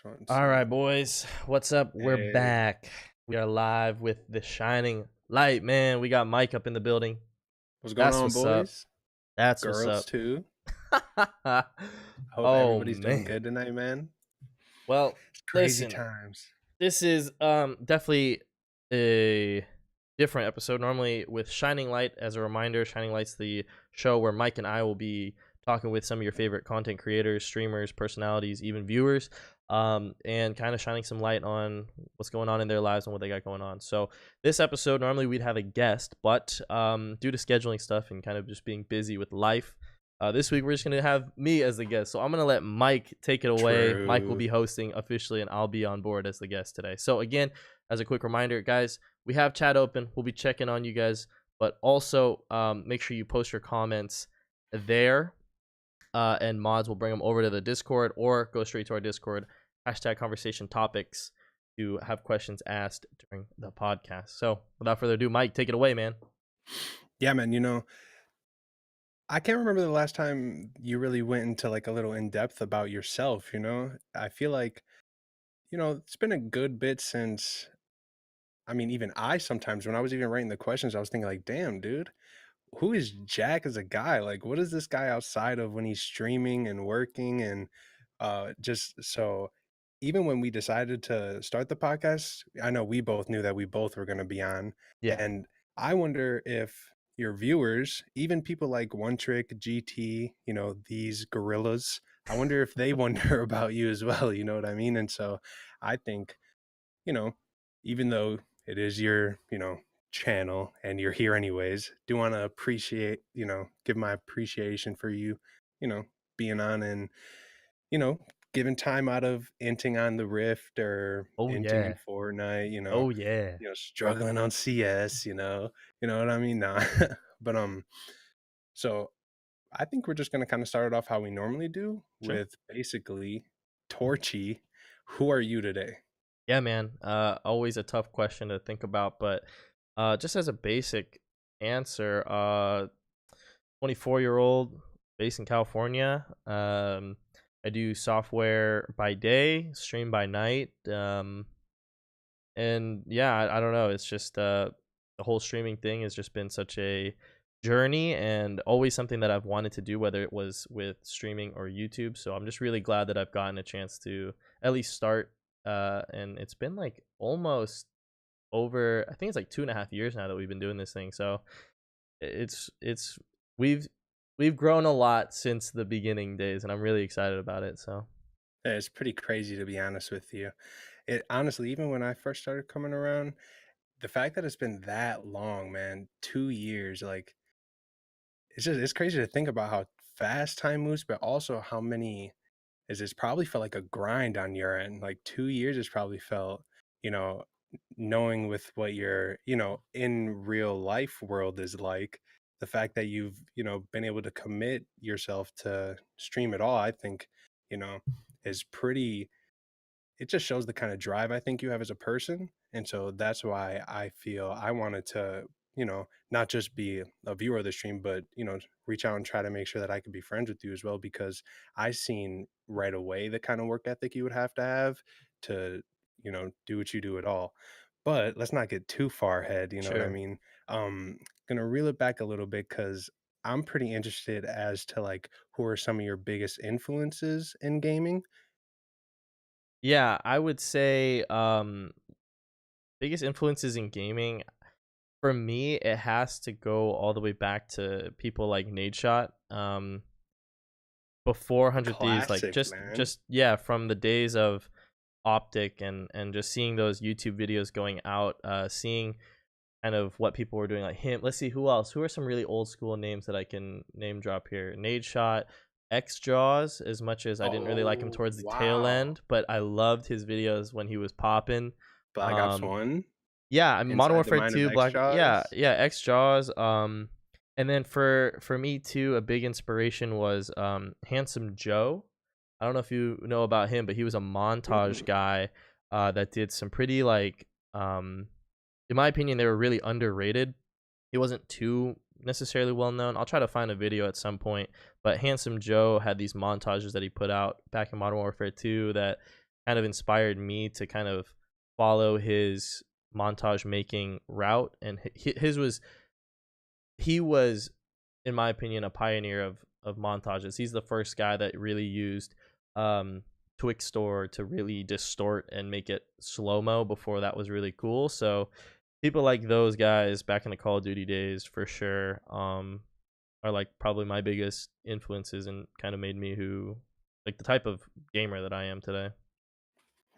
All right, boys. What's up? We're Hey, back. We are live with the shining light, man. We got Mike up in the building. what's going That's on, what's up. boys? That's what's Girls up. too. I hope Oh everybody's doing man. good tonight, man. Well, It's crazy listen. times. This is definitely a different episode. Normally with Shining Light, as a reminder, Shining Light's the show where Mike and I will be talking with some of your favorite content creators, streamers, personalities, even viewers, and kind of shining some light on what's going on in their lives and what they got going on. So this episode, normally we'd have a guest, but due to scheduling stuff and kind of just being busy with life, this week we're just gonna have me as the guest. So I'm gonna let Mike take it away. Mike will True. be hosting officially, and I'll be on board as the guest today. So again, as a quick reminder, guys, we have chat open. We'll be checking on you guys, but also make sure you post your comments there, and mods will bring them over to the Discord or go straight to our Discord. Hashtag conversation topics to have questions asked during the podcast. So without further ado, Mike, take it away, man. Yeah, man. I can't remember the last time you really went into like a little in depth about yourself. I feel like it's been a good bit since. I mean, even I sometimes when I was even writing the questions, I was thinking like, damn, dude, who is Jack as a guy? Like, what is this guy outside of when he's streaming and working and just so even when we decided to start the podcast, I know we both knew that we both were going to be on. Yeah. And I wonder if your viewers, even people like One Trick, GT, these gorillas, I wonder if they wonder about you as well. You know what I mean? And so I think, you know, even though it is your, channel and you're here anyways, do want to appreciate, give my appreciation for you, you know, being on and, you know, giving time out of inting on the Rift or Oh inting in yeah. Fortnite, Oh yeah. struggling on CS, you know what I mean? Nah. but so I think we're just gonna kind of start it off how we normally do Sure. with basically Torchy. Who are you today? Yeah, man. Always a tough question to think about, but just as a basic answer, 24-year-old based in California. I do software by day, stream by night. And yeah, I don't know. It's just the whole streaming thing has just been such a journey and always something that I've wanted to do, whether it was with streaming or YouTube. So I'm just really glad that I've gotten a chance to at least start. And it's been like almost over, I think it's like 2.5 years now that we've been doing this thing. So it's we've we've grown a lot since the beginning days, and I'm really excited about it. So It's pretty crazy to be honest with you. It honestly, even when I first started coming around, the fact that it's been that long, man, 2 years, like it's crazy to think about how fast time moves, but also how many is it's probably felt like a grind on your end. Like 2 years has probably felt, you know, knowing with what your, in real life world is like, the fact that you've, been able to commit yourself to stream at all, I think, you know, is pretty it just shows the kind of drive I think you have as a person. And so that's why I feel I wanted to, not just be a viewer of the stream, but, reach out and try to make sure that I could be friends with you as well, because I seen right away the kind of work ethic you would have to, do what you do at all. But let's not get too far ahead, you know what I sure. mean? Gonna reel it back a little bit because I'm pretty interested as to like who are some of your biggest influences in gaming. Yeah, I would say biggest influences in gaming for me, it has to go all the way back to people like Nadeshot. Before 100 Thieves, like Classic, just man. just yeah, from the days of Optic and just seeing those YouTube videos going out, seeing kind of what people were doing, like him. Let's see who else. Who are some really old school names that I can name drop here? Nadeshot, X Jaws. As much as I didn't really like him Oh, towards the tail wow. end, but I loved his videos when he was popping. Black Ops Um, 1? yeah, I mean, Modern Inside the Warfare Mind of 2, Black. Yeah, X-Jaws? yeah, X Jaws. And then for me too, a big inspiration was Handsome Joe. I don't know if you know about him, but he was a montage Mm-mm. guy that did some pretty like in my opinion, they were really underrated. He wasn't too necessarily well known. I'll try to find a video at some point. But Handsome Joe had these montages that he put out back in Modern Warfare 2 that kind of inspired me to kind of follow his montage making route. And his was he was, in my opinion, a pioneer of montages. He's the first guy that really used Twixtor to really distort and make it slow mo. Before that was really cool. So people like those guys back in the Call of Duty days, for sure, are like probably my biggest influences and kind of made me who, like, the type of gamer that I am today.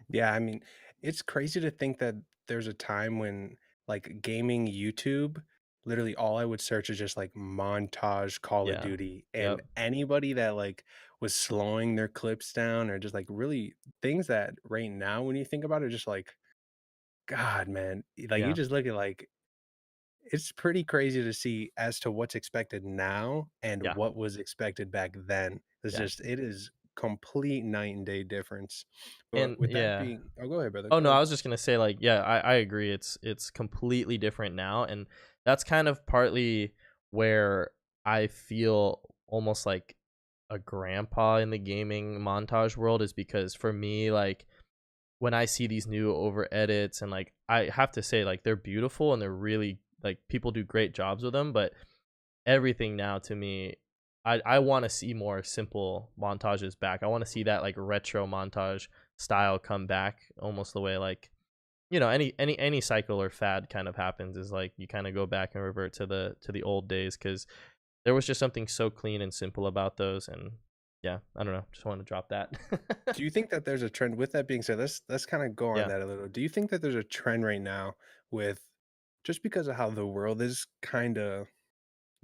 Yeah, I mean, it's crazy to think that there's a time when like gaming YouTube, literally all I would search is just like montage Call of Yeah. Duty, and Yep. anybody that like was slowing their clips down or just like really things that right now when you think about it, just like God, man, like you Yeah. just look at like it's pretty crazy to see as to what's expected now and Yeah. what was expected back then. It's Yeah. just it is complete night and day difference. And But with that yeah. being, oh, go ahead, brother. Oh Go no, I ahead. was just gonna say, like, yeah, I agree. It's completely different now, and that's kind of partly where I feel almost like a grandpa in the gaming montage world, is because for me, like, when I see these new over edits, and like, I have to say, like, they're beautiful and they're really, like, people do great jobs with them, but everything now to me, I want to see more simple montages back. I want to see that like retro montage style come back, almost the way, like, any cycle or fad kind of happens, is like you kind of go back and revert to the old days, because there was just something so clean and simple about those. And yeah, I don't know, just want to drop that. Do you think that there's a trend with that being said, let's kind of go on Yeah. that a little. Do you think that there's a trend right now with just because of how the world is kind of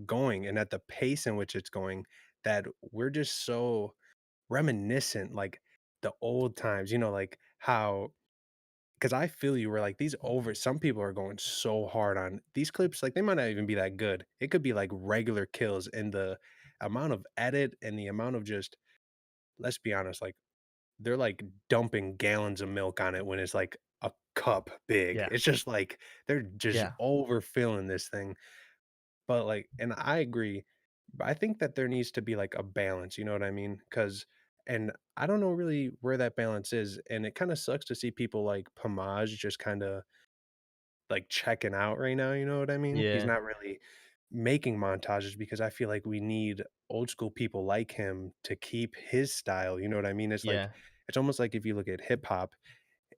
going and at the pace in which it's going that we're just so reminiscent like the old times, like how because I feel you were like these over some people are going so hard on these clips, like they might not even be that good. It could be like regular kills and the amount of edit and the amount of just let's be honest, like they're, like, dumping gallons of milk on it when it's, like, a cup big. Yeah. It's just, like, they're just Yeah. overfilling this thing, but, like and I agree, but I think that there needs to be, like, a balance, you know what I mean? Because and I don't know really where that balance is, and it kinda sucks to see people like Pomage just kinda, like, checking out right now, you know what I mean? He's Yeah. not really making montages because I feel like we need old school people like him to keep his style, you know what I mean? It's like Yeah. it's almost like if you look at hip hop,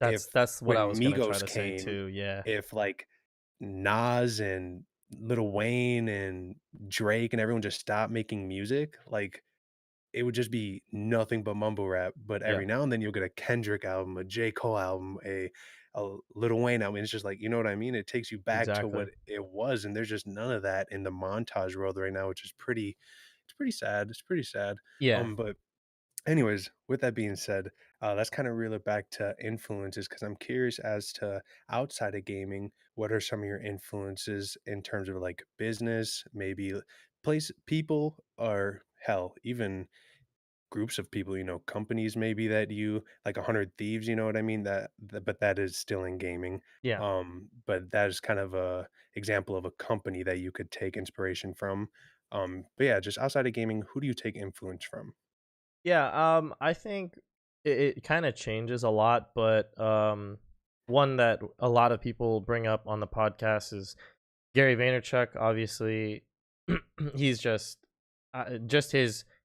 if That's what I when was gonna try Migos to say came, too. Yeah. if like Nas and Lil Wayne and Drake and everyone just stopped making music, like it would just be nothing but mumble rap. But Yeah. every now and then you'll get a Kendrick album, a J. Cole album, a Lil Wayne album. It's just like, you know what I mean? It takes you back to Exactly. what it was. And there's just none of that in the montage world right now, which is it's pretty sad. It's pretty sad. Yeah. But anyways, with that being said, let's kind of reel it back to influences because I'm curious as to outside of gaming, what are some of your influences in terms of like business, maybe place people, or hell, even groups of people, companies maybe that you like 100 Thieves, you know what I mean? But that is still in gaming. Yeah. But that is kind of a example of a company that you could take inspiration from. But yeah, just outside of gaming, who do you take influence from? Yeah, I think it kind of changes a lot, but one that a lot of people bring up on the podcast is Gary Vaynerchuk. Obviously, he's just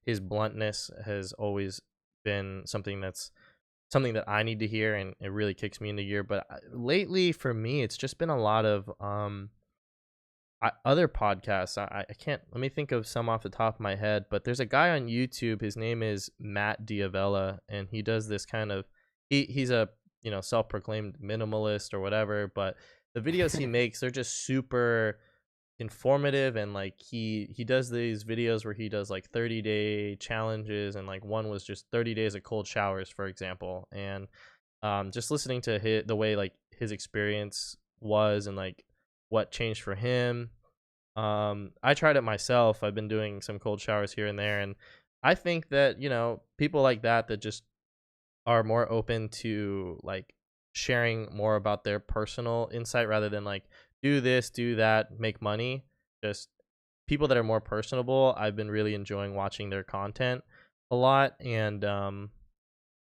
his bluntness has always been something that I need to hear, and it really kicks me into gear. But lately, for me, it's just been a lot of other podcasts. I can't, let me think of some off the top of my head, but there's a guy on YouTube. His name is Matt Diavella, and he does this kind of he's a self-proclaimed minimalist or whatever, but the videos he makes, they're just super informative. And like he does these videos where he does like 30-day challenges, and like one was just 30 days of cold showers, for example. And just listening to the way like his experience was, and like what changed for him. I tried it myself. I've been doing some cold showers here and there, and I think that people like that just are more open to like sharing more about their personal insight, rather than like do this, do that, make money. Just people that are more personable. I've been really enjoying watching their content a lot. And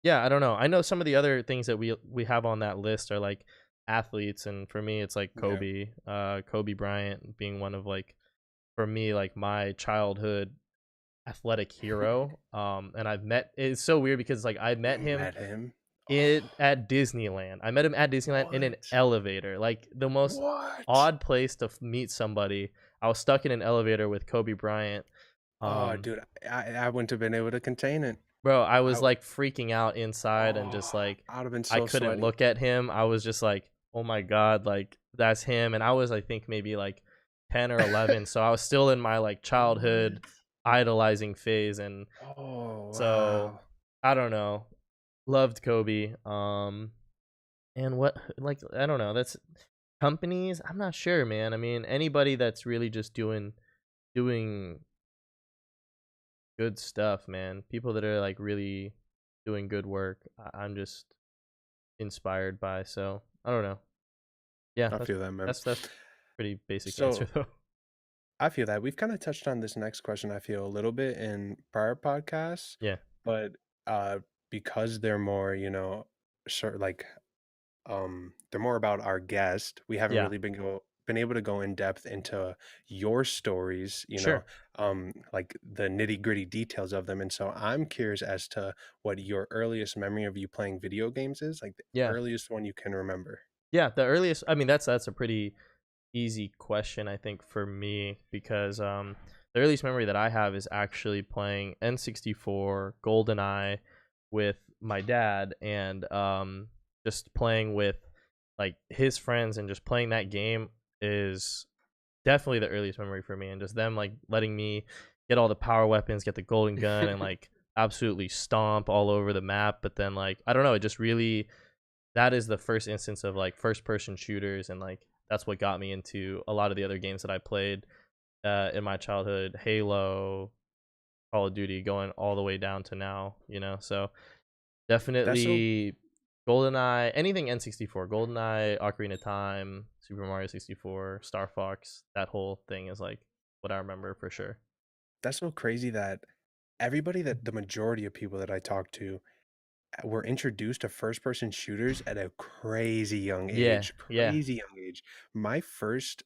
Yeah, I don't know. I know some of the other things that we have on that list are like athletes, and for me, it's like Yeah. Kobe Bryant being one of like for me like my childhood athletic hero. And I've met. It's so weird because like I You met him met him? it Oh, at Disneyland. I met him at Disneyland in an what? elevator, like the most What? odd place to meet somebody. I was stuck in an elevator with Kobe Bryant. Oh, Um, dude, I wouldn't have been able to contain it. Bro, I I was like freaking out inside and just oh, like I'd have been I so couldn't sweaty. look at him. I was just like, "Oh my god, like that's him." And I was I think maybe like 10 or 11, so I was still in my like childhood What? idolizing phase, and Oh, so wow. I don't know. Loved Kobe. And what like I don't know, that's companies, I'm not sure, man. I mean, anybody that's really just doing good stuff, man. People that are like really doing good work. I'm just inspired by. So I don't know. Yeah, I feel that, man. that's pretty basic answer So though. I feel that we've kind of touched on this next question, I feel a little bit in prior podcasts, Yeah, but uh because they're more, sort like they're more about our guest. We haven't yeah, really been able to go in depth into your stories, sure, like the nitty-gritty details of them. And so I'm curious as to what your earliest memory of you playing video games is, like the yeah, earliest one you can remember. yeah. The earliest. I mean, that's a pretty easy question, I think, for me because the earliest memory that I have is actually playing N64 GoldenEye with my dad, and just playing with like his friends and just playing that game is definitely the earliest memory for me, and just them like letting me get all the power weapons, get the golden gun, and like absolutely stomp all over the map. But then like I don't know, it just really that is the first instance of like first person shooters, and like that's what got me into a lot of the other games that I played in my childhood. Halo, Call of Duty, going all the way down to now, so That's so definitely GoldenEye, anything N64, GoldenEye, Ocarina of Time, Super Mario 64, Star Fox. That whole thing is like what I remember for sure. that's so crazy that the majority of people that I talk to were introduced to first person shooters at a crazy young Yeah, age, yeah, crazy young age. My first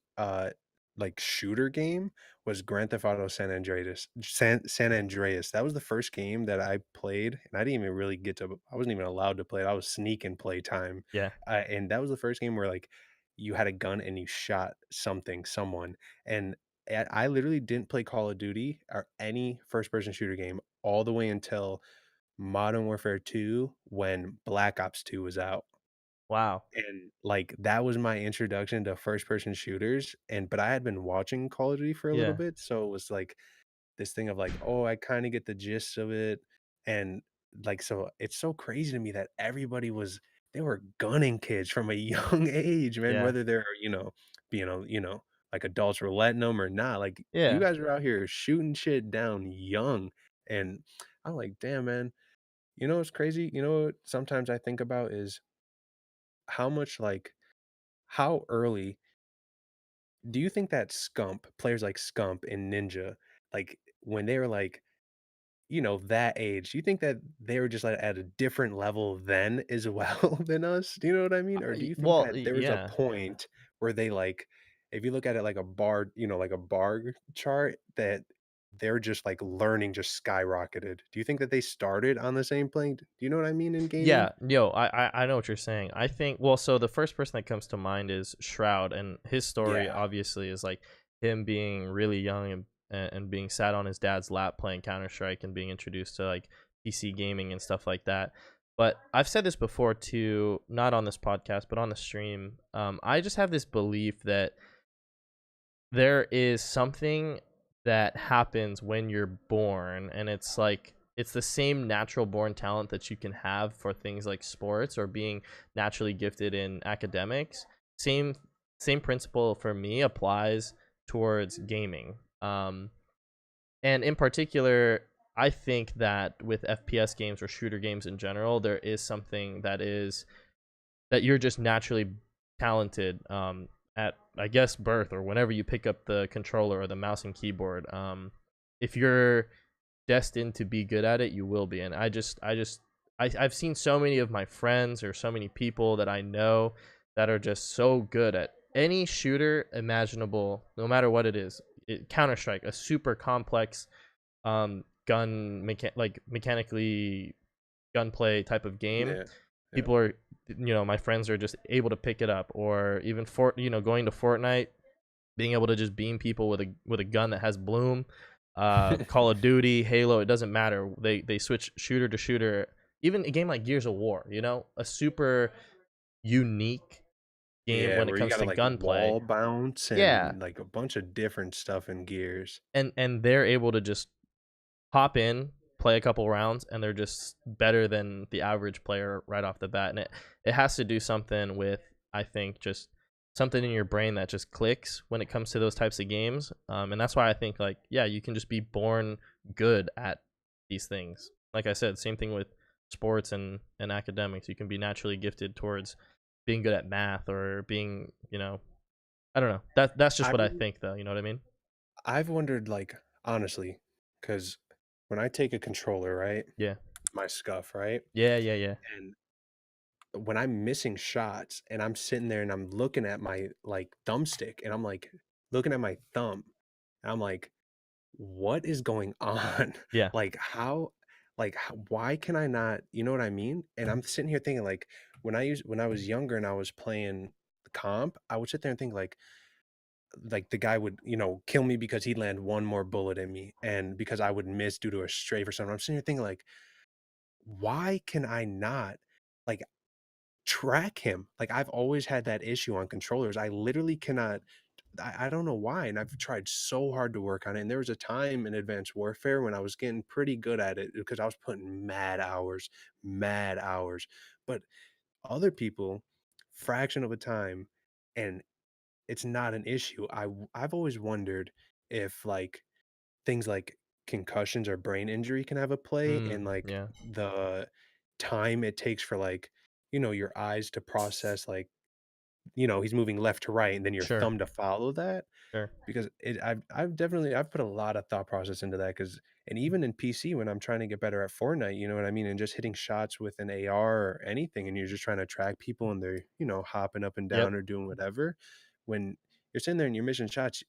like shooter game was Grand Theft Auto San Andreas. That was the first game that I played, and I didn't even really I wasn't even allowed to play it. I was sneak and play time. yeah. And that was the first game where like you had a gun and you shot someone. And I literally didn't play Call of Duty or any first person shooter game all the way until Modern Warfare 2 when Black Ops 2 was out, Wow. and, like, that was my introduction to first person shooters, but I had been watching Call of Duty for a little Yeah, bit, so it was, like, this thing of, like, "Oh, I kinda get the gist of it," and, like, so it's so crazy to me that they were gunning kids from a young age, man, yeah, whether they're, like, adults were letting them or not, like, you yeah. guys are out here shooting shit down young, and I'm like, "Damn, man." You know what's crazy? You know what sometimes I think about is how much how early do you think that players like Scump and Ninja, like when they were like, that age, do you think that they were just like at a different level then as well than us? Do you know what I mean? Or do you think Well, that there was a yeah. point where they like, if you look at it like a bar, like a bar chart, that they're just like learning just skyrocketed. Do you think that they started on the same plane? Do you know what I mean in gaming? Yeah, yo, I know what you're saying. I think well, so the first person that comes to mind is Shroud, and his story Yeah. obviously is like him being really young and being sat on his dad's lap playing Counter Strike and being introduced to like PC gaming and stuff like that. But I've said this before too, not on this podcast, but on the stream. I just have this belief that there is something that happens when you're born, and it's like it's the same natural born talent that you can have for things like sports or being naturally gifted in academics. Same same principle for me applies towards gaming. And in particular, I think that with FPS games or shooter games in general, there is something that you're just naturally talented at, I guess, birth or whenever you pick up the controller or the mouse and keyboard. If you're destined to be good at it, you will be. And I I've seen so many of my friends or so many people that I know that are just so good at any shooter imaginable, no matter what it is. Counter Strike, a super complex like mechanically gunplay type of game. Yeah. Yeah. People are, my friends are just able to pick it up, or even going to Fortnite, being able to just beam people with a gun that has bloom. Call of Duty, Halo, it doesn't matter. They switch shooter to shooter. Even a game like Gears of War, a super unique game Yeah, when it where you comes gotta to like gunplay. wall bounce Yeah, and like a bunch of different stuff in Gears. and they're able to just hop in, play a couple rounds, and they're just better than the average player right off the bat. And it has to do something with, I think, just something in your brain that just clicks when it comes to those types of games. And that's why I think, like, yeah, you can just be born good at these things. Like I said, same thing with sports and academics. You can be naturally gifted towards being good at math or being, I don't know. That's just I what I think, though. You know what I mean? I've wondered, like, honestly, because when I take a controller, right, Yeah. my scuff, right, Yeah. Yeah. Yeah. and when I'm missing shots and I'm sitting there and I'm looking at my like thumbstick and I'm like looking at my thumb, and I'm like, what is going on? Yeah. Like, why can I not, you know what I mean? And I'm sitting here thinking, like, when I was younger and I was playing the comp, I would sit there and think like the guy would, kill me because he'd land one more bullet in me and because I would miss due to a strafe or something. I'm sitting here thinking like, why can I not like track him? Like I've always had that issue on controllers. I literally cannot. I don't know why. And I've tried so hard to work on it. And there was a time in Advanced Warfare when I was getting pretty good at it because I was putting mad hours. But other people, fraction of a time, and it's not an issue. I've always wondered if like things like concussions or brain injury can have a play in like Yeah. the time it takes for like, your eyes to process like, he's moving left to right and then your Sure. thumb to follow that Sure. because I've put a lot of thought process into that because and even in PC when I'm trying to get better at Fortnite, you know what I mean, and just hitting shots with an AR or anything, and you're just trying to track people and they're hopping up and Yep. down or doing whatever. When you're sitting there and you're missing shots,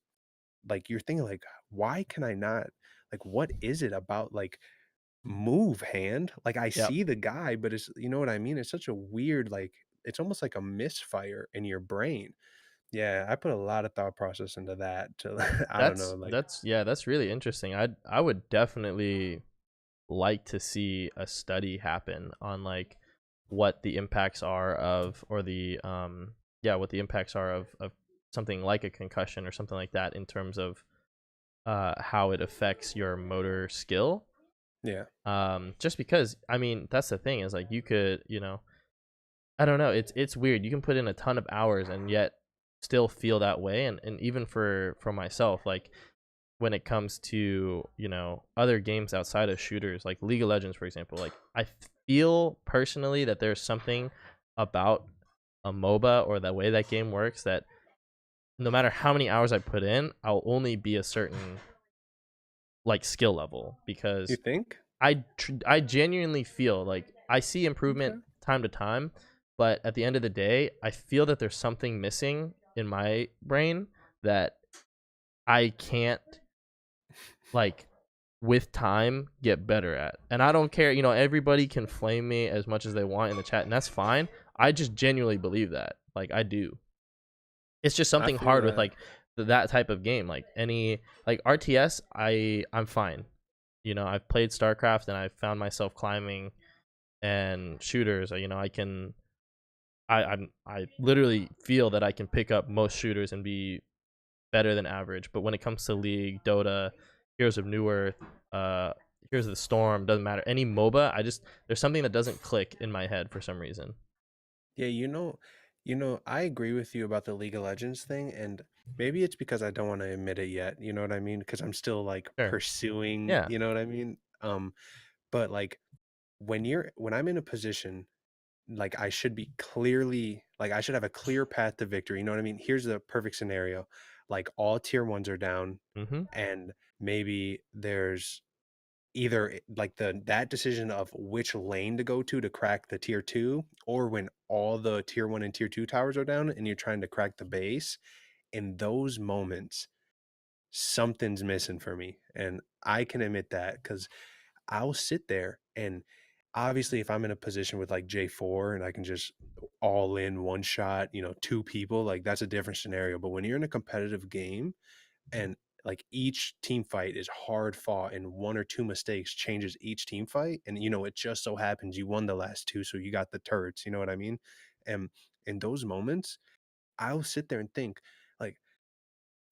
like you're thinking like, why can I not? Like, what is it about like move hand? Like I Yep. see the guy, but it's you know what I mean. It's such a weird like it's almost like a misfire in your brain. Yeah, I put a lot of thought process into that to I don't know, like That's really interesting. I would definitely like to see a study happen on, like, what the impacts are of, or the what the impacts are of something like a concussion or something like that, in terms of how it affects your motor skill. yeah. Just because, I mean, that's the thing, is like, you could, I don't know, it's weird. You can put in a ton of hours and yet still feel that way. And even for myself, like, when it comes to, other games outside of shooters, like League of Legends, for example, like, I feel personally that there's something about a MOBA, or the way that game works, that no matter how many hours I put in, I'll only be a certain, like, skill level, You because think? I genuinely feel like I see improvement Okay. time to time, but at the end of the day, I feel that there's something missing in my brain that I can't, like, with time, get better at. And I don't care, everybody can flame me as much as they want in the chat, and that's fine. I just genuinely believe that. Like, I do. It's just I something feel hard with, that. like, that type of game. Like, any, like, RTS, I'm fine. I've played StarCraft and I've found myself climbing, and shooters, I can, I literally feel that I can pick up most shooters and be better than average. But when it comes to League, Dota, Heroes of New Earth, uh, Heroes of the Storm, doesn't matter. Any MOBA, there's something that doesn't click in my head for some reason. Yeah, I agree with you about the League of Legends thing, and maybe it's because I don't want to admit it yet, you know what I mean? Because I'm still like Sure. pursuing, Yeah. you know what I mean? But like when I'm in a position like I should be clearly like I should have a clear path to victory. You know what I mean? Here's the perfect scenario. Like all tier ones are down Mm-hmm. and maybe there's either like that decision of which lane to go to crack the tier 2, or when all the tier 1 and tier 2 towers are down and you're trying to crack the base. In those moments, something's missing for me, and I can admit that because I'll sit there and obviously if I'm in a position with like J4 and I can just all in one shot, two people, like that's a different scenario. But when you're in a competitive game and like each team fight is hard fought and one or two mistakes changes each team fight, and it just so happens you won the last two, so you got the turrets, you know what I mean? And in those moments, I'll sit there and think like,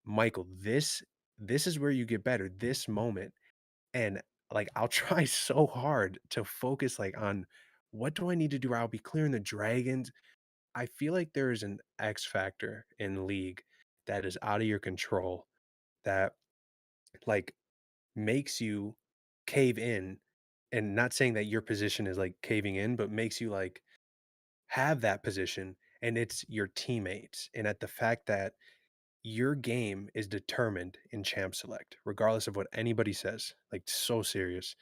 Michael, this is where you get better, this moment. And like I'll try so hard to focus like on what do I need to do? I'll be clearing the dragons. I feel like there is an X factor in League that is out of your control that like makes you cave in, and not saying that your position is like caving in, but makes you like have that position, and it's your teammates. And at the fact that your game is determined in champ select, regardless of what anybody says. Like so serious.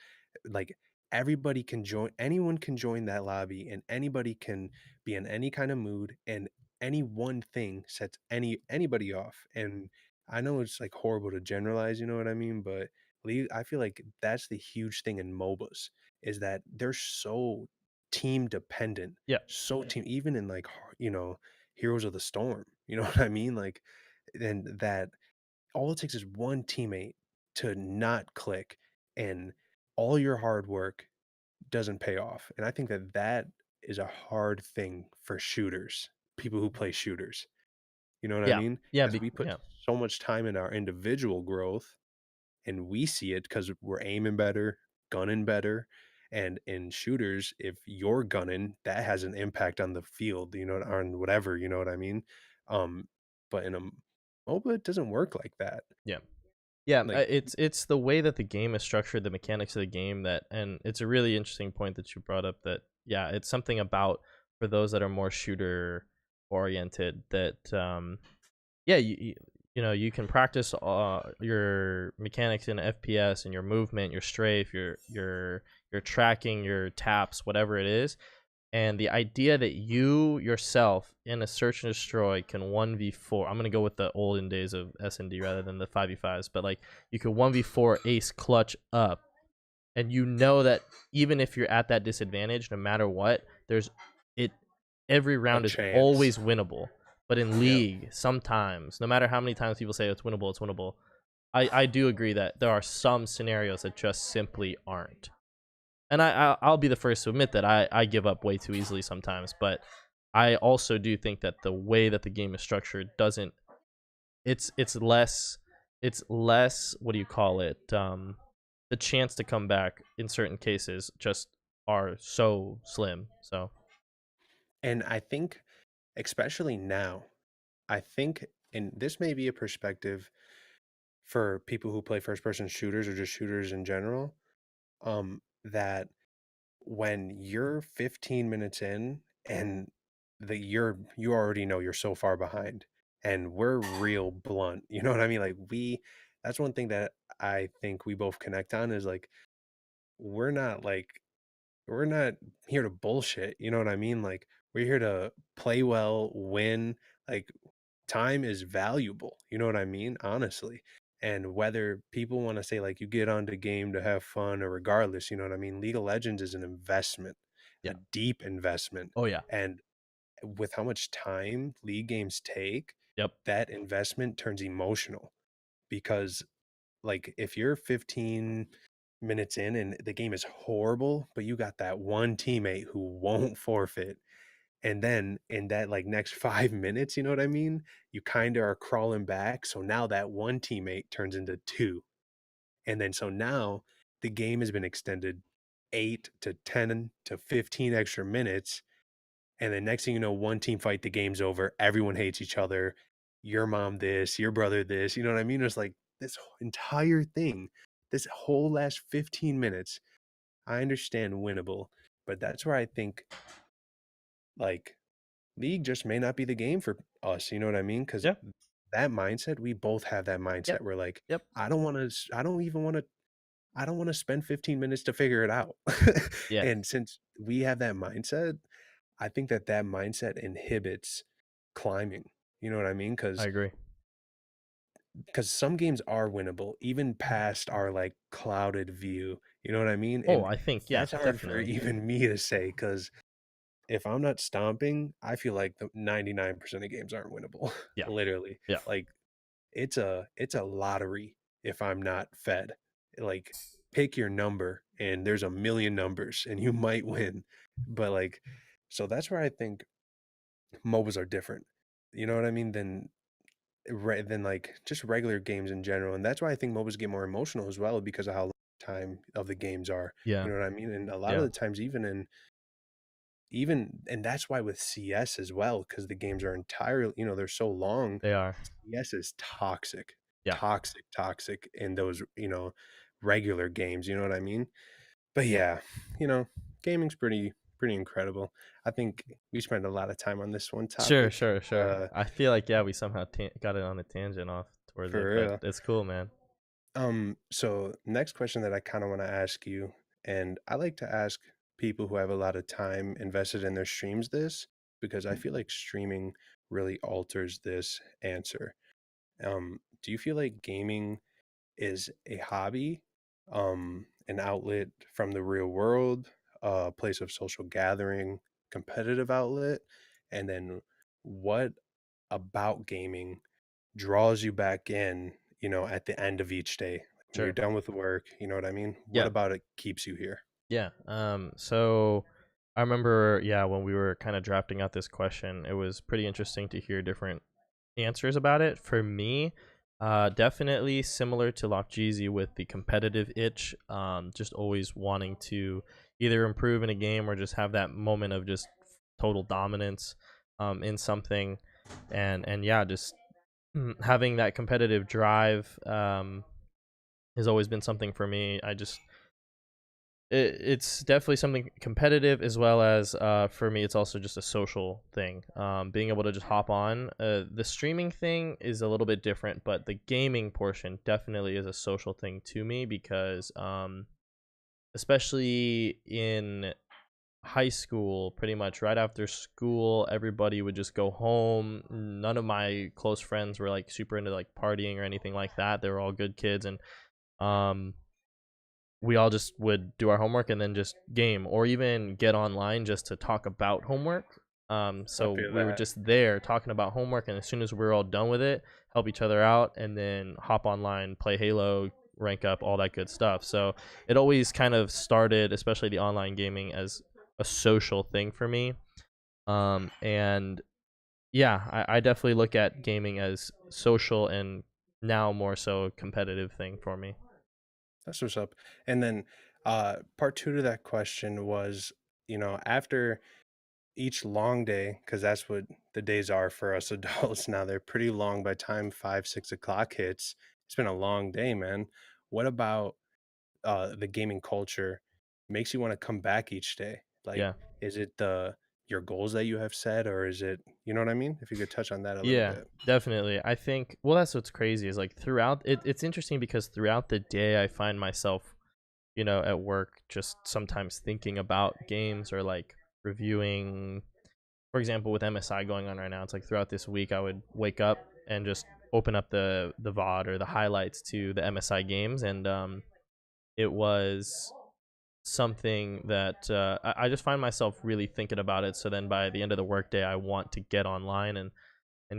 Like everybody can join, anyone can join that lobby, and anybody can be in any kind of mood, and any one thing sets anybody off. And I know it's like horrible to generalize, you know what I mean? But I feel like that's the huge thing in MOBAs is that they're so team dependent, Yeah, so team, even in like Heroes of the Storm, you know what I mean? Like, and that all it takes is one teammate to not click, and all your hard work doesn't pay off. And I think that that is a hard thing for shooters, people who play shooters. You know what I yeah, mean? yeah, Because we put yeah, so much time in our individual growth, and we see it because we're aiming better, gunning better. And in shooters, if you're gunning, that has an impact on the field, on whatever, you know what I mean? Um, but in a MOBA, it doesn't work like that. yeah. Yeah, Like, it's the way that the game is structured, the mechanics of the game that, and it's a really interesting point that you brought up that yeah, it's something about for those that are more shooter oriented that yeah, you can practice your mechanics in FPS and your movement, your strafe, your tracking, your taps, whatever it is, and the idea that you yourself in a search and destroy can 1v4. I'm going to go with the olden days of S&D rather than the 5v5s, but like you can 1v4 ace clutch up, and you know that even if you're at that disadvantage, no matter what, there's it every a round is chance. always winnable. But in Yep. League, sometimes, no matter how many times people say it's winnable, it's winnable. I do agree that there are some scenarios that just simply aren't. And I'll be the first to admit that I give up way too easily sometimes, but I also do think that the way that the game is structured doesn't it's less what do you call it, the chance to come back in certain cases just are so slim. So And I think, especially now, I think, and this may be a perspective for people who play first person shooters or just shooters in general, that when you're 15 minutes in and you already know you're so far behind, and we're real blunt, you know what I mean? Like that's one thing that I think we both connect on is like we're not like we're not here to bullshit, you know what I mean? Like we're here to play well, win. Like time is valuable, you know what I mean? Honestly. And whether people want to say like you get on the game to have fun or regardless, you know what I mean? League of Legends is an investment, a yeah. deep investment. Oh yeah. And with how much time league games take, Yep. that investment turns emotional because like if you're 15 minutes in and the game is horrible, but you got that one teammate who won't forfeit, and then in that like next 5 minutes, you know what I mean? You kind of are crawling back. So now that one teammate turns into two. And then so now the game has been extended 8 to 10 to 15 extra minutes. And then next thing you know, one team fight, the game's over. Everyone hates each other. Your mom this, your brother this. You know what I mean? It's like this entire thing, this whole last 15 minutes. I understand winnable, but that's where I think like League just may not be the game for us, you know what I mean? Because Yeah. that mindset, we both have that mindset. Yep. We're like, Yep. I don't want to, I don't even want to, I don't want to spend 15 minutes to figure it out. Yeah, And since we have that mindset, I think that that mindset inhibits climbing. You know what I mean? I agree. Because some games are winnable, even past our like clouded view. You know what I mean? Oh, And I think, yeah, that's hard for definitely. even me to say because if I'm not stomping, I feel like the 99% of games aren't winnable. Yeah, Literally. yeah, Like it's a lottery if I'm not fed. Like pick your number and there's a million numbers and you might win. But like so that's where I think MOBAs are different. You know what I mean? Than like just regular games in general. And that's why I think MOBAs get more emotional as well because of how long time of the games are. yeah, You know what I mean? And a lot of yeah. the times even and that's why with CS as well, because the games are entirely, they're so long. They are. CS is toxic, Yeah. toxic, toxic in those, regular games, you know what I mean? But yeah, you know, gaming's pretty incredible. I think we spent a lot of time on this one Sure, topic. sure, sure. I feel like, yeah, we somehow got it on a tangent off towards it, For but real. it's cool, man. So next question that I kind of want to ask you, and I like to ask people who have a lot of time invested in their streams this, because I feel like streaming really alters this answer. Do you feel like gaming is a hobby, an outlet from the real world, a place of social gathering, competitive outlet? And then what about gaming draws you back in, at the end of each day? When you're Sure. done with work, you know what I mean? What Yeah. about it keeps you here? Yeah. So I remember, yeah, when we were kind of drafting out this question, it was pretty interesting to hear different answers about it. For me, definitely similar to Lockjeezy with the competitive itch. Just always wanting to either improve in a game or just have that moment of just total dominance in something, and yeah, just having that competitive drive has always been something for me. It's definitely something competitive as well as for me it's also just a social thing, being able to just hop on. The streaming thing is a little bit different, but the gaming portion definitely is a social thing to me because especially in high school, pretty much right after school everybody would just go home. None of my close friends were like super into like partying or anything like that. They were all good kids, and um we all just would do our homework and then just game or even get online just to talk about homework. I So feel we were that. just there talking about homework, and as soon as we were all done with it, help each other out, and then hop online, play Halo, rank up, all that good stuff. So it always kind of started, especially the online gaming, as a social thing for me. And yeah, I definitely look at gaming as social and now more so competitive thing for me. That's what's up. And then part two to that question was, after each long day, because that's what the days are for us adults now. They're pretty long by time 5, 6 o'clock hits. It's been a long day, man. What about the gaming culture makes you want to come back each day? Like, Yeah. is it the your goals that you have set, or is it, you know what I mean? If you could touch on that a little Yeah, bit. definitely. I think, well, that's what's crazy is like throughout it's interesting because throughout the day I find myself, at work just sometimes thinking about games or like reviewing. For example, with MSI going on right now, it's like throughout this week I would wake up and just open up the VOD or the highlights to the MSI games, and it was something that I just find myself really thinking about it. So then by the end of the workday, I want to get online and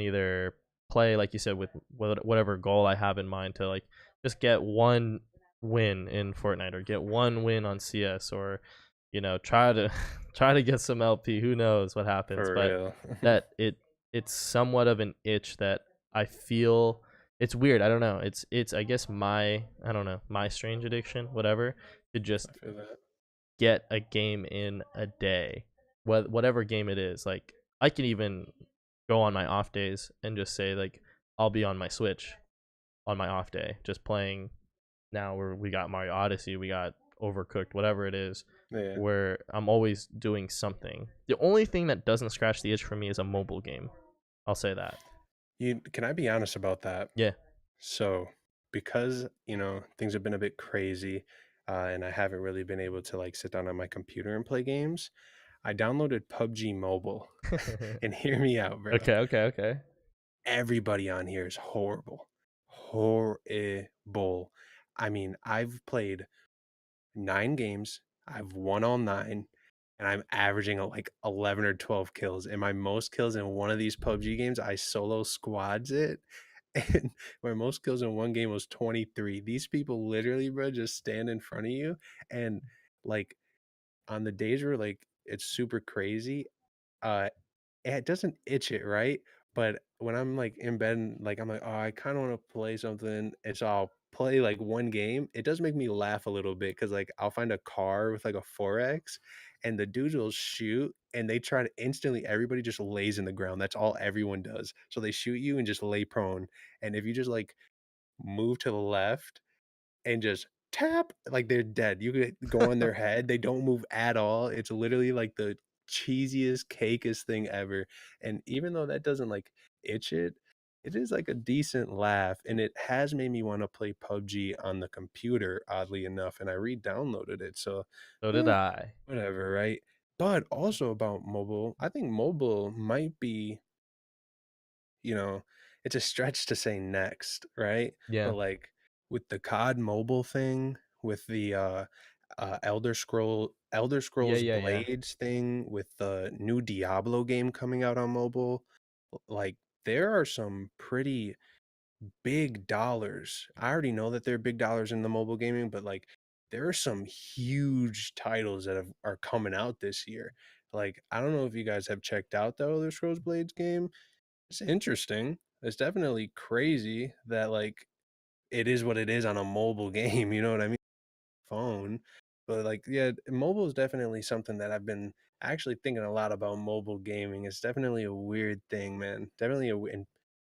either play, like you said, with whatever goal I have in mind to like just get one win in Fortnite or get one win on CS, or try to try to get some LP. Who knows what happens? For But real. that it's somewhat of an itch that I feel. It's weird. I don't know. It's I guess my, I don't know, my strange addiction, whatever, to just I feel that. get a game in a day, whatever game it is. Like I can even go on my off days and just say like I'll be on my Switch on my off day, just playing. Now we got Mario Odyssey, we got Overcooked, whatever it is, Yeah. where I'm always doing something. The only thing that doesn't scratch the itch for me is a mobile game. I'll say that. You can I be honest about that? Yeah, So, because, things have been a bit crazy, and I haven't really been able to like sit down on my computer and play games. I downloaded PUBG Mobile, and hear me out, bro. Okay, okay, okay. Everybody on here is horrible, horrible. I mean, I've played 9 games. I've won all 9, and I'm averaging like 11 or 12 kills. And my most kills in one of these PUBG games, I solo squads it. And my most kills in one game was 23. These people literally, bro, just stand in front of you. And like on the days where like it's super crazy, uh it doesn't itch it, right? But when I'm, like, in bed and, like, I'm like, "Oh, I kinda wanna play something," and so I'll play, like, 1 game. It does make me laugh a little bit because like, I'll find a car with, like, a 4X, and the dudes will shoot, and they try to instantly everybody just lays in the ground. That's all everyone does. So they shoot you and just lay prone, and if you just, like, move to the left and just tap, like they're dead. You could go on their head. They don't move at all. It's literally like the cheesiest, cakest thing ever. And even though that doesn't like itch it, it is like a decent laugh. And it has made me want to play PUBG on the computer, oddly enough. And I re-downloaded it. So So did eh, I. whatever, right? But also about mobile, I think mobile might be, you know, it's a stretch to say next, right? Yeah. But like with the COD mobile thing, with the Elder Yeah, Scrolls yeah, yeah. Blades thing, with the new Diablo game coming out on mobile, like there are some pretty big dollars. I already know that there are big dollars in the mobile gaming, but like there are some huge titles that are coming out this year. Like I don't know if you guys have checked out the Elder Scrolls Blades game. It's interesting. It's definitely crazy that like it is what it is on a mobile game, you know what I mean? Phone. But like yeah, mobile is definitely something that I've been actually thinking a lot about mobile gaming. It's definitely a weird thing, man. Definitely and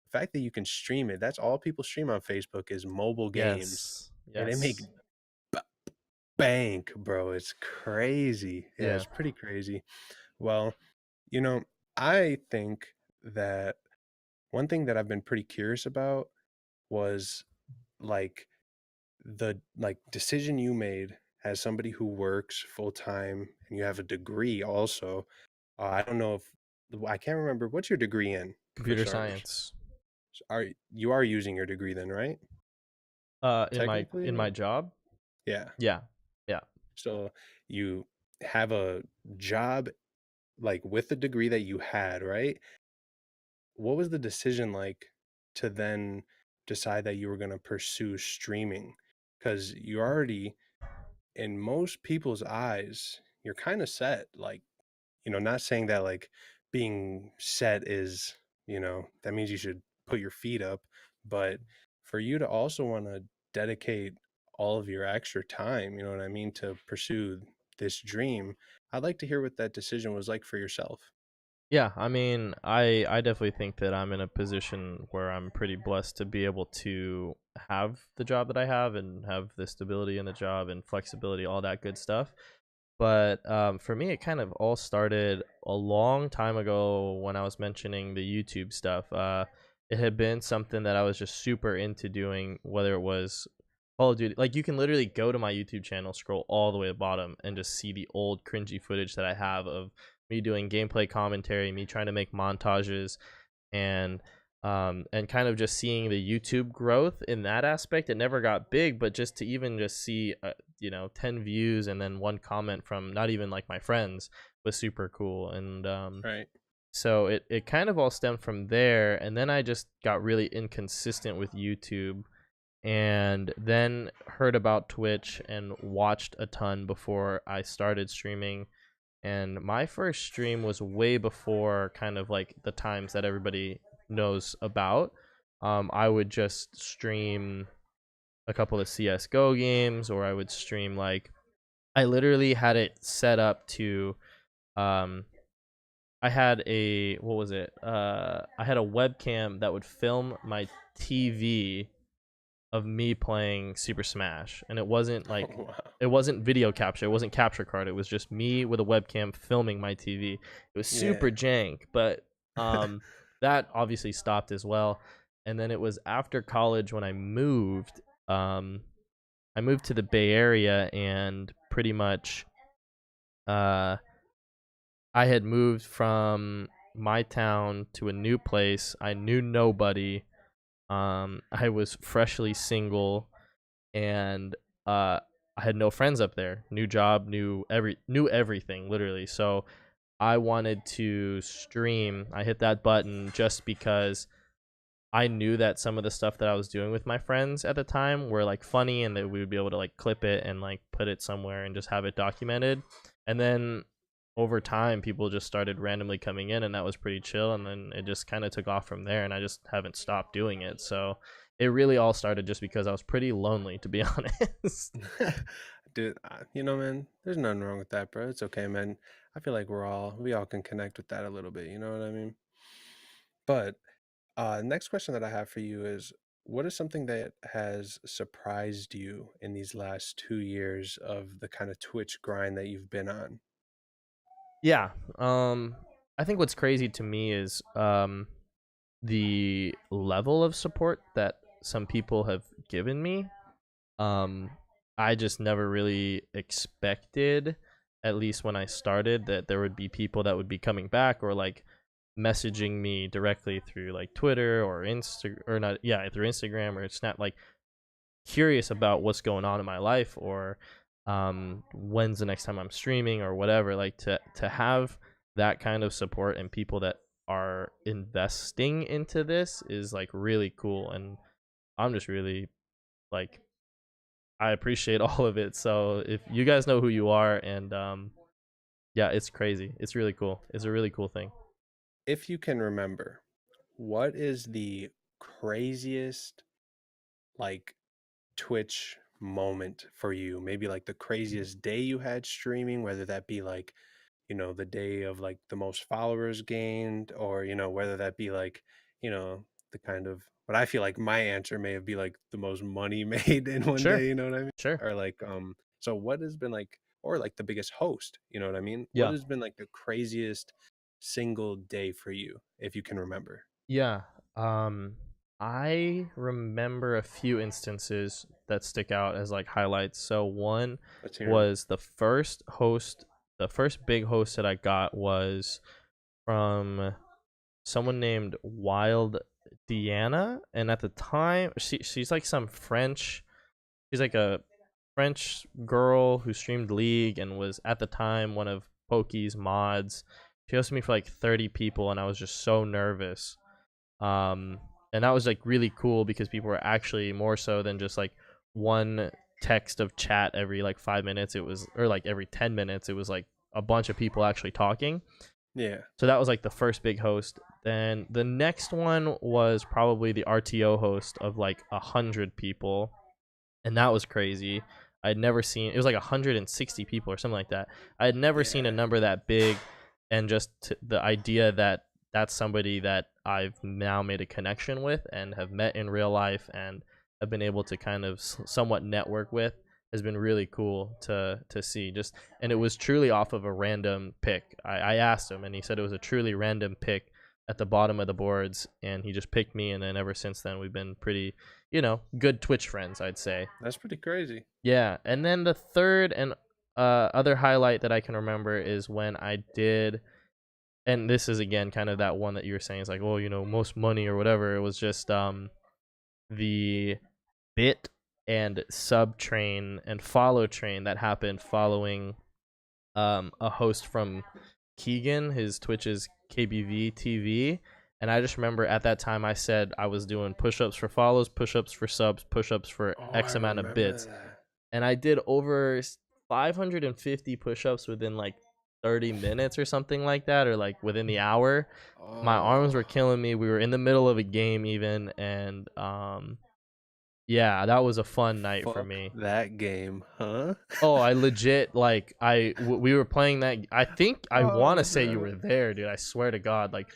the fact that you can stream it, that's all people stream on Facebook is mobile games. Yes. And they make Yes. b- bank, bro. It's crazy. Yeah, Yeah. it's pretty crazy. Well, you know, I think that one thing that I've been pretty curious about was like the like decision you made as somebody who works full time and you have a degree also. I don't know if I can't remember what's your degree in for Computer starters. science. Are you are using your degree then, right? In Technically, my job? yeah. Yeah. Yeah. So you have a job like with the degree that you had, right? What was the decision like to then decide that you were going to pursue streaming? Because you already, in most people's eyes, you're kind of set. Like, not saying that like being set is, that means you should put your feet up, but for you to also want to dedicate all of your extra time, you know what I mean, to pursue this dream, I'd like to hear what that decision was like for yourself. Yeah, I mean, I definitely think that I'm in a position where I'm pretty blessed to be able to have the job that I have and have the stability in the job and flexibility, all that good stuff. But for me, it kind of all started a long time ago when I was mentioning the YouTube stuff. It had been something that I was just super into doing, whether it was Call of Duty. Like, you can literally go to my YouTube channel, scroll all the way to the bottom, and just see the old cringy footage that I have of me doing gameplay commentary, me trying to make montages, and kind of just seeing the YouTube growth in that aspect. It never got big, but just to even just see 10 views and then one comment from not even like my friends was super cool. And Right. so it kind of all stemmed from there, and then I just got really inconsistent with YouTube, and then heard about Twitch and watched a ton before I started streaming. And my first stream was way before kind of like the times that everybody knows about. I would just stream a couple of CS:GO games, or I would stream like I literally had it set up to um I had a what was it? I had a webcam that would film my TV of me playing Super Smash, and Oh, wow. it wasn't video capture, it wasn't capture card, it was just me with a webcam filming my TV. It was Yeah. super jank, but that obviously stopped as well. And then it was after college when I moved. I moved to the Bay Area, and pretty much uh I had moved from my town to a new place. I knew nobody. I was freshly single, and I had no friends up there. New job, knew everything literally. So I wanted to stream. I hit that button just because I knew that some of the stuff that I was doing with my friends at the time were like funny, and that we would be able to like clip it and like put it somewhere and just have it documented. And then over time, people just started randomly coming in, and that was pretty chill. And then it just kind of took off from there, and I just haven't stopped doing it. So it really all started just because I was pretty lonely, to be honest. Dude, you know, man, there's nothing wrong with that, bro. It's okay, man. I feel like we all can connect with that a little bit. You know what I mean? But next question that I have for you is, what is something that has surprised you in these last 2 years of the kind of Twitch grind that you've been on? Yeah. I think what's crazy to me is the level of support that some people have given me. Um, I just never really expected, at least when I started, that there would be people that would be coming back or like messaging me directly through like Twitter or through Instagram or Snap, like curious about what's going on in my life, or when's the next time I'm streaming or whatever. Like to have that kind of support and people that are investing into this is like really cool, and I'm just really like I appreciate all of it. So if you guys know who you are, and yeah, it's crazy. It's really cool. It's a really cool thing. If you can remember, what is the craziest like Twitch moment for you? Maybe like the craziest day you had streaming, whether that be like, you know, the day of like the most followers gained, or, you know, whether that be like, you know, the kind of what I feel like my answer may have be like the most money made in one Sure, day, you know what I mean? sure. Or like, so what has been like, or like the biggest host, you know what I mean? What Yeah, has been like the craziest single day for you, if you can remember? yeah. Um, I remember a few instances that stick out as like highlights. So one Let's hear them. was the first big host that I got was from someone named Wild Deanna, and at the time she's like some French. She's like a French girl who streamed League and was at the time one of Pokey's mods. She hosted me for like 30 people, and I was just so nervous. Um, and that was like really cool because people were actually more so than just like one text of chat every like 5 minutes. It was, or like every 10 minutes. It was like a bunch of people actually talking. Yeah. So that was like the first big host. Then the next one was probably the RTO host of like 100 people, and that was crazy. I'd never seen, it was like 160 people or something like that. I had never seen a Yeah. number that big, and just the idea that that's somebody that I've now made a connection with and have met in real life and have been able to kind of somewhat network with has been really cool to see. Just, and it was truly off of a random pick. I asked him, and he said it was a truly random pick at the bottom of the boards, and he just picked me, and then ever since then we've been pretty, good Twitch friends, I'd say. That's pretty crazy. Yeah, and then the third and other highlight that I can remember is when I did, and this is again kind of that one that you were saying is like, well, most money or whatever. It was just the bit and sub train and follow train that happened following a host from Keegan. His Twitch is KBV TV. And I just remember at that time I said I was doing push-ups for follows, push-ups for subs, push-ups for Oh, I X amount of remember bits. that. And I did over 550 push-ups within like 30 minutes or something like that, or like within the hour. My arms Oh, were killing me. We were in the middle of a game even, and yeah, that was a fun night for fuck me. that game, huh? Oh, I legit like we were playing that. I think I want Oh, to say you bro. were there, dude. I swear to God, like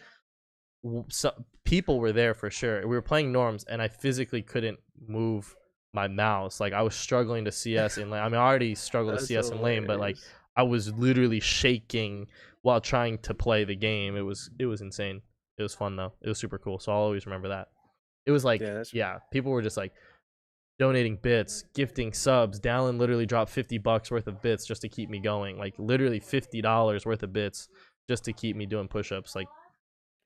so, people were there for sure. We were playing norms, and I physically couldn't move my mouse. Like I was struggling to CS in lane. I mean, I already struggled to That's CS in lane, but like hilarious. I was literally shaking while trying to play the game. It was insane. It was fun though. It was super cool. So I'll always remember that. It was like, Yeah, that's yeah, people were just like donating bits, gifting subs. Dallin literally dropped $50 worth of bits just to keep me going. Like literally $50 worth of bits just to keep me doing push-ups. Like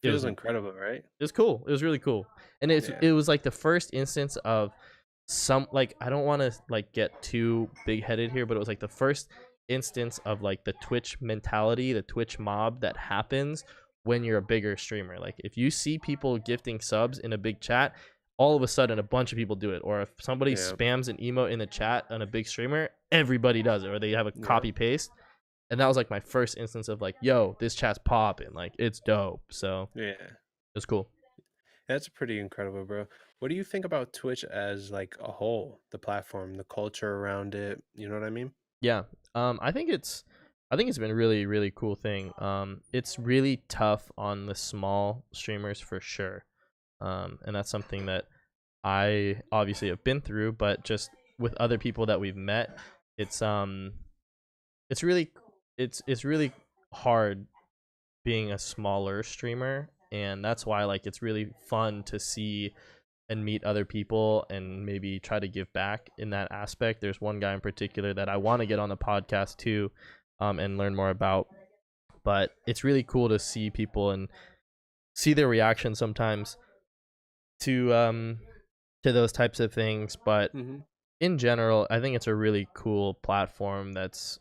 it was Feels incredible, right? cool. It was really cool. And Yeah. it was like the first instance of some, like, I don't want to like get too big headed here, but it was like the first instance of like the Twitch mentality, the Twitch mob that happens when you're a bigger streamer. Like if you see people gifting subs in a big chat, all of a sudden a bunch of people do it. Or if somebody Yeah. spams an emote in the chat on a big streamer, everybody does it. Or they have a Yeah. copy paste. And that was like my first instance of like, yo, this chat's popping. Like it's dope. So Yeah. it's cool. That's pretty incredible, bro. What do you think about Twitch as like a whole, the platform, the culture around it? You know what I mean? Yeah. I think it's been really, really cool thing. It's really tough on the small streamers for sure. And that's something that I obviously have been through, but just with other people that we've met, it's it's really it's really hard being a smaller streamer, and that's why like it's really fun to see and meet other people and maybe try to give back in that aspect. There's one guy in particular that I want to get on the podcast too, and learn more about. But it's really cool to see people and see their reaction sometimes to those types of things. But Mm-hmm. in general, I think it's a really cool platform. That's,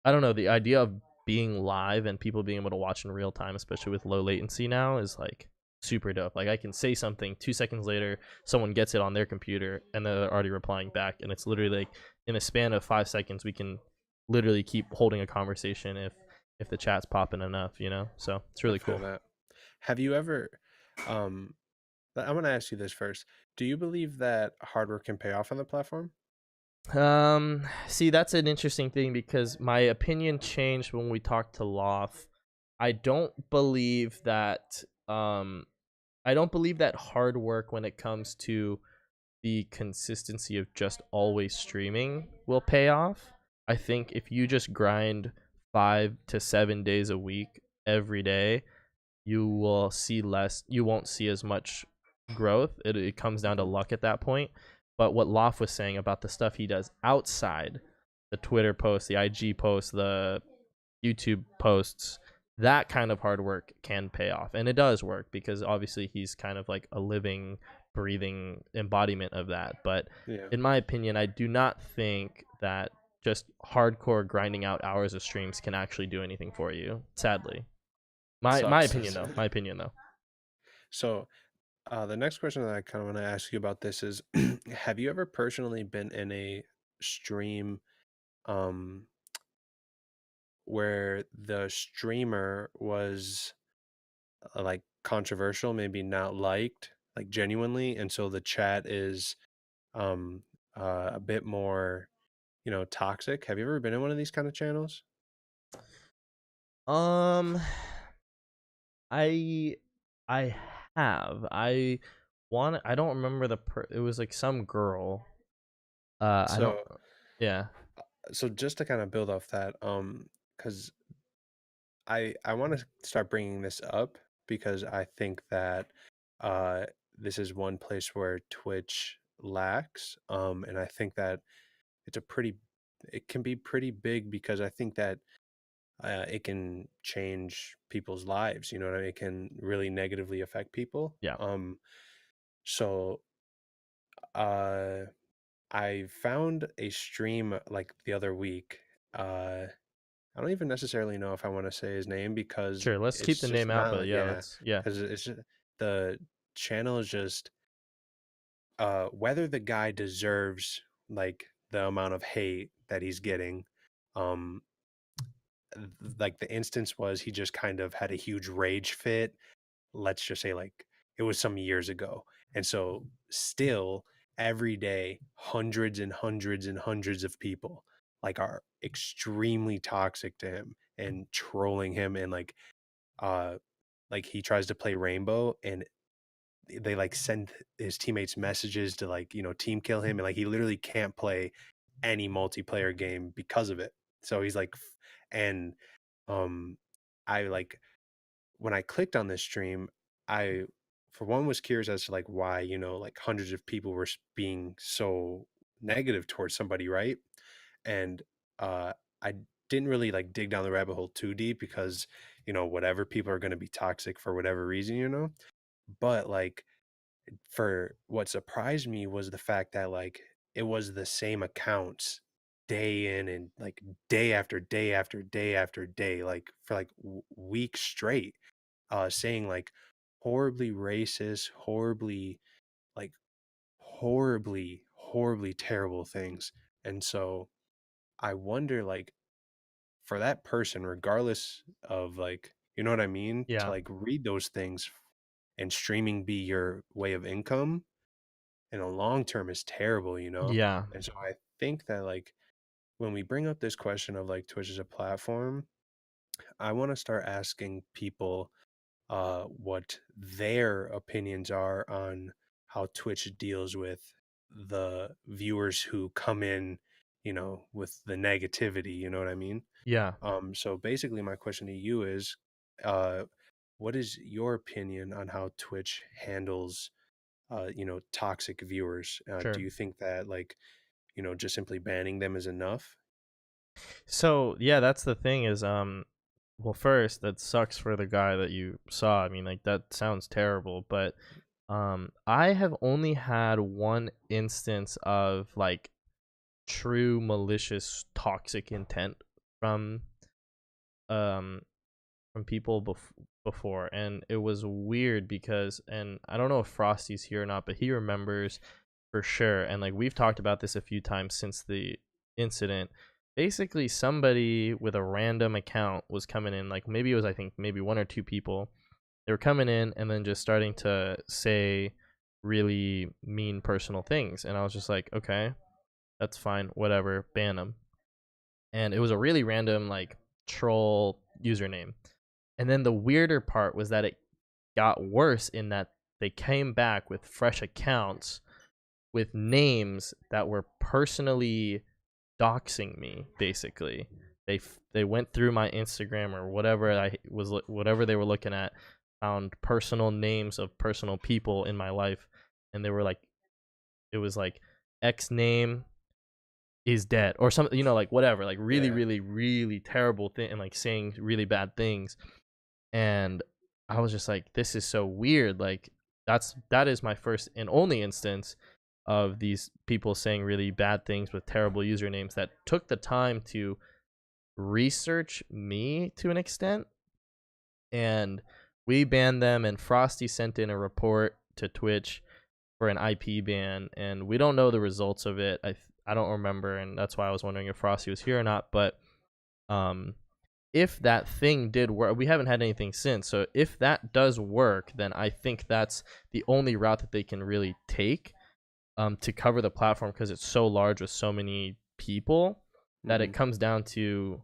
I don't know, the idea of being live and people being able to watch in real time, especially with low latency now, is like super dope. Like I can say something 2 seconds later, someone gets it on their computer and they're already replying back, and it's literally like in a span of 5 seconds we can literally keep holding a conversation if the chat's popping enough, you know. So it's I really feel cool. that. Have you ever, um, I'm gonna ask you this first. Do you believe that hard work can pay off on the platform? See, that's an interesting thing because my opinion changed when we talked to Loth. I don't believe that I don't believe that hard work when it comes to the consistency of just always streaming will pay off. I think if you just grind 5 to 7 days a week every day, you will see less, you won't see as much growth. It comes down to Mm-hmm. luck at that point. But what Loft was saying about the stuff he does outside the Twitter posts, the IG posts, the YouTube posts, that kind of hard work can pay off. And it does work because obviously he's kind of like a living, breathing embodiment of that. But Yeah. in my opinion, I do not think that just hardcore grinding out hours of streams can actually do anything for you, sadly. My Sucks. opinion though. My opinion though. So, the next question that I kind of want to ask you about this is, have you ever personally been in a stream, um, where the streamer was like controversial, maybe not liked, like genuinely, and so the chat is um a bit more, toxic? Have you ever been in one of these kind of channels? Um, I I have. I don't remember it was like some girl. I don't. So Yeah. so just to kind of build off that, because I want to start bringing this up because I think that uh this is one place where Twitch lacks, and I think that it's a pretty it can be pretty big because I think that it can change people's lives. You know what I mean? It can really negatively affect people. Yeah. So uh, I found a stream like the other week. I don't even necessarily know if I want to say his name because Sure. Let's keep it's the just name out, not, but yeah, yeah, let's. Yeah. because it's just the channel is just whether the guy deserves like the amount of hate that he's getting. Um, like the instance was he just kind of had a huge rage fit, let's just say, like it was some years ago, and so still every day hundreds and hundreds and hundreds of people like are extremely toxic to him and trolling him, and uh like he tries to play rainbow and they like send his teammates messages to like, team kill him, and like he literally can't play any multiplayer game because of it. So he's like and um I like when I clicked on this stream, I for one, was curious as to like why, like hundreds of people were being so negative towards somebody, right? And I didn't really like dig down the rabbit hole too deep because, whatever, people are going to be toxic for whatever reason, but like, for what surprised me was the fact that like it was the same accounts day in and like day after day after day after day, like for like weeks straight, saying like horribly racist, horribly, like horribly terrible things. And so I wonder, like, for that person, regardless of like, you know what I mean, to Yeah. like read those things and streaming be your way of income in the long term is terrible. Yeah. And so I think that like when we bring up this question of like Twitch as a platform, I want to start asking people what their opinions are on how Twitch deals with the viewers who come in, with the negativity, you know what I mean? Yeah. So basically my question to you is, uh, what is your opinion on how Twitch handles, toxic viewers? Do Sure. you think that like, just simply banning them is enough? So yeah, that's the thing is well, first, that sucks for the guy that you saw. I mean, like, that sounds terrible, but I have only had one instance of like true malicious toxic intent from um people before, and it was weird because, and I don't know if Frosty's here or not, but he remembers for sure, and like we've talked about this a few times since the incident. Basically, somebody with a random account was coming in, like maybe it was, I think maybe one or two people. They were coming in and then just starting to say really mean personal things, and I was just like, okay, that's fine, whatever, ban them. And it was a really random like troll username. And then the weirder part was that it got worse in that they came back with fresh accounts with names that were personally doxing me. Basically, they went through my Instagram or whatever they were looking at, found personal names of personal people in my life, and they were like, it was like X name is dead or something, like whatever, like really, Yeah. really, really terrible thing, and like saying really bad things. And I was just like, this is so weird. Like, that is my first and only instance of these people saying really bad things with terrible usernames that took the time to research me to an extent. And we banned them, and Frosty sent in a report to Twitch for an IP ban, and we don't know the results of it. I don't remember, and that's why I was wondering if Frosty was here or not. But um, if that thing did work, we haven't had anything since. So if that does work, then I think that's the only route that they can really take to cover the platform, because it's so large with so many people that it Hmm. comes down to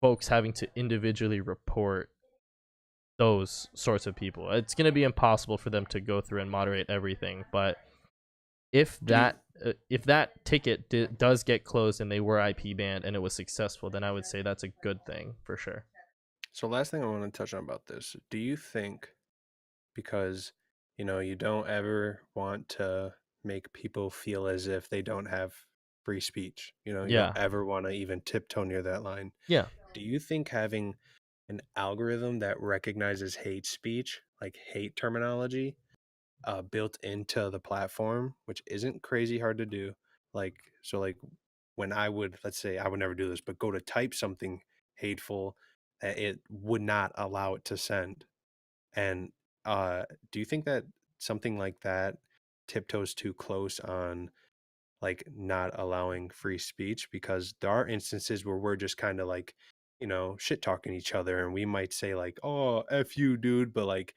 folks having to individually report those sorts of people. It's going to be impossible for them to go through and moderate everything, but if Do you, that ticket does get closed and they were IP banned and it was successful, then I would say that's a good thing for sure. so last thing I want to touch on about this, do you think, because you don't ever want to make people feel as if they don't have free speech, you don't Yeah. ever want to even tiptoe near that line. Yeah. Do you think having an algorithm that recognizes hate speech, like hate terminology, built into the platform, which isn't crazy hard to do, like, so like when I would, let's say, I would never do this, but go to type something hateful, that it would not allow it to send. And do you think that something like that tiptoes too close on like not allowing free speech? Because there are instances where we're just kind of like, shit talking each other, and we might say like, "Oh, f you, dude," but like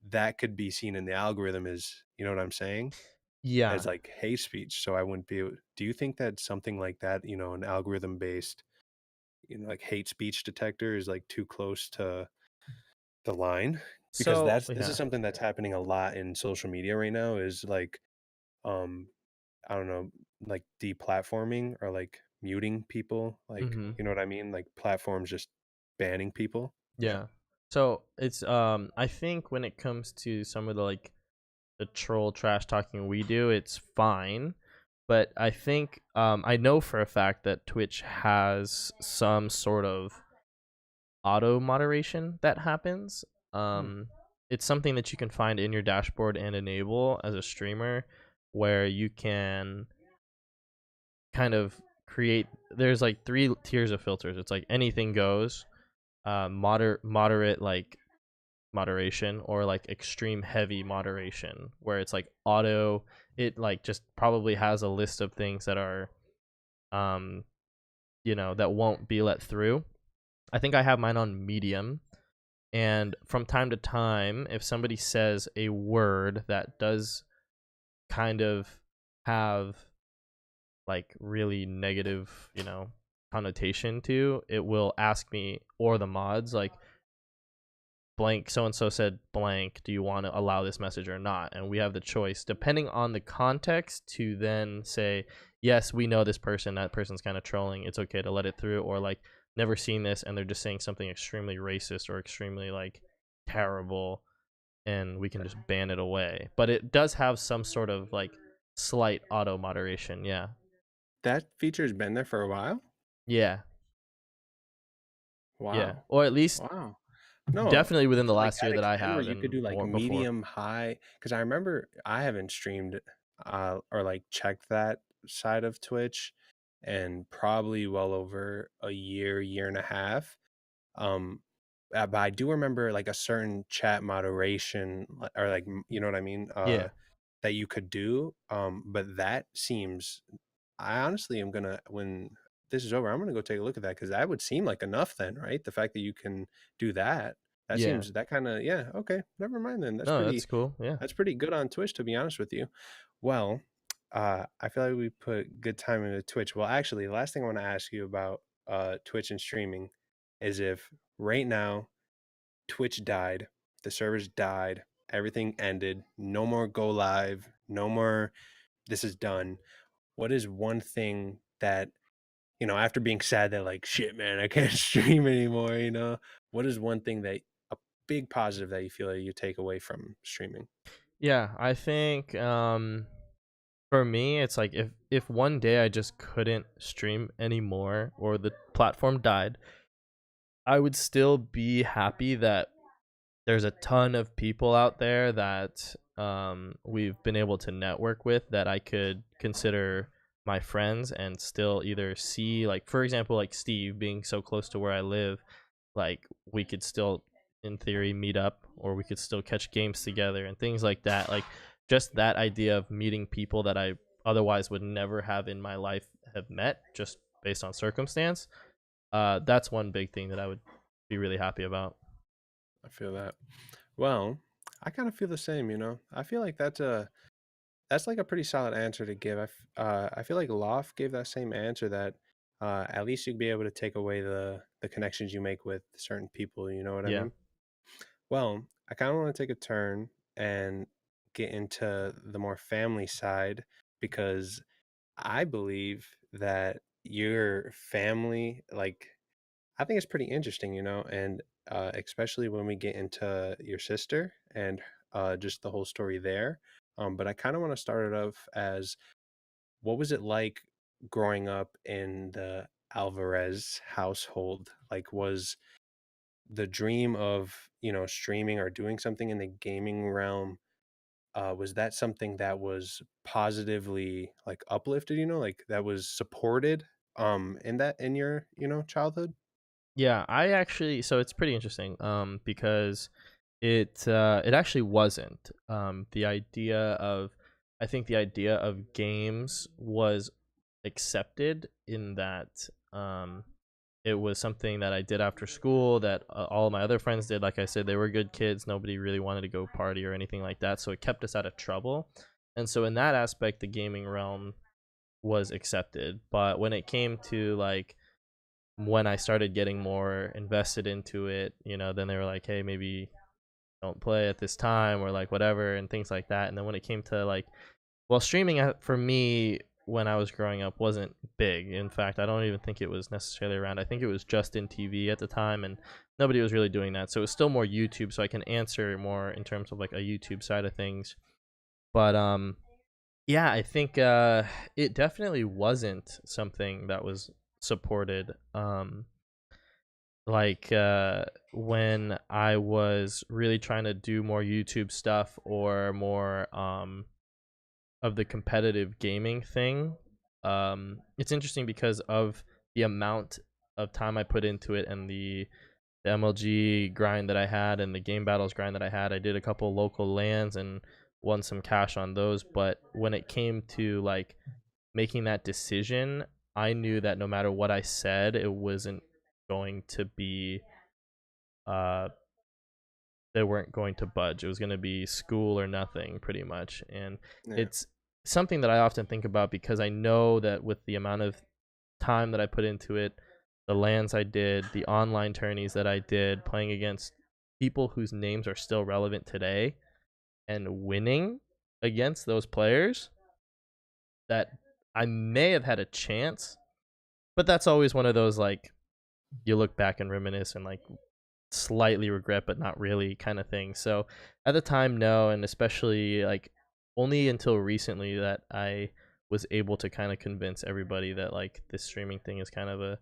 that could be seen in the algorithm as, you know what I'm saying, Yeah. as like hate speech. So I wouldn't be. Do you think that something like that, an algorithm based, like hate speech detector, is like too close to the line? Because So this is yeah. something that's happening a lot in social media right now, is like, um I don't know, like deplatforming or like muting people, like, Mm-hmm. you know what I mean, like platforms just banning people. Yeah. Yeah. So it's I think when it comes to some of the like the troll trash talking we do, it's fine. But I think I know for a fact that Twitch has some sort of auto moderation that happens. Hmm. It's something that you can find in your dashboard and enable as a streamer, where you can kind of create. There's like three tiers of filters. It's like anything goes, moderate like moderation, or like extreme heavy moderation, where it's like auto. It like just probably has a list of things that are um that won't be let through. I think I have mine on medium, and from time to time, if somebody says a word that does kind of have like really negative, connotation to it, will ask me or the mods like, blank so and so said blank, do you want to allow this message or not? And we have the choice depending on the context to then say, yes, we know this person, that person's kind of trolling, it's okay to let it through, or like, never seen this and they're just saying something extremely racist or extremely like terrible, and we can just ban it away. But it does have some sort of like slight auto moderation. Yeah. That feature's been there for a while? Yeah. Yeah, Wow. or at least Wow. No, definitely within the so, like, last that year that I extent where have, you could and do, like, more before. medium, high, because I remember I haven't streamed, or, like, checked that side of Twitch in probably well over a year, year and a half, um, but I do remember, like, a certain chat moderation, or, like, you know what I mean, Yeah. that you could do, but that seems I honestly am gonna when this is over, I'm gonna go take a look at that because that would seem like enough then, right? The fact that you can do that, that Yeah. seems that kind of yeah, okay, never mind then. No, that's cool. Yeah. That's pretty good on Twitch, to be honest with you. Well, I feel like we put good time into Twitch. Well, actually, the last thing I want to ask you about Twitch and streaming is if right now Twitch died, the servers died, everything ended, no more go live, no more this is done. What is one thing that after being sad that like shit, man, I can't stream anymore, what is one thing that a big positive that you feel like you take away from streaming? Yeah, I think for me it's like, if one day I just couldn't stream anymore or the platform died, I would still be happy that there's a ton of people out there that we've been able to network with, that I could consider my friends, and still either see, like, for example, like Steve being so close to where I live, like we could still in theory meet up, or we could still catch games together and things like that. Like, just that idea of meeting people that I otherwise would never have in my life have met, just based on circumstance. That's one big thing that I would be really happy about. I feel that. Well, I kind of feel the same, I feel like that's like a pretty solid answer to give. I feel like Loft gave that same answer that at least you'd be able to take away the connections you make with certain people, you know what I Yeah. mean? Well, I kind of want to take a turn and get into the more family side because I believe that your family, like, I think it's pretty interesting, and especially when we get into your sister and just the whole story there. But I kind of want to start it off as what was it like growing up in the Alvarez household? Like, was the dream of streaming or doing something in the gaming realm, was that something that was positively like uplifted, like that was supported in your childhood? Yeah, I actually, so it's pretty interesting because it actually wasn't. The idea of I think the idea of games was accepted in that it was something that I did after school, that all of my other friends did. Like I said, they were good kids. Nobody really wanted to go party or anything like that, so it kept us out of trouble. And so in that aspect, the gaming realm was accepted. But when it came to like when I started getting more invested into it, then they were like, hey, maybe don't play at this time, or like whatever, and things like that. And then when it came to like, well, streaming for me, when I was growing up wasn't big. In fact, I don't even think it was necessarily around. I think it was just in TV at the time, and nobody was really doing that. So it was still more YouTube. So I can answer more in terms of like a YouTube side of things. But yeah, I think it definitely wasn't something that was supported. Like when I was really trying to do more YouTube stuff or more of the competitive gaming thing. It's interesting because of the amount of time I put into it and the MLG grind that I had and the game battles grind that I had. I did a couple local lands and won some cash on those. But when it came to like making that decision, I knew that no matter what I said, it wasn't going to be uh they weren't going to budge. It was going to be school or nothing, pretty much. And Yeah. it's something that I often think about because I know that with the amount of time that I put into it, the lands I did, the online tourneys that I did, playing against people whose names are still relevant today, and winning against those players, that I may have had a chance. But that's always one of those like you look back and reminisce and like slightly regret but not really kind of thing. So at the time, no, and especially like only until recently that I was able to kind of convince everybody that like this streaming thing is kind of a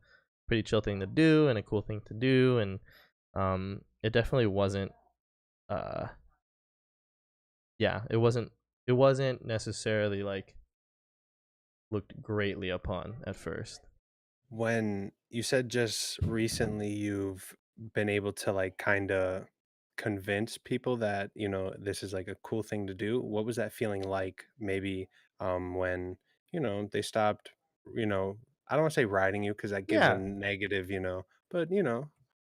pretty chill thing to do and a cool thing to do. And it definitely wasn't uh yeah, it wasn't necessarily like looked greatly upon at first. When you said just recently you've been able to like kind of convince people that, this is like a cool thing to do, what was that feeling like maybe when, they stopped, you know, I don't want to say riding you because that gives a Yeah. negative, but Yeah,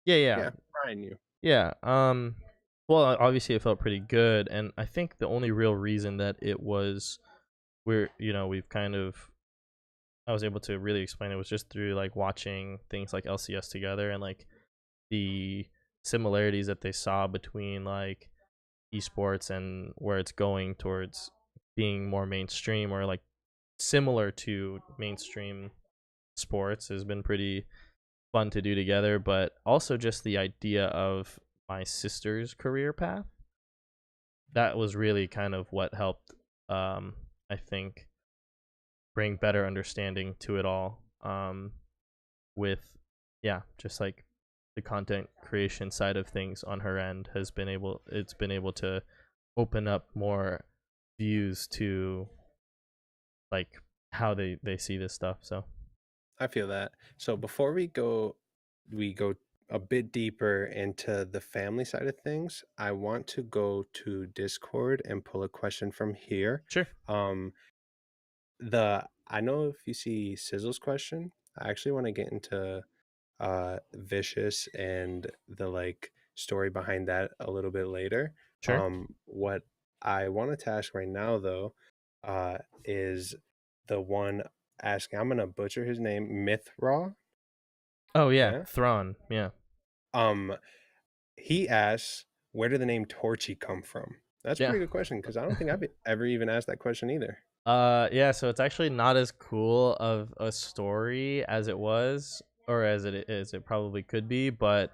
yeah. yeah, riding you. Yeah. Well, obviously it felt pretty good, and I think the only real reason that it was we've kind of I was able to really explain it was just through like watching things like LCS together and like the similarities that they saw between like esports and where it's going towards being more mainstream or like similar to mainstream sports has been pretty fun to do together, but also just the idea of my sister's career path. That was really kind of what helped, I think, bring better understanding to it all. With, yeah, just like the content creation side of things on her end it's been able to open up more views to like how they see this stuff. So I feel that. So before we go a bit deeper into the family side of things, I want to go to Discord and pull a question from here. sure, Um, the I know if you see Sizzle's question, I actually want to get into Vicious and the like story behind that a little bit later. sure. What I wanted to ask right now though, is the one asking, I'm gonna butcher his name, Myth Raw. Oh yeah, Yeah. Thrawn. Yeah, Um, he asks, where did the name Torchy come from? That's a yeah. pretty good question because I don't think I've ever even asked that question either. Yeah, so it's actually not as cool of a story as it was or as it is. It probably could be, but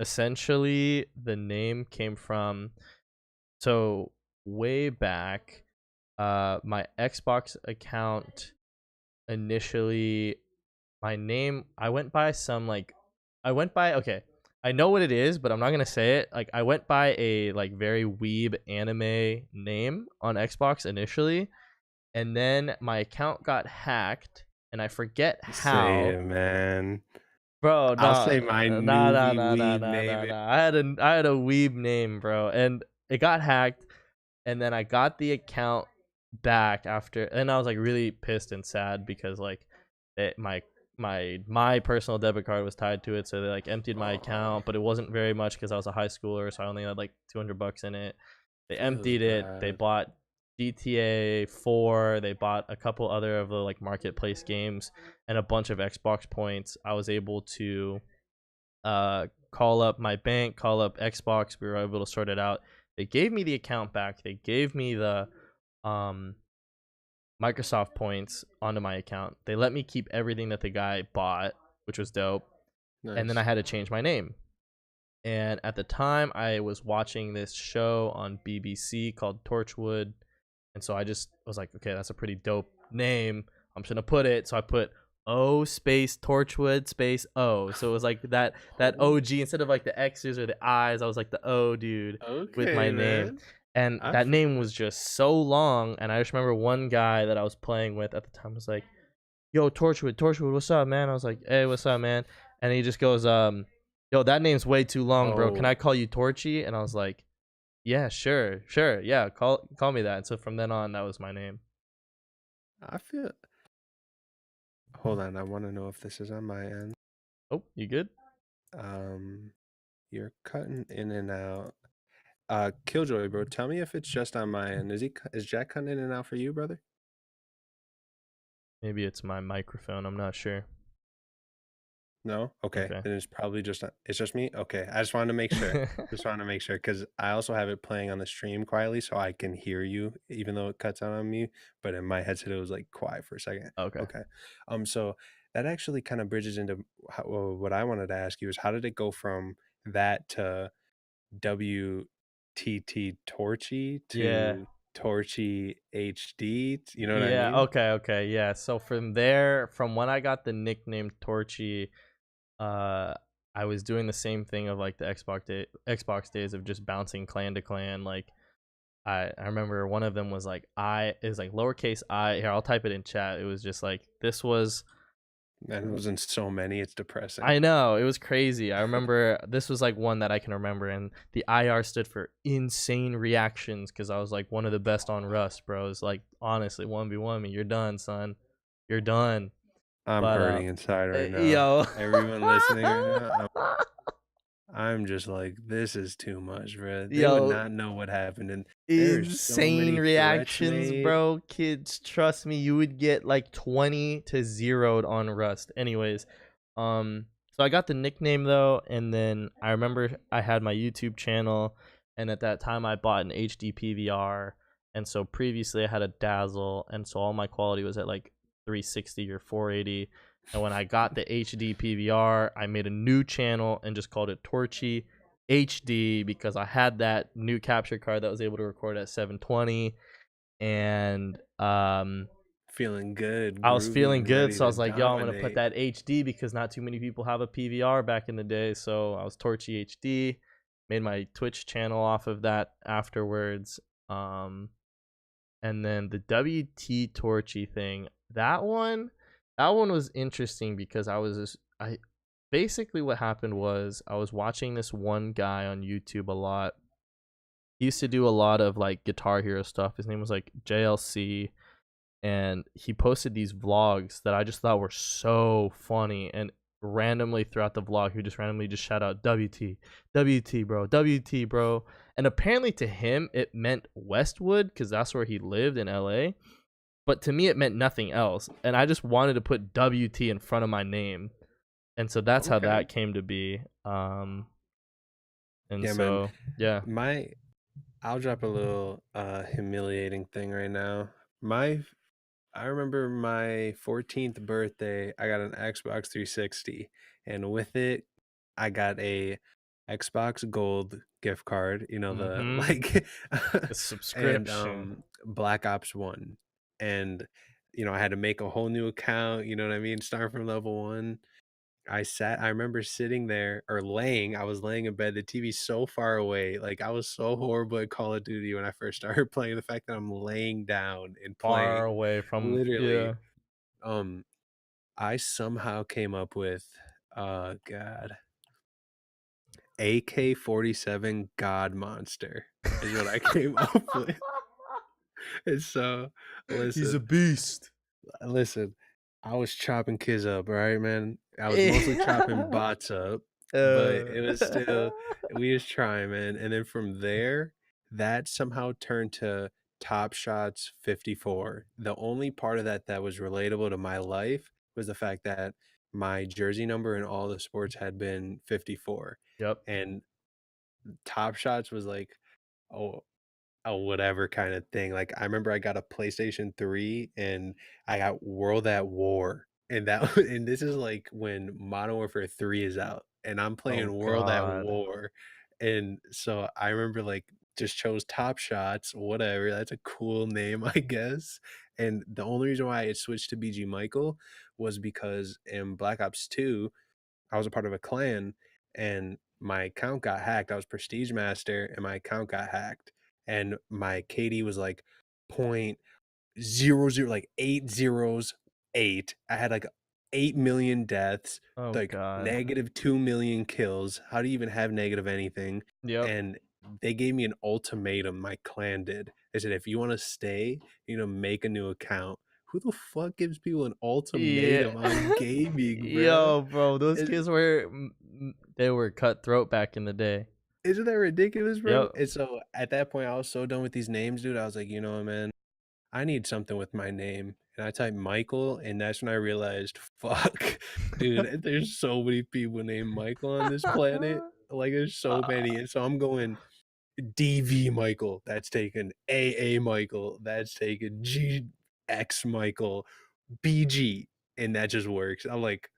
essentially the name came from so way back my Xbox account initially my name I went by some like I went by okay. I know what it is, but I'm not gonna say it. Like I went by a like very weeb anime name on Xbox initially, and then my account got hacked and I forget Say how. it, man. Bro, I'll say my nah, nah, newbie nah, nah, weeb nah, name. nah, nah. I had a weeb name, bro, and it got hacked, and then I got the account back after, and I was like really pissed and sad because like my personal debit card was tied to it, so they like emptied my Oh, account, but it wasn't very much because I was a high schooler, so I only had like $200 in it. They feels emptied it. They bad. bought GTA 4. They bought a couple other of the like marketplace games and a bunch of Xbox points. I was able to call up my bank, call up Xbox. We were able to sort it out. They gave me the account back. They gave me the um Microsoft points onto my account. They let me keep everything that the guy bought, which was dope. And then I Nice. had to change my name. And at the time, I was watching this show on BBC called Torchwood. And so I just was like, okay, that's a pretty dope name. I'm just gonna put it. So I put O space Torchwood space O. So it was like that Oh, OG instead of like the X's or the I's. I was like the O dude with my okay, name. man. And I that feel. name was just so long. And I just remember one guy that I was playing with at the time was like, "Yo, Torchwood, what's up, man?" I was like, "Hey, what's up, man?" And he just goes, "Yo, that name's way too long, bro. Can I Oh, call you Torchy?" And I was like, "Yeah, sure, yeah, call me that." And so from then on, that was my name. I feel. Hold on, I want to know if this is on my end. Oh, you good? Um, you're cutting in and out. Killjoy, bro. Tell me if it's just on my end. Is Jack cutting in and out for you, brother? Maybe it's my microphone. I'm not sure. No? Okay. Okay. Then it's probably just it's just me? Okay. I just wanted to make sure. Just wanted to make sure because I also have it playing on the stream quietly so I can hear you even though it cuts out on me. But in my headset it was like quiet for a second. Okay. Okay. So that actually kind of bridges into what I wanted to ask you is how did it go from that to WTT Torchy Yeah. to Torchy HD? You know what I Yeah. mean? Okay. Yeah. So from there, from when I got the nickname Torchy, uh, I was doing the same thing of like the Xbox days of just bouncing clan to clan. Like I remember one of them was like I is like lowercase I. Here, I'll type it in chat. It was just like this was. And it was in so many, it's depressing. I know it was crazy. I remember this was like one that I can remember, and the IR stood for insane reactions because I was like one of the best on Rust, bros. Like honestly, 1v1 me, you're done, son. You're done. I'm But hurting inside right now. yo, Everyone listening right now, I'm just like, this is too much, bro. They would yo, not know what happened, and there are so insane many threats reactions, made. bro. Kids, trust me, you would get like 20 to 0'd on Rust. Anyways, so I got the nickname though, and then I remember I had my YouTube channel, and at that time I bought an HD PVR, and so previously I had a Dazzle, and so all my quality was at like 360 or 480. And when I got the HD PVR, I made a new channel and just called it Torchy HD because I had that new capture card that was able to record at 720, and Feeling good, I was groovy, feeling and good, ready so I to was like, "Yo, I'm gonna put dominate. that HD because not too many people have a PVR back in the day." So I was Torchy HD, made my Twitch channel off of that afterwards, and then the WT Torchy thing, that one was interesting because I basically what happened was I was watching this one guy on YouTube a lot. He used to do a lot of like Guitar Hero stuff. His name was like JLC, and he posted these vlogs that I just thought were so funny. And randomly throughout the vlog, he would just randomly just shout out WT bro, WT bro. And apparently to him it meant Westwood because that's where he lived in LA. But to me it meant nothing else. And I just wanted to put WT in front of my name. And so that's how Okay. that came to be. And Yeah, man. so yeah. My I'll drop a little humiliating thing right now. My I remember my 14th birthday, I got an Xbox 360, and with it, I got a Xbox Gold gift card, you know, the Mm-hmm. like The and subscription. Black Ops 1. And I had to make a whole new account, you know what I mean, start from level 1. I remember sitting there or I was laying in bed, the TV's so far away. Like I was so horrible at Call of Duty when I first started playing. The fact that I'm laying down and Far playing, away from literally, yeah. um, I somehow came up with, God, AK-47 God Monster is what I came up with. And so, He's a listen, beast. listen, I was chopping kids up, right, man? I was mostly chopping uh, bots up, but it was still we was trying, man. And then from there, that somehow turned to Top Shots 54. The only part of that that was relatable to my life was the fact that my jersey number in all the sports had been 54. yep. And Top Shots was like, oh, a whatever kind of thing. Like, I remember I got a PlayStation 3 and I got World at War, and that and this is, like, when Modern Warfare 3 is out, and I'm Oh playing World at God. War, and so I remember, like, just chose Top Shots, whatever, that's a cool name, I guess, and the only reason why I switched to BGMichael was because in Black Ops 2, I was a part of a clan and my account got hacked. I was Prestige Master and my account got hacked. And my KD was like point zero zero like 808. I had like 8 million deaths, Oh like God. negative 2 million kills. How do you even have negative anything? Yep. And they gave me an ultimatum, my clan did. They said, if you want to stay, you know, make a new account. Who the fuck gives people an Yeah. ultimatum on gaming, bruh? Yo, bro, those Is kids were they were cutthroat back in the day. isn't that ridiculous, bro? Yep. And so at that point, I was so done with these names, dude. I was like, you know what, man? I need something with my name. And I typed Michael, and that's when I realized, fuck, dude, there's so many people named Michael on this planet. Like, there's so many. And so I'm going DV Michael, that's taken. AA Michael, that's taken. GX Michael, BG, and that just works. I'm like,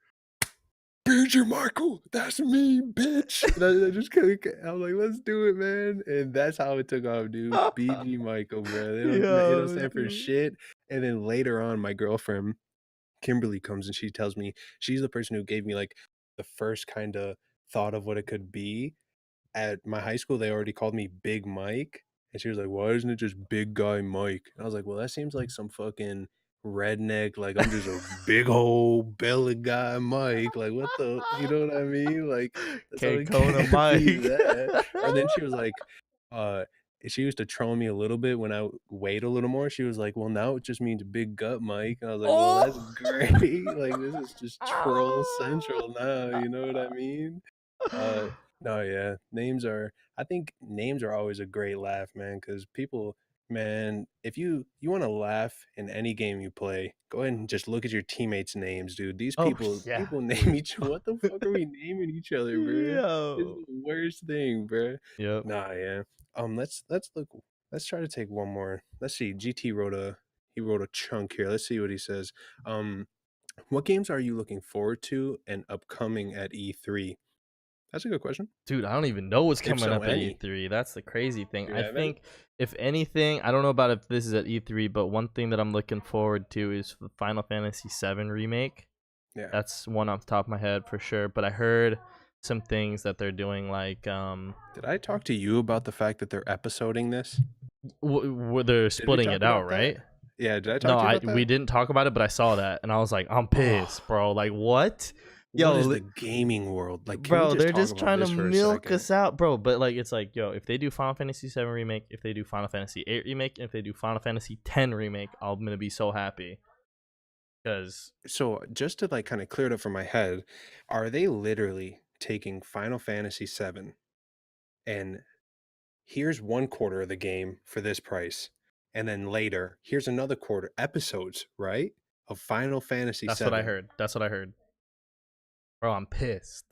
BGMichael, that's me, bitch. And I just couldn't. I'm like, let's do it, man. And that's how it took off, dude. BGMichael, bro. They don't Yo, stand for dude. shit. And then later on, my girlfriend Kimberly comes and she tells me she's the person who gave me like the first kind of thought of what it could be. At my high school, they already called me Big Mike, and she was like, "Why isn't it just Big Guy Mike?" And I was like, "Well, that seems like some fucking redneck, like, I'm just a big old belly guy Mike, like, what the" you know what I mean? Like, so K it Kona can't be Mike. that. Or then she was like, uh she used to troll me a little bit when I weighed a little more. She was like, "Well, now it just means big gut Mike." And I was like, "Well, that's Oh. great." Like, this is just troll central now, you know what I mean? Uh, no, yeah, I think names are always a great laugh, man. Because people man, if you wanna laugh in any game you play, go ahead and just look at your teammates' names, dude. These Oh yeah. people name each what the fuck are we naming each other, bruh? It's Yo. the worst thing, bruh. Yep. Nah, yeah. Let's look let's try to take one more. Let's see, GT he wrote a chunk here. Let's see what he says. Um, what games are you looking forward to and upcoming at E3? That's a good question. Dude, I don't even know what's If coming so, up at any. E3. That's the crazy thing. Do you I have any? think if anything, I don't know about if this is at E3, but one thing that I'm looking forward to is the Final Fantasy VII remake. Yeah. That's one off the top of my head for sure. But I heard some things that they're doing, like Did I talk to you about the fact that they're episoding this? they're Did we splitting talk it out, about that? right? Yeah, did I talk No, to you I about we that? didn't talk about it, but I saw that and I was like, I'm Oh, pissed, bro. Like what? what Yo, is the gaming world? Like, can we bro, just they're talk just about trying to this for a milk second? us out, bro. But like, it's like, yo, if they do Final Fantasy VII remake, if they do Final Fantasy VIII remake, and if they do Final Fantasy X remake, I'm gonna be so happy because So, just to like kind of clear it up from my head, are they literally taking Final Fantasy VII and here's one quarter of the game for this price, and then later, here's another quarter episodes, right? Of Final Fantasy that's what I VII. heard. That's what I heard, bro. I'm pissed.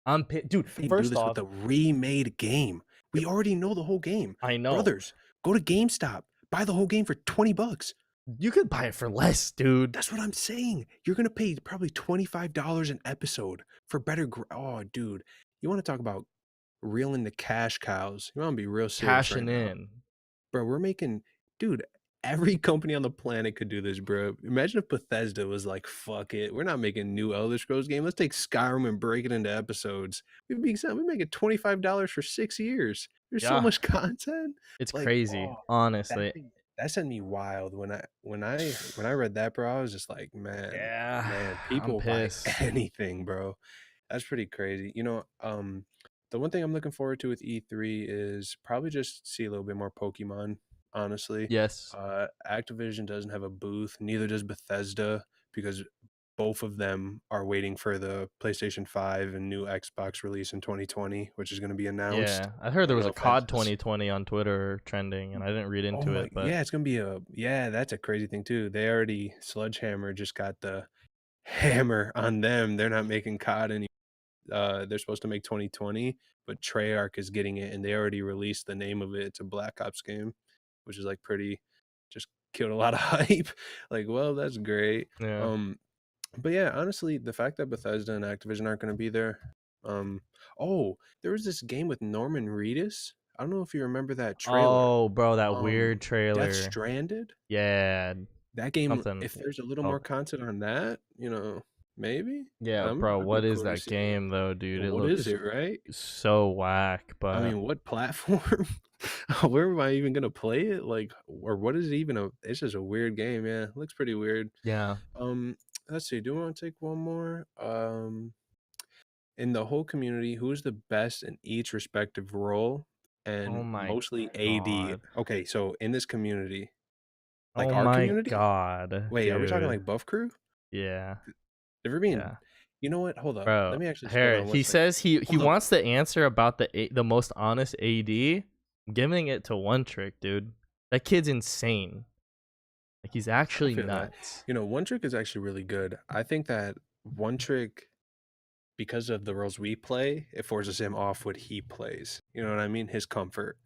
I'm pissed, dude. They do First this with off, the remade game. We already know the whole game. I know Brothers, go to GameStop, buy the whole game for 20 bucks. you could buy it for less, dude. That's what I'm saying. You're going to pay probably $25 an episode for better oh, dude. You want to talk about reeling the cash cows? You want to be real serious right Cashing now. in. Bro, we're making dude, every company on the planet could do this, bro. Imagine if Bethesda was like, fuck it. We're not making new Elder Scrolls game. Let's take Skyrim and break it into episodes. We make it $25 for 6 years. There's so Yeah, much content. it's Like, crazy, oh, that honestly. thing that sent me wild when I read that, bro. I was just like, Yeah, man, I'm people buy pissed. anything, bro. That's pretty crazy. The one thing I'm looking forward to with E3 is probably just see a little bit more Pokemon, honestly. Yes. Activision doesn't have a booth, neither does Bethesda, because both of them are waiting for the PlayStation 5 and new Xbox release in 2020, which is going to be announced. Yeah, I heard I there don't was know a if that's COD 2020 on Twitter trending, and I didn't read oh into my it, but yeah, it's going to be yeah, that's a crazy thing too. They already Sledgehammer just got the hammer on them. They're not making COD anymore. They're supposed to make 2020, but Treyarch is getting it, and they already released the name of it. It's a Black Ops game. which is like pretty just killed a lot of hype. Like, well, that's great. Yeah. Um, but yeah, honestly, the fact that Bethesda and Activision aren't going to be there. Um, oh, there was this game with Norman Reedus. I don't know if you remember that trailer. Oh, bro, that Um, weird Death trailer. Stranded. Yeah, That game, something. if there's a little Oh, more content on that, maybe yeah, bro. I'd be What is cool to that see that. game though, dude? It What is looks it, right? so whack, I but mean, what platform? Where am I even gonna play it? Like, or what is it even a? It's just a weird game. Yeah, looks pretty weird. yeah. Um, let's see. Do you want to take one more? In the whole community, who's the best in each respective role, Oh and my mostly AD? god. Okay, so in this community, like Oh our my community. god, Wait, are we talking dude. like Buff Crew? Yeah, If we're being, yeah. you know what? Hold up. Bro, Let me actually slow here down one he second. says he Hold up. wants the answer about the most honest AD. I'm giving it to One Trick, dude. That kid's insane. Like he's I actually feel that. nuts. One trick is actually really good. I think that one trick, because of the roles we play, it forces him off what he plays. You know what I mean? His comfort.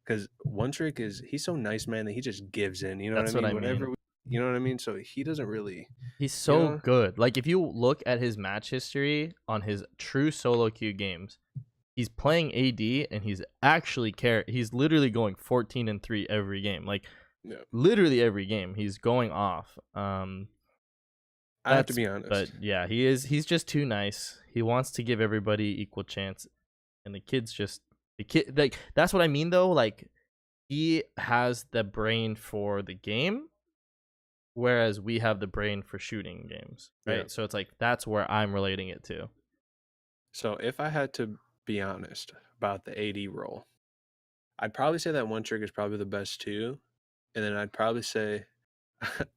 Because one trick is he's so nice, man, that he just gives in. You know what I That's what mean? I mean. Whatever. You know what I mean? So he doesn't really. He's You so know. good. Like if you look at his match history on his true solo queue games, he's playing AD and he's actually he's literally going 14-3 every game. Like Yeah. literally every game he's going off. I have to That's be but honest. yeah, he's just too nice. He wants to give everybody equal chance and the kid like that's what I mean though, like he has the brain for the game whereas we have the brain for shooting games, Yeah. right? So it's like that's where I'm relating it to. So if I had to be honest about the AD role, I'd probably say that one trick is probably the best too, and then I'd probably say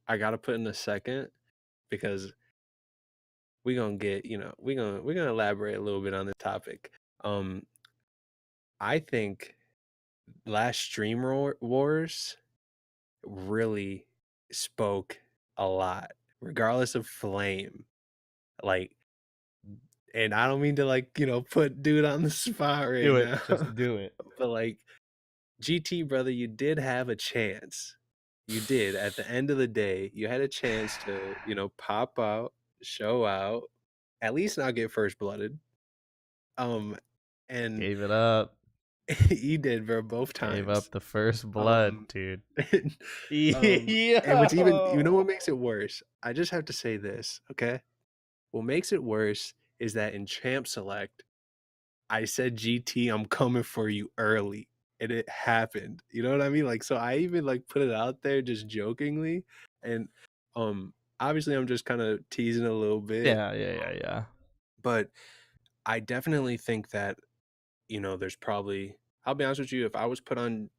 I gotta put in a second because we gonna get we're gonna elaborate a little bit on the topic. Um, I think last Wars really spoke a lot, regardless of flame. Like, and I don't mean to put dude on the spot right Do it. now, Just do it. but like GT brother, you did have a chance. You did. At the end of the day, you had a chance to pop out, show out, at least not get first blooded. Um, and Gave it up. he did, bro, both Gave times. up the first blood, Um, dude. and, and what's even, you know Yo. what makes it worse? I just have to say this, okay? What makes it worse is that in Champ Select, I said, GT, I'm coming for you early. And it happened. You know what I mean? Like, so I even put it out there just jokingly. And obviously I'm just kind of teasing a little bit. Yeah. But I definitely think that there's probably, I'll be honest with you, if I was put on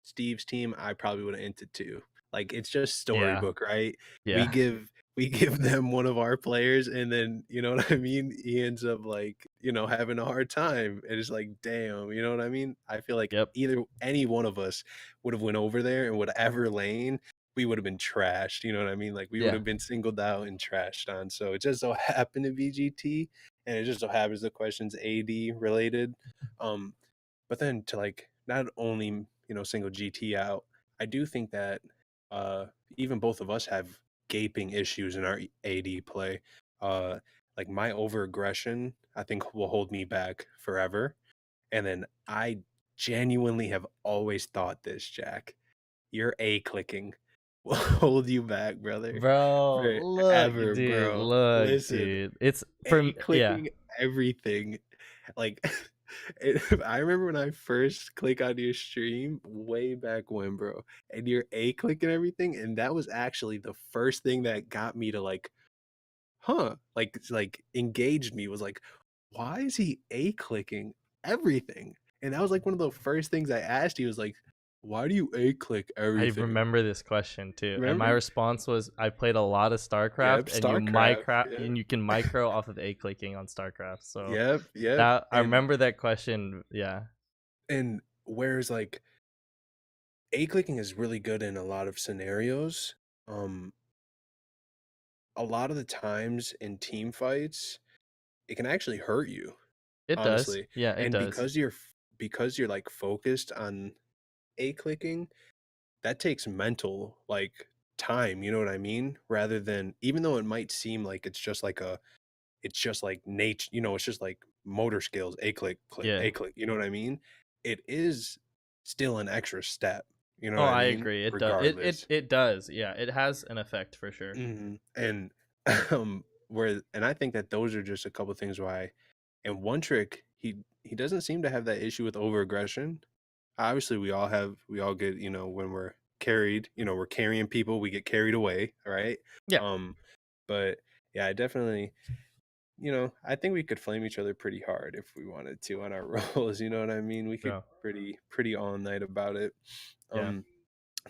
Steve's team, I probably would have entered too. Like it's just Yeah. storybook, right? We Yeah. give we give them one of our players and then you know what I mean? He ends up having a hard time. And it's like, damn, you know what I mean? I feel like Yep. either any one of us would have went over there and whatever lane we would have been trashed. You know what I mean? Like we would Yeah. have been singled out and trashed on. So it just so happened to be GT and it just so happens the question's AD related. Um, but then to not only single GT out, I do think that uh even both of us have gaping issues in our AD play. Uh, like my over aggression, I think will hold me back forever. And then I genuinely have always thought this, Jack. Your A clicking will hold you back, brother. Bro, Forever, bro. look, Listen, dude. It's A from yeah. clicking everything. Like I remember when I first click on your stream way back when, bro, and you're A clicking everything, and that was actually the first thing that got me to huh, engaged me was like, why is he A clicking everything? And that was one of the first things I asked you was like, why do you A click I everything? remember this question too. And my Remember? response was I played a lot of Yep, StarCraft StarCraft. Yeah. and you can micro off of A clicking on StarCraft. So Yep. that I remember that question. Yeah. And whereas A clicking is really good in a lot of scenarios. Um, a lot of the times in team fights, it can actually hurt you, It does. honestly. Yeah, it And does. because you're focused on A clicking, that takes mental, like, time, you know what I mean? Rather than even though it might seem like it's just like you know, it's just like motor skills, a click, click, Yeah. a click, you know what I mean? It is still an extra step, you know Oh, what I I mean? agree. It does. Regardless. It does. Yeah, it has an effect for sure. And, and I think that those are just a couple things why and one trick, he doesn't seem to have that issue with overaggression. Obviously, we all get, you know, when we're carried, you know, we're carrying people, we get carried away, right? Yeah. Um, but yeah, I definitely, you know, I think we could flame each other pretty hard if we wanted to on our roles, you know what I mean? We could Yeah. pretty all night about it. Yeah. Um,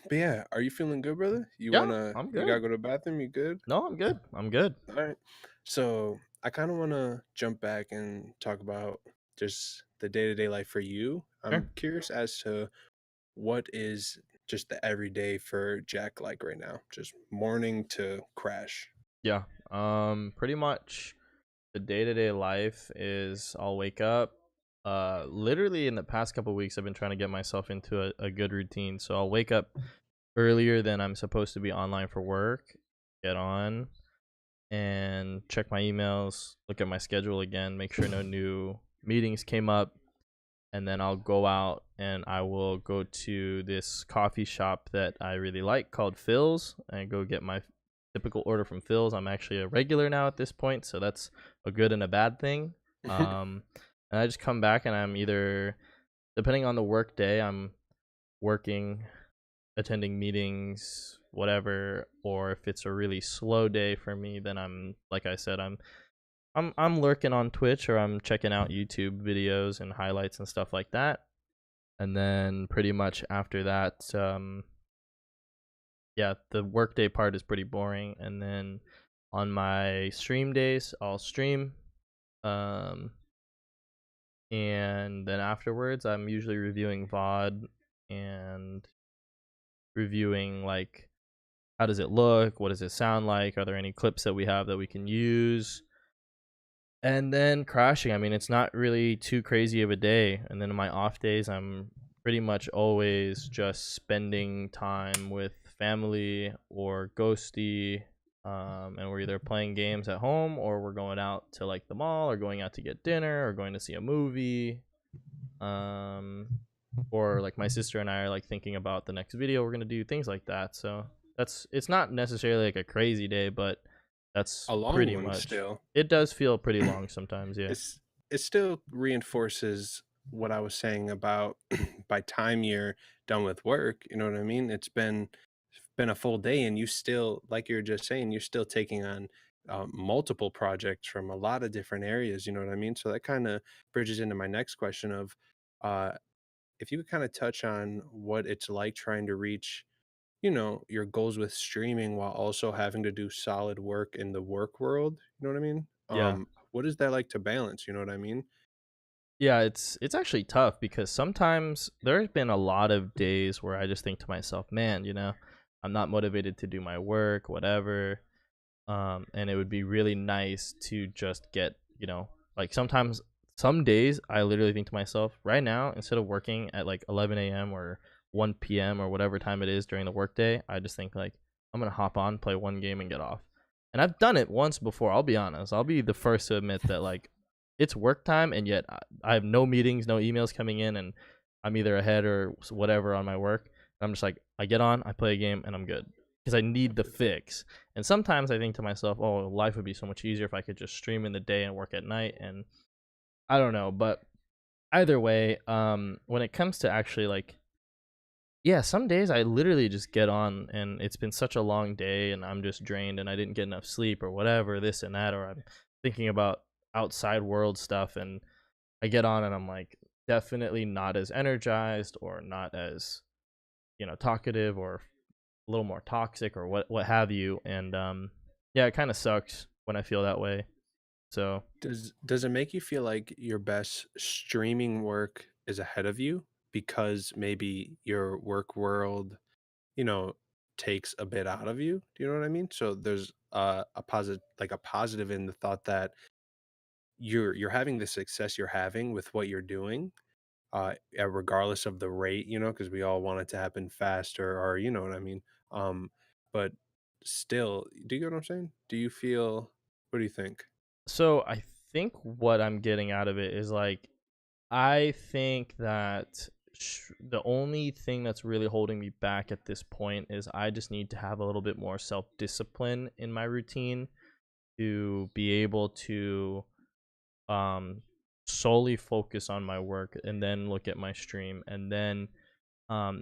but yeah, are you feeling good, brother? Yeah, I'm You gotta good. go to the bathroom, you good? No, I'm good. I'm good. All right. So I kind of want to jump back and talk about just the day-to-day life for you. Sure. I'm curious as to what is just the everyday for Jack like right now, just morning to crash. Yeah. Pretty much the day-to-day life is I'll wake up. Literally in the past couple weeks I've been trying to get myself into a good routine. So I'll wake up earlier than I'm supposed to be online for work, get on and check my emails, look at my schedule again, make sure no new meetings came up, and then I'll go out and I will go to this coffee shop that I really like called Phil's and go get my typical order from Phil's. I'm actually a regular now at this point, so that's a good and a bad thing. Um, and I just come back and I'm either, depending on the work day, I'm working, attending meetings, whatever, or if it's a really slow day for me, then I'm like I said, I'm lurking on Twitch or I'm checking out YouTube videos and highlights and stuff like that. And then pretty much after that, yeah, the workday part is pretty boring. And then on my stream days, I'll stream. Um, and then afterwards, I'm usually reviewing VOD and reviewing like how does it look, what does it sound like, are there any clips that we have that we can use, and then crashing. I mean, it's not really too crazy of a day. And then on my off days, I'm pretty much always just spending time with family or ghosty. And we're either playing games at home or we're going out to like the mall or going out to get dinner or going to see a movie. Um, or like my sister and I are like thinking about the next video we're gonna do, things like that. So it's not necessarily like a crazy day, but that's A long pretty one much. still. It does feel pretty long sometimes, yeah. It's it still reinforces what I was saying about by time you're done with work, you know what I mean? Been a full day and you still like you're just saying, you're still taking on multiple projects from a lot of different areas, you know what I mean? So that kind of bridges into my next question of uh, if you could kind of touch on what it's like trying to reach, you know, your goals with streaming while also having to do solid work in the work world, you know what I mean? Yeah. What is that like to balance, you know what I mean? Yeah, it's actually tough because sometimes there's been a lot of days where I just think to myself, man, I'm not motivated to do my work, whatever. And it would be really nice to just get, like sometimes some days I literally think to myself, right now, instead of working at like 11 a.m. or 1 p.m. or whatever time it is during the workday, I just think like I'm gonna hop on, play one game, and get off. And I've done it once before. I'll be honest. I'll be the first to admit that like it's work time, and yet I have no meetings, no emails coming in, and I'm either ahead or whatever on my work. And I'm just like, I get on, I play a game, and I'm good because I need the fix. And sometimes I think to myself, oh, life would be so much easier if I could just stream in the day and work at night. And I don't know, but either way, when it comes to actually like, yeah, some days I literally just get on and it's been such a long day and I'm just drained and I didn't get enough sleep or whatever, this and that, or I'm thinking about outside world stuff and I get on and I'm like definitely not as energized or not as, talkative or a little more toxic or what have you. And yeah, it kind of sucks when I feel that way. So Does it make you feel like your best streaming work is ahead of you because maybe your work world, you know, takes a bit out of you? Do you know what I mean? So there's a positive in the thought that you're having the success you're having with what you're doing, regardless of the rate, because we all want it to happen faster, or you know what I mean. Um, but still, do you get what I'm saying? Do you feel? What do you think? So I think what I'm getting out of it is like I think that the only thing that's really holding me back at this point is I just need to have a little bit more self discipline in my routine to be able to um solely focus on my work and then look at my stream, and then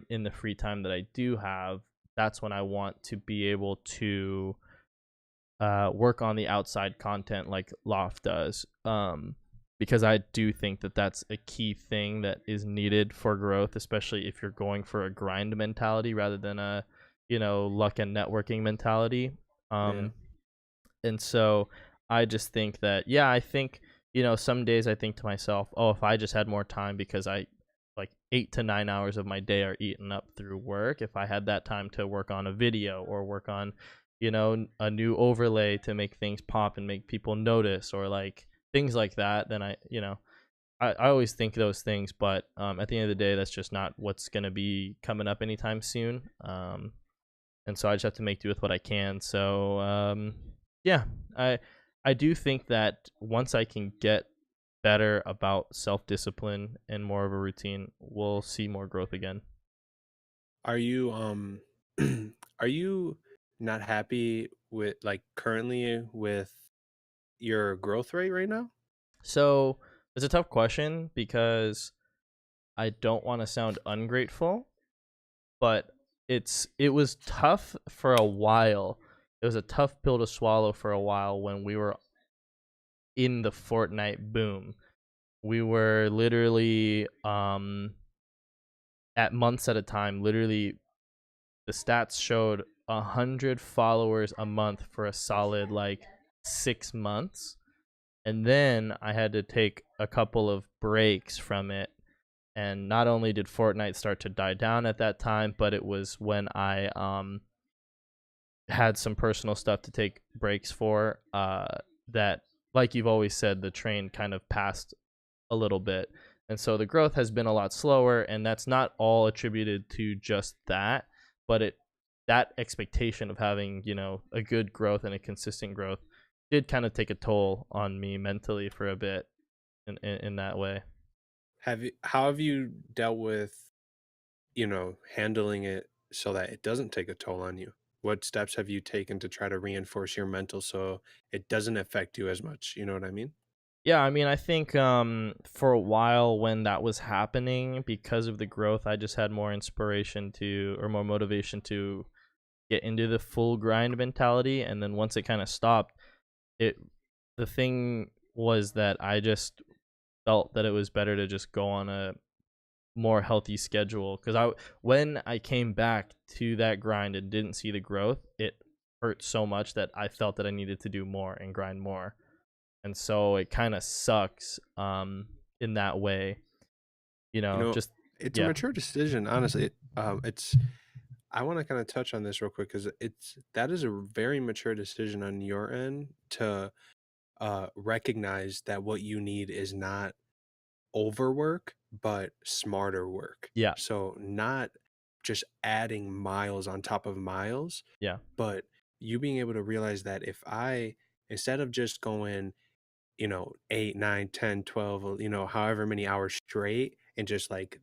in the free time that I do have, that's when I want to be able to work on the outside content like Loft does. Because I do think that that's a key thing that is needed for growth, especially if you're going for a grind mentality rather than a, luck and networking mentality. Yeah. Um, and so I just think that, yeah, I think, some days I think to myself, oh, if I just had more time, because I like 8 to 9 hours of my day are eaten up through work. If I had that time to work on a video or work on, a new overlay to make things pop and make people notice, or like things like that, then I always think those things, but at the end of the day, that's just not what's going to be coming up anytime soon. And so I just have to make do with what I can. So yeah, I I do think that once I can get better about self discipline and more of a routine, we'll see more growth again. Are you are you not happy with like currently with your growth rate right now? So it's a tough question because I don't want to sound ungrateful, but it was tough for a while. It was a tough pill to swallow for a while when we were in the Fortnite boom. We were literally at months at a time. Literally, the stats showed 100 followers a month for a solid like 6 months, and then I had to take a couple of breaks from it. And not only did Fortnite start to die down at that time, but it was when I had some personal stuff to take breaks for. That, like you've always said, the train kind of passed a little bit. And so the growth has been a lot slower, and that's not all attributed to just that, but that expectation of having, a good growth and a consistent growth did kind of take a toll on me mentally for a bit in that way. How have you dealt with, handling it so that it doesn't take a toll on you? What steps have you taken to try to reinforce your mental so it doesn't affect you as much? You know what I mean? Yeah, I mean, I think for a while when that was happening, because of the growth, I just had more inspiration to, or more motivation to get into the full grind mentality. And then once it kind of stopped, it the thing was that I just felt that it was better to just go on a more healthy schedule, because when I came back to that grind and didn't see the growth, it hurt so much that I felt that I needed to do more and grind more. And so it kind of sucks in that way, You know, just it's a yeah. mature decision, honestly. It's I want to kind of touch on this real quick because that is a very mature decision on your end to recognize that what you need is not overwork, but smarter work. Yeah. So not just adding miles on top of miles, Yeah. but you being able to realize that if I, instead of just going, 8, 9, 10, 12, however many hours straight and just like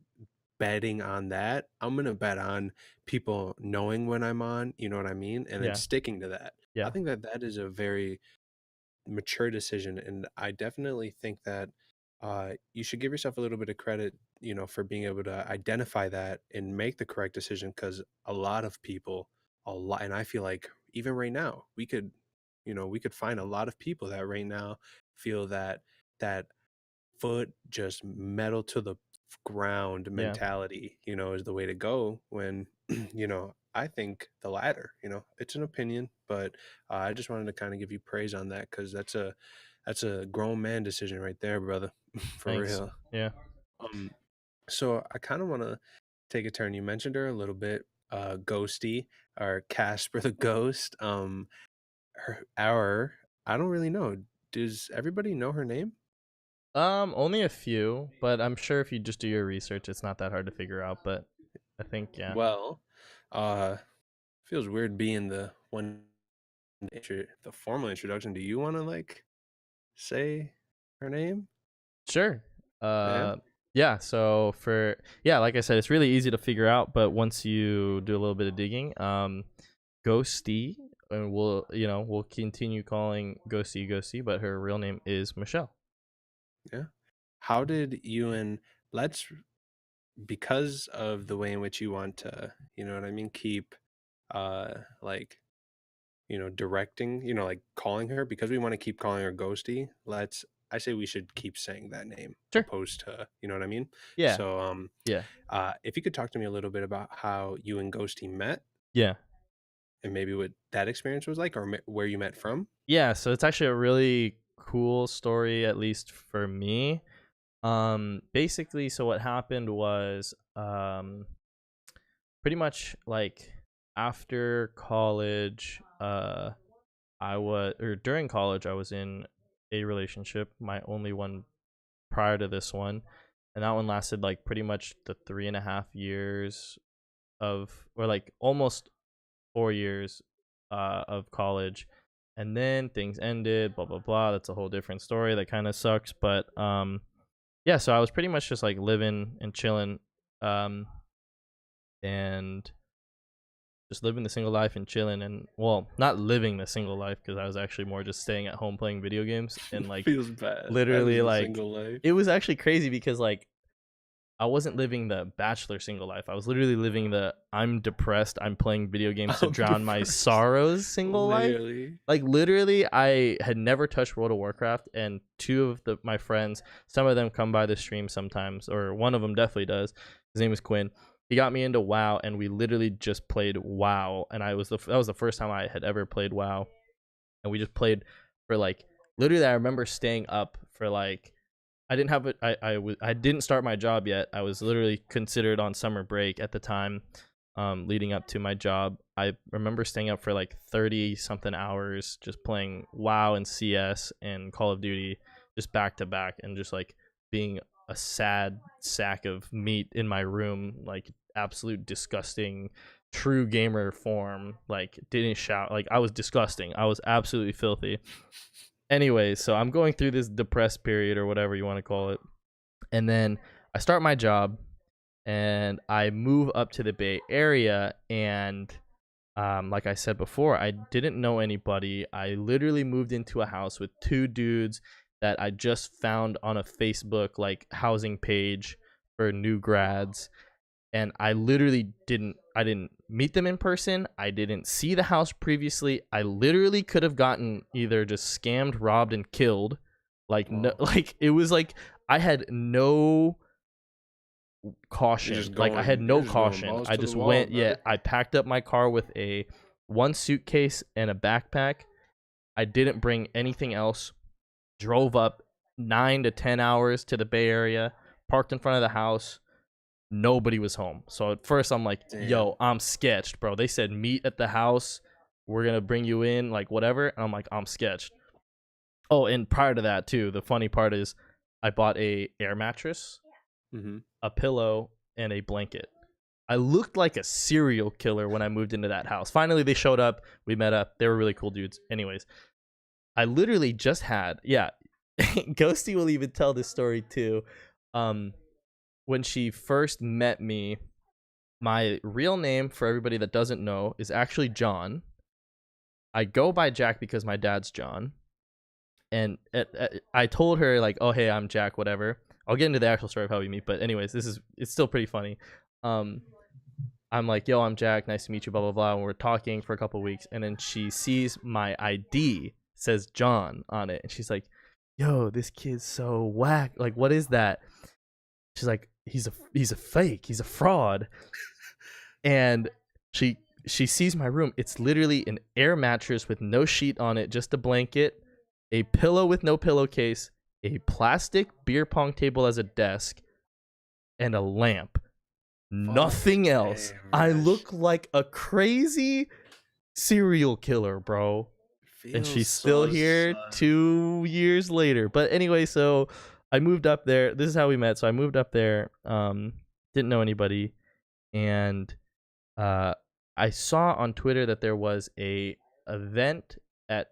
betting on that, I'm going to bet on people knowing when I'm on, you know what I mean? And then Yeah. sticking to that. I Yeah. think that that is a very mature decision, and I definitely think that you should give yourself a little bit of credit, for being able to identify that and make the correct decision. Because a lot of people, a lot, and I feel like even right now, we could find a lot of people that right now feel that that foot just metal to the ground Yeah. mentality, is the way to go when, I think the latter, it's an opinion, but I just wanted to kind of give you praise on that because that's a grown man decision right there, brother, for Thanks. real. Yeah. Um, so I kind of want to take a turn. You mentioned her a little bit, Ghosty or Casper the Ghost. Her, our, I don't really know. Does everybody know her name? Only a few, but I'm sure if you just do your research, it's not that hard to figure out. But I think, yeah. Well, uh, feels weird being the one the formal introduction. Do you want to like say her name? Sure. Yeah. Uh, yeah. So like I said, it's really easy to figure out, but once you do a little bit of digging, Ghosty, and we'll continue calling Ghosty, but her real name is Michelle. Yeah. How did you and let's because of the way in which you want to, you know what I mean, keep like directing, like calling her because we want to keep calling her Ghosty. I say we should keep saying that name Sure. opposed to, you know what I mean? Yeah. So Yeah. if you could talk to me a little bit about how you and Ghosty met Yeah. and maybe what that experience was like or where you met from. Yeah. So it's actually a really cool story, at least for me. Basically, so what happened was, pretty much like after college, during college, I was in a relationship, my only one prior to this one, and that one lasted like pretty much the 3.5 years or like almost 4 years, of college, and then things ended. Blah blah blah. That's a whole different story. That kind of sucks, but yeah. So I was pretty much just like living and chilling, um, and just living the single life and chilling, and well, not living the single life because I was actually more just staying at home playing video games and like Feels bad. That is literally the like single life. it was actually crazy because like I wasn't living the bachelor single life. I was literally living the I'm depressed, I'm playing video games to I'm drown my depressed. sorrows single life. Literally. Like literally I had never touched World of Warcraft, and two of my friends, some of them come by the stream sometimes, or one of them definitely does. His name is Quinn. He got me into WoW, and we literally just played WoW, and that was the first time I had ever played WoW, and we just played for like literally. I remember staying up for like I didn't have it. I didn't start my job yet. I was literally considered on summer break at the time, leading up to my job. I remember staying up for like 30 something hours just playing WoW and CS and Call of Duty, just back to back, and just like being a sad sack of meat in my room, like absolute disgusting, true gamer form. Like didn't shout. Like I was disgusting. I was absolutely filthy. Anyways, so I'm going through this depressed period or whatever you want to call it. And then I start my job and I move up to the Bay Area. And like I said before, I didn't know anybody. I literally moved into a house with two dudes that I just found on a Facebook like housing page for new grads, and I didn't meet them in person. I didn't see the house previously. I literally could have gotten either just scammed, robbed, and killed. Like no, like it was like I had no caution. Like I had no you're just going caution. balls I to the just wall, went, yeah, brother. I packed up my car with a one suitcase and a backpack. I didn't bring anything else. Drove up 9 to 10 hours to the Bay Area, parked in front of the house. Nobody was home. So at first I'm like, Damn. yo, I'm sketched, bro. They said meet at the house. We're going to bring you in, like whatever. And I'm like, I'm sketched. Oh, and prior to that too, the funny part is I bought a air mattress, Mm-hmm. a pillow, and a blanket. I looked like a serial killer when I moved into that house. Finally, they showed up. We met up. They were really cool dudes. Anyways, I literally just had, yeah, Ghosty will even tell this story too. Um, when she first met me, my real name, for everybody that doesn't know, is actually John. I go by Jack because my dad's John. And I told her like, "Oh, hey, I'm Jack, whatever." I'll get into the actual story of how we meet, but anyways, it's still pretty funny. Um, I'm like, "Yo, I'm Jack. Nice to meet you." Blah blah blah. And we're talking for a couple of weeks, and then she sees my ID says John on it, and she's like, "Yo, this kid's so whack. Like, what is that?" She's like, "He's a fake. He's a fraud." And she she sees my room. It's literally an air mattress with no sheet on it, just a blanket, a pillow with no pillowcase, a plastic beer pong table as a desk, and a lamp. Nothing Fucking else. A, I man. look like a crazy serial killer, bro. And Feels she's still so here sus. 2 years later. But anyway, so I moved up there. This is how we met. So I moved up there. Didn't know anybody, and I saw on Twitter that there was a event at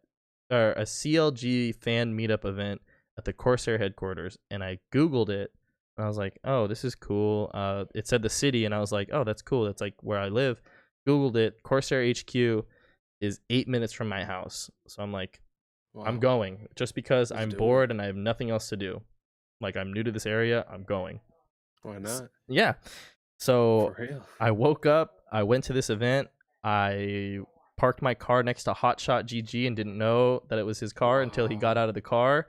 or a CLG fan meetup event at the Corsair headquarters, and I Googled it, and I was like, "Oh, this is cool." It said the city, and I was like, "Oh, that's cool. That's like where I live." Googled it. Corsair HQ is 8 minutes from my house, so I'm like, I'm Wow. going just because Let's I'm do it. bored and I have nothing else to do. Like I'm new to this area, I'm going. Why not? Yeah. So For real. I woke up, I went to this event, I parked my car next to Hotshot GG and didn't know that it was his car until he got Wow. out of the car.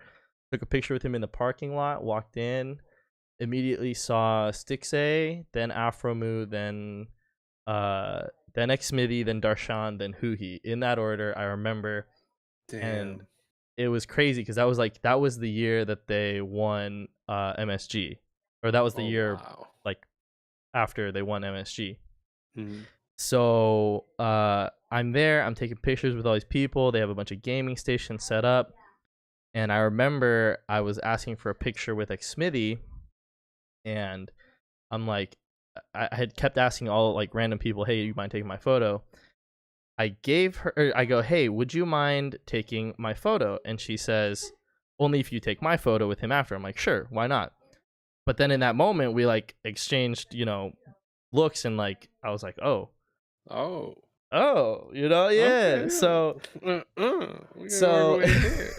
Took a picture with him in the parking lot, walked in, immediately saw Stixay, then Afromu, then Xmithy, then Darshan, then Huhi. In that order, I remember. And Damn. it was crazy because that was the year that they won MSG. Or that was the Oh year wow. like after they won MSG. Mhm. So I'm there. I'm taking pictures with all these people. They have a bunch of gaming stations set up, and I remember I was asking for a picture with Xmithy, and I'm like, I had kept asking all like random people, "Hey, you mind taking my photo?" I gave her. I go, "Hey, would you mind taking my photo?" And she says, "Only if you take my photo with him after." I'm like, "Sure, why not?" But then in that moment, we like exchanged, looks, and like I was like, "Oh." Oh. Yeah. Okay. So We gonna work so away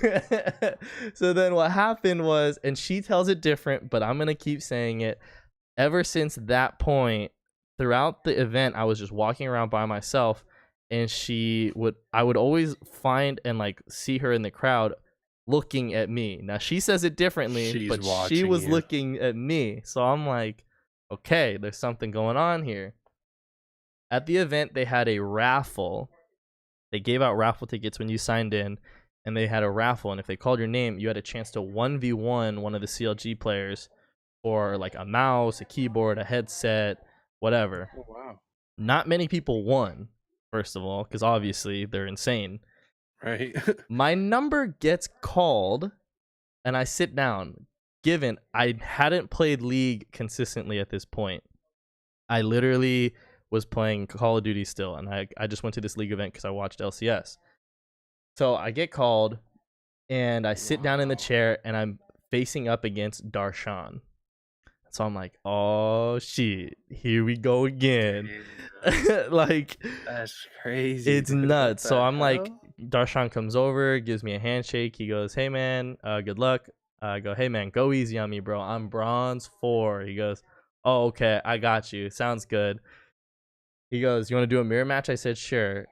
there. so then what happened was, and she tells it different, but I'm gonna keep saying it. Ever since that point, throughout the event, I was just walking around by myself, and I would always find and like see her in the crowd looking at me. Now she says it differently, She's but she watching was you. looking at me. So I'm like, okay, there's something going on here. At the event, they had a raffle. They gave out raffle tickets when you signed in, and they had a raffle. And if they called your name, you had a chance to 1v1 one of the CLG players for like a mouse, a keyboard, a headset, whatever. Oh wow. Not many people won, first of all, because obviously they're insane. Right. My number gets called, and I sit down. Given I hadn't played League consistently at this point, I literally was playing Call of Duty still, and I just went to this League event because I watched LCS. So I get called, and I sit down in the Wow. chair, and I'm facing up against Darshan. So I'm like, oh shit, here we go again. Damn. Like, That's crazy, it's dude. What nuts. So the I'm like, hell? Darshan comes over, gives me a handshake. He goes, "Hey man, good luck." I go, "Hey man, go easy on me, bro. I'm bronze 4." He goes, "Oh, okay, I got you. Sounds good." He goes, "You want to do a mirror match?" I said, "Sure."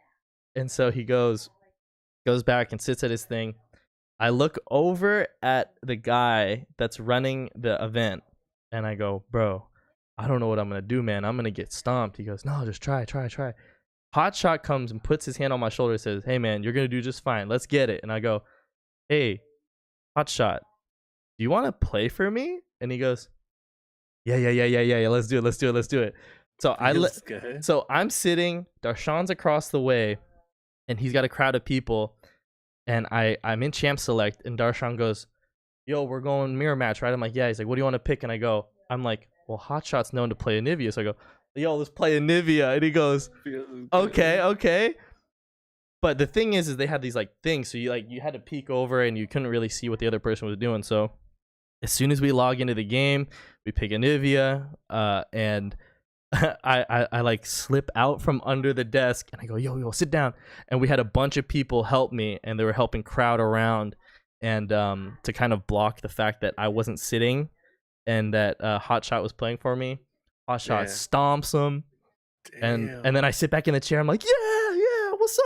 And so he goes back and sits at his thing. I look over at the guy that's running the event, and I go, "Bro, I don't know what I'm gonna do, man. I'm gonna get stomped." He goes, "No, just try, try, try." Hotshot comes and puts his hand on my shoulder and says, "Hey, man, you're gonna do just fine. Let's get it." And I go, "Hey, Hotshot, do you want to play for me?" And he goes, "Yeah, yeah, yeah, yeah, yeah, yeah. Let's do it. Let's do it. Let's do it." So Feels good. so I'm sitting. Darshan's across the way, and he's got a crowd of people, and I'm in champ select, and Darshan goes, "Yo, we're going mirror match, right?" I'm like, "Yeah." He's like, "What do you want to pick?" And I'm like, "Well, Hotshot's known to play Anivia." So I go, "Yo, let's play Anivia." And he goes, Feels "Okay, good. okay." But the thing is they had these like things, so you had to peek over and you couldn't really see what the other person was doing. So as soon as we log into the game, we pick Anivia, and I like slip out from under the desk and I go, yo, sit down. And we had a bunch of people help me, and they were helping crowd around, and to kind of block the fact that I wasn't sitting and that Hotshot was playing for me. Hotshot Yeah. stomps him, and then I Damn. sit back in the chair. I'm like, yeah, what's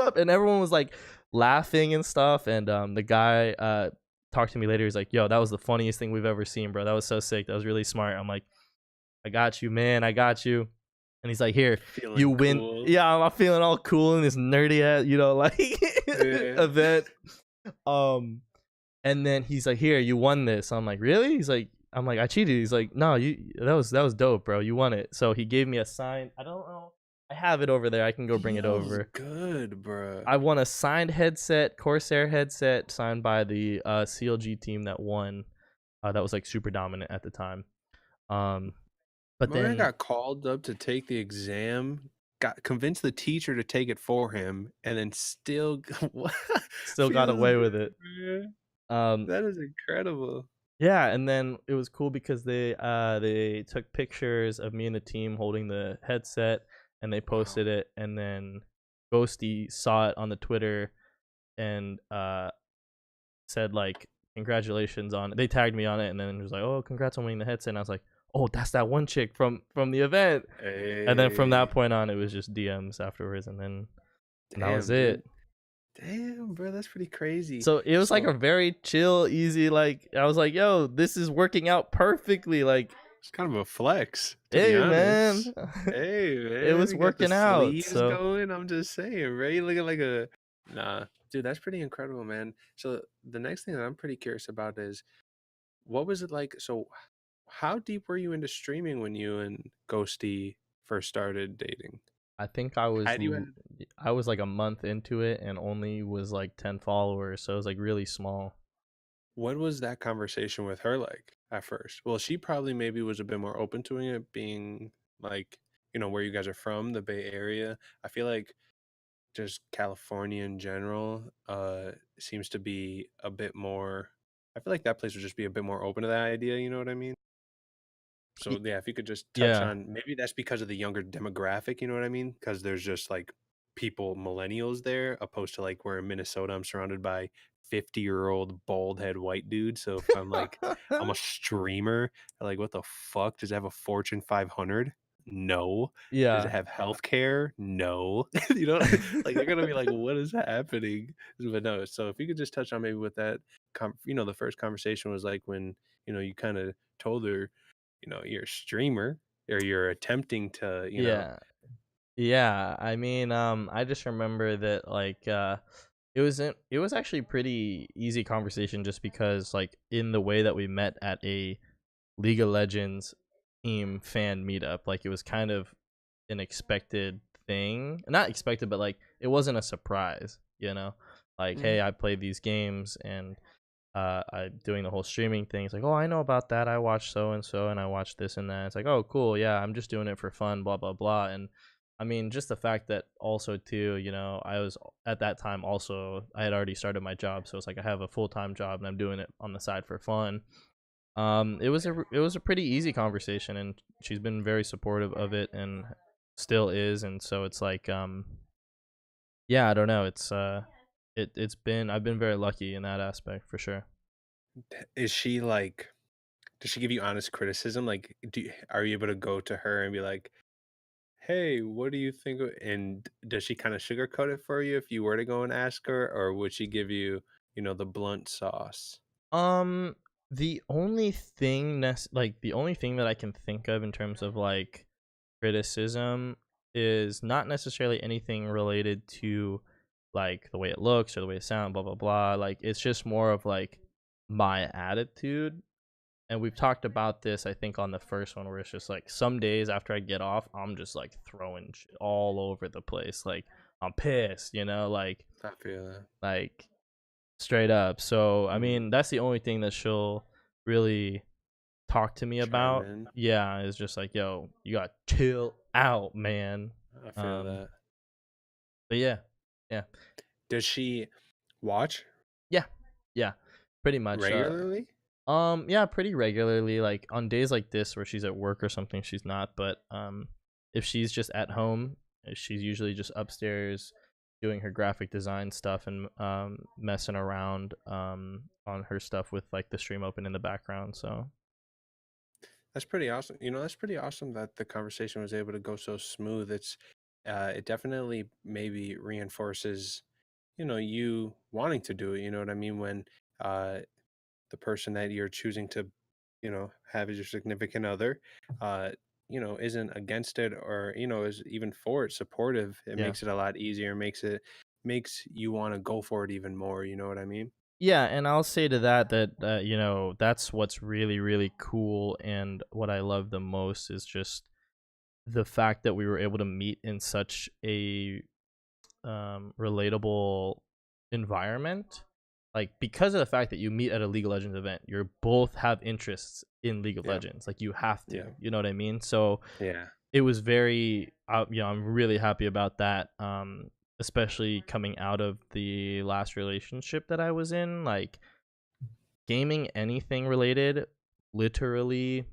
up? And everyone was like laughing and stuff. And the guy talked to me later. He's like, "Yo, that was the funniest thing we've ever seen, bro. That was so sick. That was really smart." I'm like, "I got you, man. I got you." And he's like, "Here, you Feeling win." cool. Yeah, I'm feeling all cool in this nerdy ass, like Yeah. event. And then he's like, "Here, you won this." I'm like, "Really?" I'm like, "I cheated." He's like, "No, that was dope, bro. You won it." So he gave me a sign. I don't know. I have it over there. I can go bring it Feels over. good, bro. I won a signed headset, Corsair headset, signed by the CLG team that won. that was like super dominant at the time. Um, but My man then got called up to take the exam, got convinced the teacher to take it for him, and then still what still got feels away good, with it. man. Um, That is incredible. yeah, and then it was cool because they took pictures of me and the team holding the headset, and they Wow. posted it, and then Ghosty saw it on the Twitter and said like congratulations on it. They tagged me on it, and then it was like, oh, congrats on winning the headset. And I was like, oh, that's that one chick from the event. And then from that Hey, point on, it was just DMs afterwards, and that was damn, it. dude. Damn, bro, that's pretty crazy. So it was like a So very chill, easy. Like I was like, yo, this is working out perfectly. Like, it's kind of a flex, to be hey man, honest. Hey, it man, was you got the working out. sleeves So going. I'm just saying, right? You looking like a nah, dude. That's pretty incredible, man. So the next thing that I'm pretty curious about is what was it like? So, how deep were you into streaming when you and Ghosty first started dating? I think Had you had I was like a month into it and only was like 10 followers, so it was like really small. what was that conversation with her like at first? Well, she probably maybe was a bit more open to it, being like, where you guys are from, the Bay Area. I feel like just California in general seems to be a bit more. I feel like that place would just be a bit more open to that idea. You know what I mean? So Y- yeah, if you could just touch Yeah, on maybe that's because of the younger demographic, you know what I mean? Because there's just like people, millennials there, opposed to like where in Minnesota I'm surrounded by 50-year-old bald head white dudes. So if I'm like I'm a streamer, like what the fuck? Does it have a Fortune 500? No. Does it yeah. have healthcare? No. You know, like they're gonna be like, what is happening? But no. So if you could just touch on maybe what that, the first conversation was like when you kind of told her you're a streamer or you're attempting to, Yeah. Yeah, I mean, I just remember that like it was actually pretty easy conversation just because like in the way that we met at a League of Legends team fan meetup, like it was kind of an expected thing. Not expected, but like it wasn't a surprise, you know? Like, Mhm. hey, I play these games and I'm doing the whole streaming thing. It's like, oh, I know about that. I watch so and so, and I watch this and that. It's like, oh, cool, yeah, I'm just doing it for fun, blah blah blah. And I mean, just the fact that also too, I was at that time also I had already started my job, so it's like I have a full time job and I'm doing it on the side for fun. It was a pretty easy conversation, and she's been very supportive of it and still is. And so it's like, yeah, I don't know. It's been I've been very lucky in that aspect for sure. Is she like, does she give you honest criticism? Like, are you able to go to her and be like, hey, what do you think? And does she kind of sugarcoat it for you if you were to go and ask her, or would she give you, the blunt sauce? Um, the only thing that I can think of in terms of like criticism is not necessarily anything related to like the way it looks or the way it sounds, blah blah blah. Like it's just more of like my attitude. And we've talked about this, I think, on the first one, where it's just like some days after I get off, I'm just like throwing shit all over the place. Like I'm pissed, I feel that. like straight up. So I mean, Mm, that's the only thing that she'll really talk to me chime about. in. Yeah, it's just like, yo, you got to chill out, man. I feel Um, that. but yeah, yeah, Does she watch yeah, yeah, pretty much. regularly? Yeah, pretty regularly. Like on days like this where she's at work or something, she's not. But if she's just at home, she's usually just upstairs doing her graphic design stuff and messing around on her stuff with like the stream open in the background. So That's pretty awesome. That's pretty awesome that the conversation was able to go so smooth. It definitely maybe reinforces, you wanting to do it. You know what I mean? When uh, the person that you're choosing to, have as your significant other, uh, isn't against it or, is even for it, supportive. It yeah. makes it a lot easier. Makes you want to go for it even more. You know what I mean? Yeah, and I'll say to that that's what's really really cool, and what I love the most is just the fact that we were able to meet in such a relatable environment. like because of the fact that you meet at a League of Legends event, you both have interests in League of Yeah. Legends. Like you have to, Yeah. you know what I mean? So Yeah. it was very, I'm really happy about that. Especially coming out of the last relationship that I was in, like gaming, anything related, literally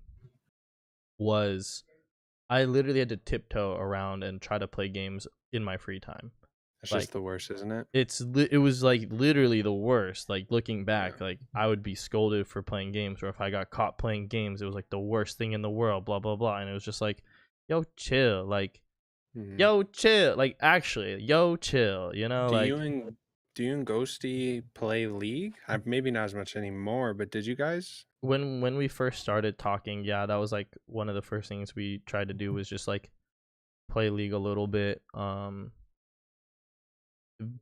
was I literally had to tiptoe around and try to play games in my free time. It's just Like the worst, isn't it? it was like literally the worst. Like looking Yeah. back, like I would be scolded for playing games, or if I got caught playing games, it was like the worst thing in the world. Blah blah blah, and it was just like, yo, chill. Like, Mhm. yo, chill. Like actually, yo, chill. You know, Do you like and do you and Ghosty play League? Maybe not as much anymore, but did you guys? when we first started talking, yeah, that was like one of the first things we tried to do was just like play League a little bit.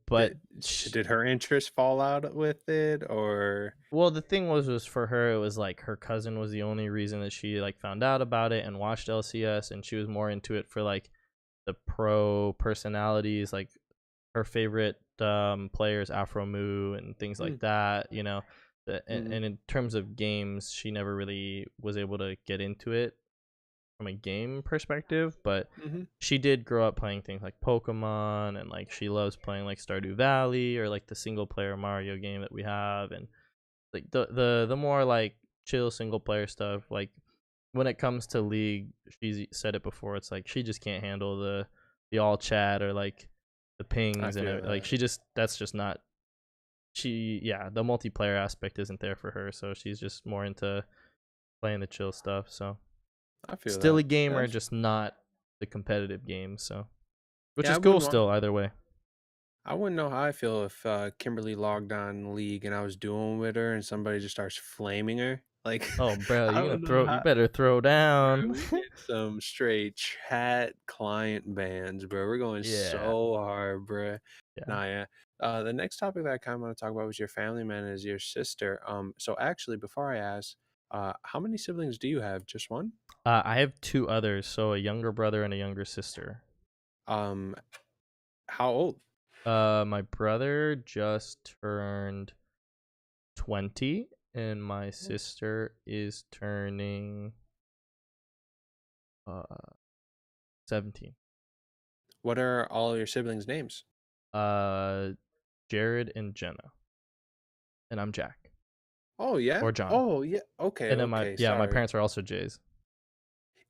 But Did did her interest fall out with it, or well, the thing was for her, it was like her cousin was the only reason that she like found out about it and watched LCS, and she was more into it for like the pro personalities, like her favorite players, Afro Moo and things Hmm. like that. You know, Mhm. and in terms of games, she never really was able to get into it from a game perspective, but Mhm. she did grow up playing things like Pokemon, and like she loves playing like Stardew Valley or like the single player Mario game that we have, and like the more like chill single player stuff. Like when it comes to League, she's said it before. It's like she just can't handle the all chat or like the I pings and feel like that. she just that's just not she yeah the multiplayer aspect isn't there for her, so she's just more into playing the chill stuff. So I feel still that. a gamer, That's just not the competitive games. So which yeah. is cool still either way. I wouldn't know how I feel if Kimberly logged on League and I was dueling with her and somebody just starts flaming her. Like Oh, bro, I you gonna don't know throw? You how. better throw down. Bro, we get some straight chat client bans, bro. We're going Yeah, so hard, bro. yeah. Nah, yeah. The next topic that I kind of want to talk about was your family, man, is your sister. So actually, before I ask, how many siblings do you have? Just one? I have two others, so a younger brother and a younger sister. Um, how old? My brother just turned 20, and my sister is turning 17. What are all your siblings' names? Uh, Jared and Jenna, and I'm Jack Oh yeah. or John. Oh yeah. Okay. And then Okay. my Sorry. parents are also Jays.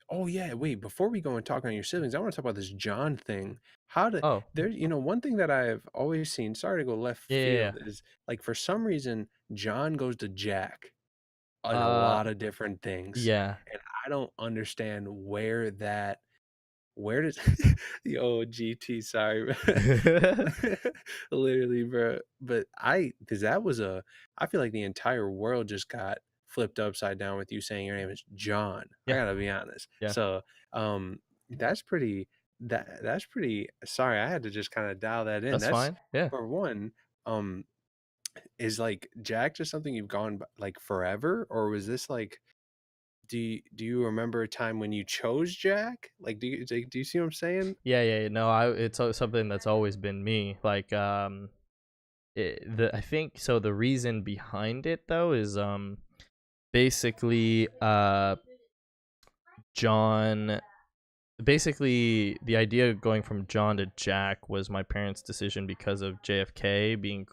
Oh yeah, wait, before we go and talk on your siblings, I want to talk about this John thing. How did Oh, there, one thing that I've always seen, sorry to go left yeah, field, is like for some reason John goes to Jack yeah. in a lot of different things. Yeah. And I don't understand where does yo GT, sorry, literally, bro. But because that was I feel like the entire world just got flipped upside down with you saying your name is John. I Yeah, gotta be honest. yeah. So, that's pretty. That's pretty. Sorry, I had to just kind of dial that in. That's That's fine. Yeah. for one. Is like Jack just something you've gone like forever, or was this like? Do you remember a time when you chose Jack? Like, do you see what I'm saying? Yeah, yeah, yeah. No, it's something that's always been me. Like, I think so. The reason behind it though is basically John. Basically, the idea of going from John to Jack was my parents' decision because of JFK being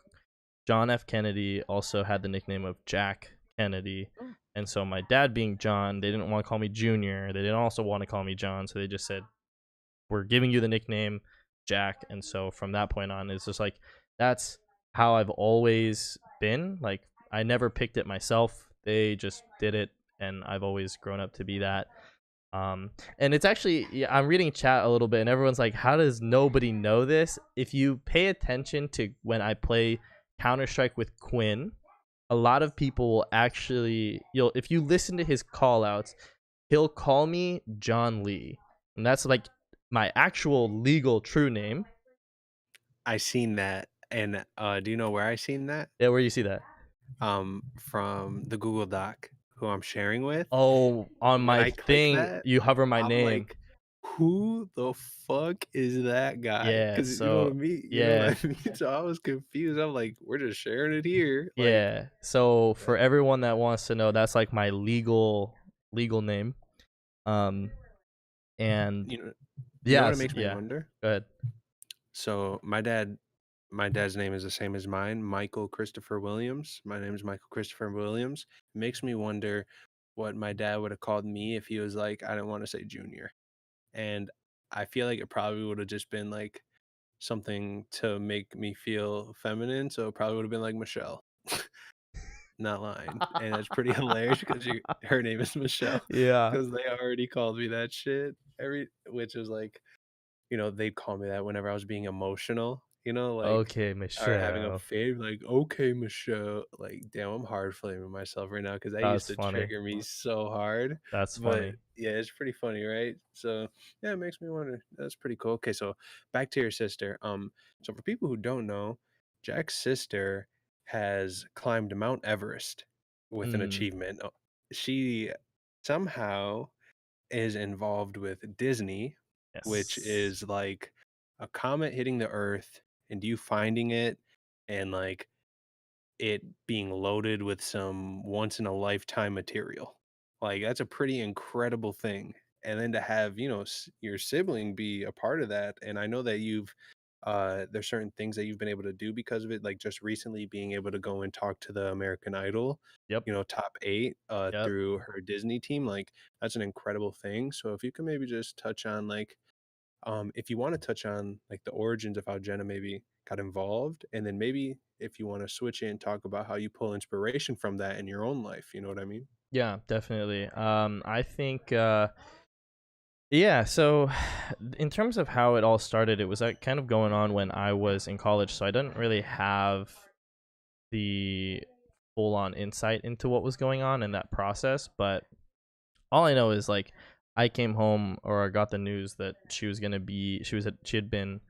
John F. Kennedy also had the nickname of Jack Kennedy. Oh, And so my dad being John, they didn't want to call me Junior. They didn't also want to call me John, so they just said, "We're giving you the nickname Jack." And so from that point on, it's just like that's how I've always been. Like I never picked it myself. They just did it, and I've always grown up to be that. And it's actually, yeah, I'm reading chat a little bit, and everyone's like, "How does nobody know this?" If you pay attention to when I play Counter Strike with Quinn, a lot of people will actually, you'll if you listen to his call outs, he'll call me John Lee, and that's like my actual legal true name. I seen that, and do you know where I seen that? Yeah, where you see that? From the Google Doc who I'm sharing with. Oh, on When my I click thing, that, you hover my I'm like, name. who the fuck is that guy? Yeah, Because you know what so I mean? You know yeah, what I mean? So I was confused. I'm like, we're just sharing it here. Like, yeah. So that, for everyone that wants to know, that's like my legal name. Um, and you know, you know what it yes, makes me yeah. wonder? Go ahead. So my dad's name is the same as mine, Michael Christopher Williams. My name is Michael Christopher Williams. It makes me wonder what my dad would have called me if he was like, I didn't want to say Junior. And I feel like it probably would have just been like something to make me feel feminine. So it probably would have been like Michelle. Not lying. And it's pretty hilarious because her name is Michelle. Yeah. Because they already called me that shit. Which is like, they'd call me that whenever I was being emotional, like, Okay, or having a Michelle. fave, like, "Okay, Michelle." Like, damn, I'm hard flaming myself right now because that used That's to funny. trigger me so hard. That's But funny. yeah, it's pretty funny, right? So yeah, it makes me wonder. That's pretty cool. Okay, so back to your sister. So for people who don't know, Jack's sister has climbed Mount Everest with an Mm, achievement. She somehow is involved with Disney, which yes. is like a comet hitting the Earth and you finding it and like it being loaded with some once in a lifetime material. Like that's a pretty incredible thing. And then to have, your sibling be a part of that. And I know that there's certain things that you've been able to do because of it, like just recently being able to go and talk to the American Idol, Yep. top 8 Yep. through her Disney team. Like that's an incredible thing. So if you can maybe just touch on like if you want to touch on like the origins of how Jenna maybe got involved, and then maybe if you want to switch it and talk about how you pull inspiration from that in your own life, you know what I mean? Yeah, definitely. I think yeah, so in terms of how it all started, it was like kind of going on when I was in college, so I didn't really have the full on insight into what was going on in that process, but all I know is like I came home or I got the news that she had been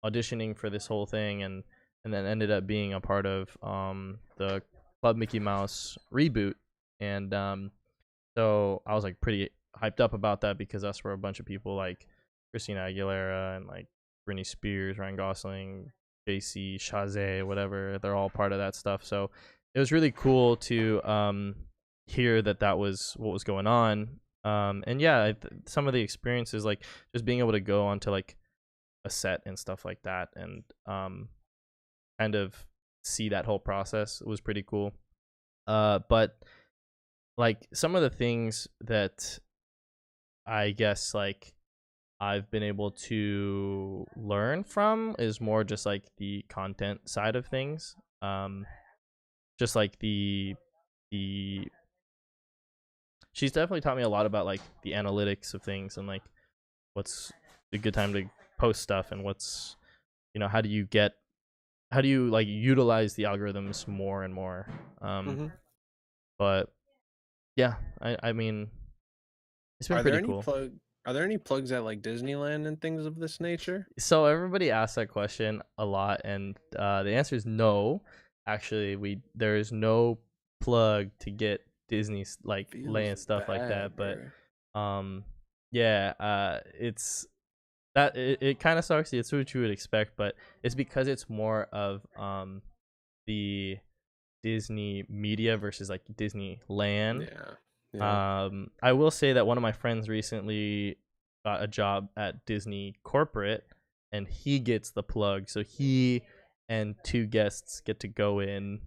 auditioning for this whole thing and then ended up being a part of the Club Mickey Mouse reboot and so I was like pretty hyped up about that because us were a bunch of people like Christina Aguilera and like Britney Spears, Ryan Gosling, JC, Chazé, whatever. They're all part of that stuff. So it was really cool to hear that that was what was going on. And yeah, some of the experiences like just being able to go onto like a set and stuff like that and kind of see that whole process was pretty cool. But like some of the things that I guess like I've been able to learn from is more just like the content side of things. Just like the she's definitely taught me a lot about like the analytics of things and like what's a good time to post stuff and what's how do you like utilize the algorithms more and more. Um, Hmm. but yeah, I mean it's been Are there pretty any cool. plug? Are there any plugs at like Disneyland and things of this nature? So everybody asks that question a lot, and the answer is no. Actually, we there is no plug to get Disney's like Feels land stuff like that. bad, But bro. yeah, it's that it kind of sucks. It's what you would expect, but it's because it's more of the Disney media versus like Disneyland. Yeah, yeah. I will say that one of my friends recently got a job at Disney corporate, and he gets the plug. So he and two guests get to go in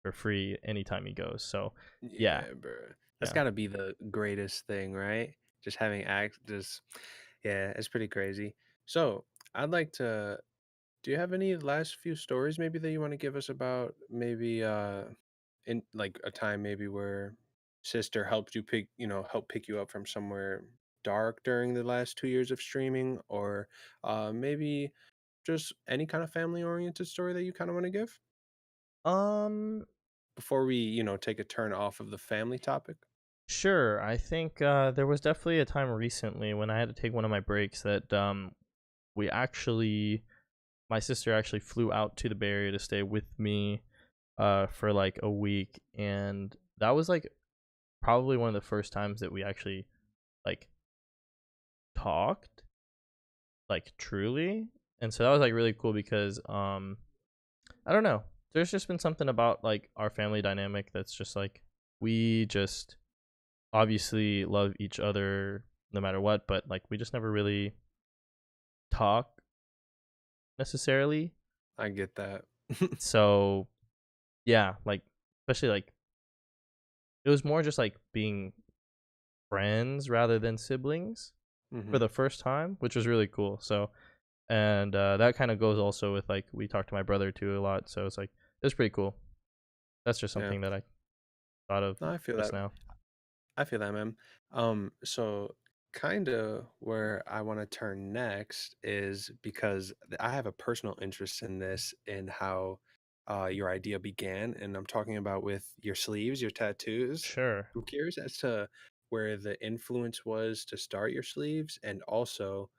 for free anytime he goes. So yeah, Yeah, bro. That's yeah. got to be the greatest thing, right? Just having just yeah, it's pretty crazy. So, I'd like to do you have any last few stories maybe that you want to give us about maybe in like a time maybe where sister helped you help pick you up from somewhere dark during the last 2 years of streaming, or maybe just any kind of family oriented story that you kind of want to give Um, before we take a turn off of the family topic? sure. I think there was definitely a time recently when I had to take one of my breaks that we actually my sister actually flew out to the Bay Area to stay with me for like a week, and that was like probably one of the first times that we actually like talked like truly. And so that was like really cool because I don't know. There's just been something about like our family dynamic that's just like we just obviously love each other no matter what, but like we just never really talk necessarily. I get that. So yeah, like especially like it was more just like being friends rather than siblings for Hmm. the first time, which was really cool. So and that kind of goes also with like we talked to my brother too a lot, so it's like it's pretty cool. That's just Yeah. something that I thought of No, I feel just that. now. I feel that, man. So kind of where I want to turn next is because I have a personal interest in this and how your idea began, and I'm talking about with your sleeves, your tattoos. Sure. I'm curious as to where the influence was to start your sleeves, and also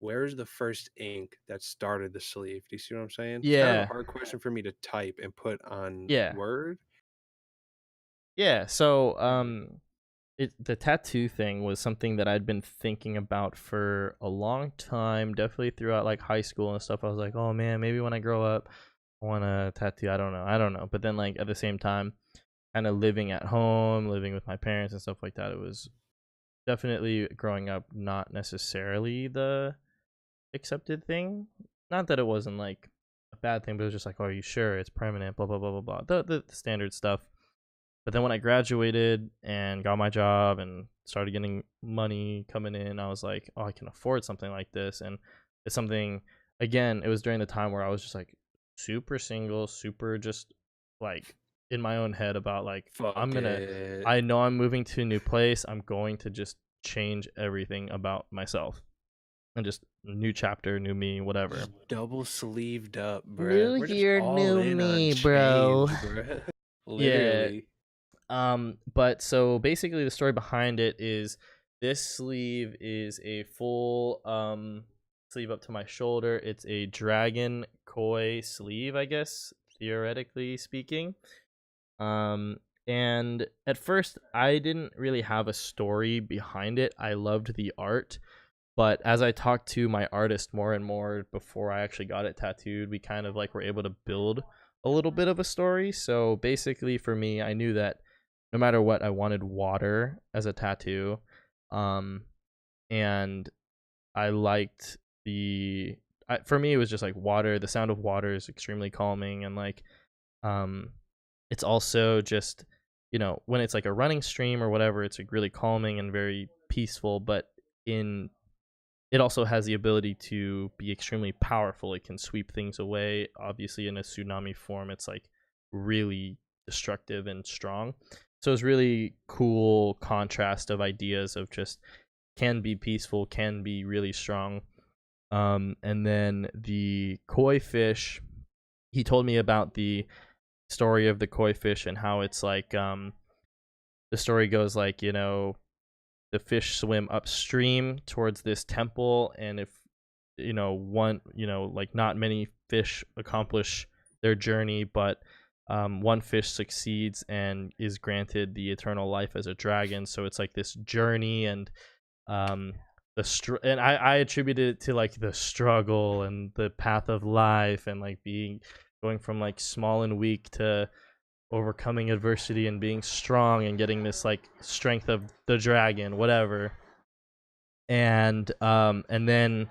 where's the first ink that started the sleeve? Do you see what I'm saying? It's kind of a Yeah. hard question for me to type and put on Yeah. word. Yeah. So Mhm. the tattoo thing was something that I'd been thinking about for a long time, definitely throughout like high school and stuff. I was like, oh man, maybe when I grow up I want a tattoo. I don't know. But then like at the same time, kind of living at home, living with my parents and stuff like that, it was definitely growing up not necessarily the accepted thing. Not that it wasn't like a bad thing, but it was just like, oh, are you sure it's permanent? Blah blah blah blah blah. The standard stuff. But then when I graduated and got my job and started getting money coming in, I was like, oh, I can afford something like this. And it's something, again, it was during the time where I was just like super single, super just like in my own head about like, Fuck it. I know I'm moving to a new place. I'm going to just change everything about myself and just new chapter, new me, whatever. Just double sleeved up, bruh. New We're just year, all new in on me, bro. change, bruh. Yeah, Literally. but so basically the story behind it is this sleeve is a full sleeve up to my shoulder. It's a dragon koi sleeve, I guess, theoretically speaking. Um and at first I didn't really have a story behind it. I loved the art, but as I talked to my artist more and more before I actually got it tattooed, we kind of like were able to build a little bit of a story. So basically, for me, I knew that no matter what, I wanted water as a tattoo. Um, and I liked for me, it was just like water. The sound of water is extremely calming. And like, um, it's also just, when it's like a running stream or whatever, it's like really calming and very peaceful. But in it also has the ability to be extremely powerful. It can sweep things away. Obviously, in a tsunami form, it's like really destructive and strong. So it's really cool contrast of ideas of just can be peaceful, can be really strong. And then the koi fish, he told me about the story of the koi fish and how it's like the story goes like, the fish swim upstream towards this temple, and if like not many fish accomplish their journey, but one fish succeeds and is granted the eternal life as a dragon. So it's like this journey, and um and I attributed it to like the struggle and the path of life, and like going from like small and weak to overcoming adversity and being strong and getting this like strength of the dragon, whatever. And then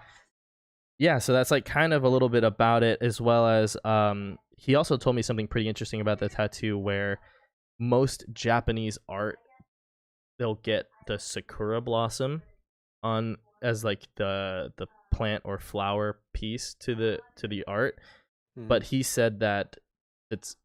yeah, so that's like kind of a little bit about it, as well as he also told me something pretty interesting about the tattoo, where most Japanese art, they'll get the sakura blossom on as like the plant or flower piece to the art. Hmm. But he said that it's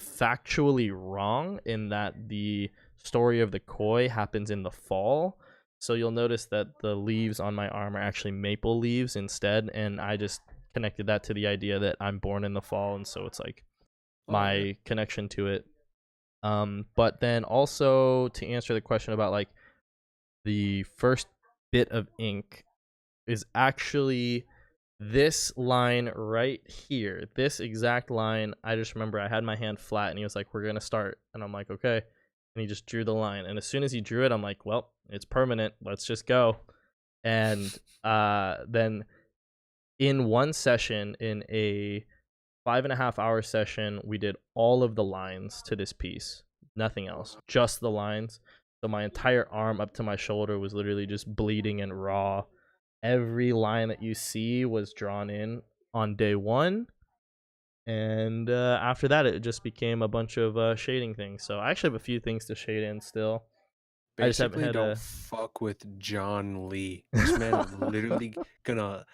factually wrong in that the story of the koi happens in the fall. So you'll notice that the leaves on my arm are actually maple leaves instead, and I just connected that to the idea that I'm born in the fall, and so it's like Oh yeah. my connection to it. But then also to answer the question about like the first bit of ink is actually this line right here. This exact line. I just remember I had my hand flat and he was like, "We're going to start." And I'm like, "Okay." And he just drew the line. And as soon as he drew it, I'm like, "Well, it's permanent. Let's just go." And then in one session, in a 5.5 hour session, we did all of the lines to this piece, nothing else, just the lines. So my entire arm up to my shoulder was literally just bleeding and raw. Every line that you see was drawn in on day one, and after that, it just became a bunch of shading things. So I actually have a few things to shade in still. I just haven't Basically, had don't a. fuck with John Lee. This man was literally gonna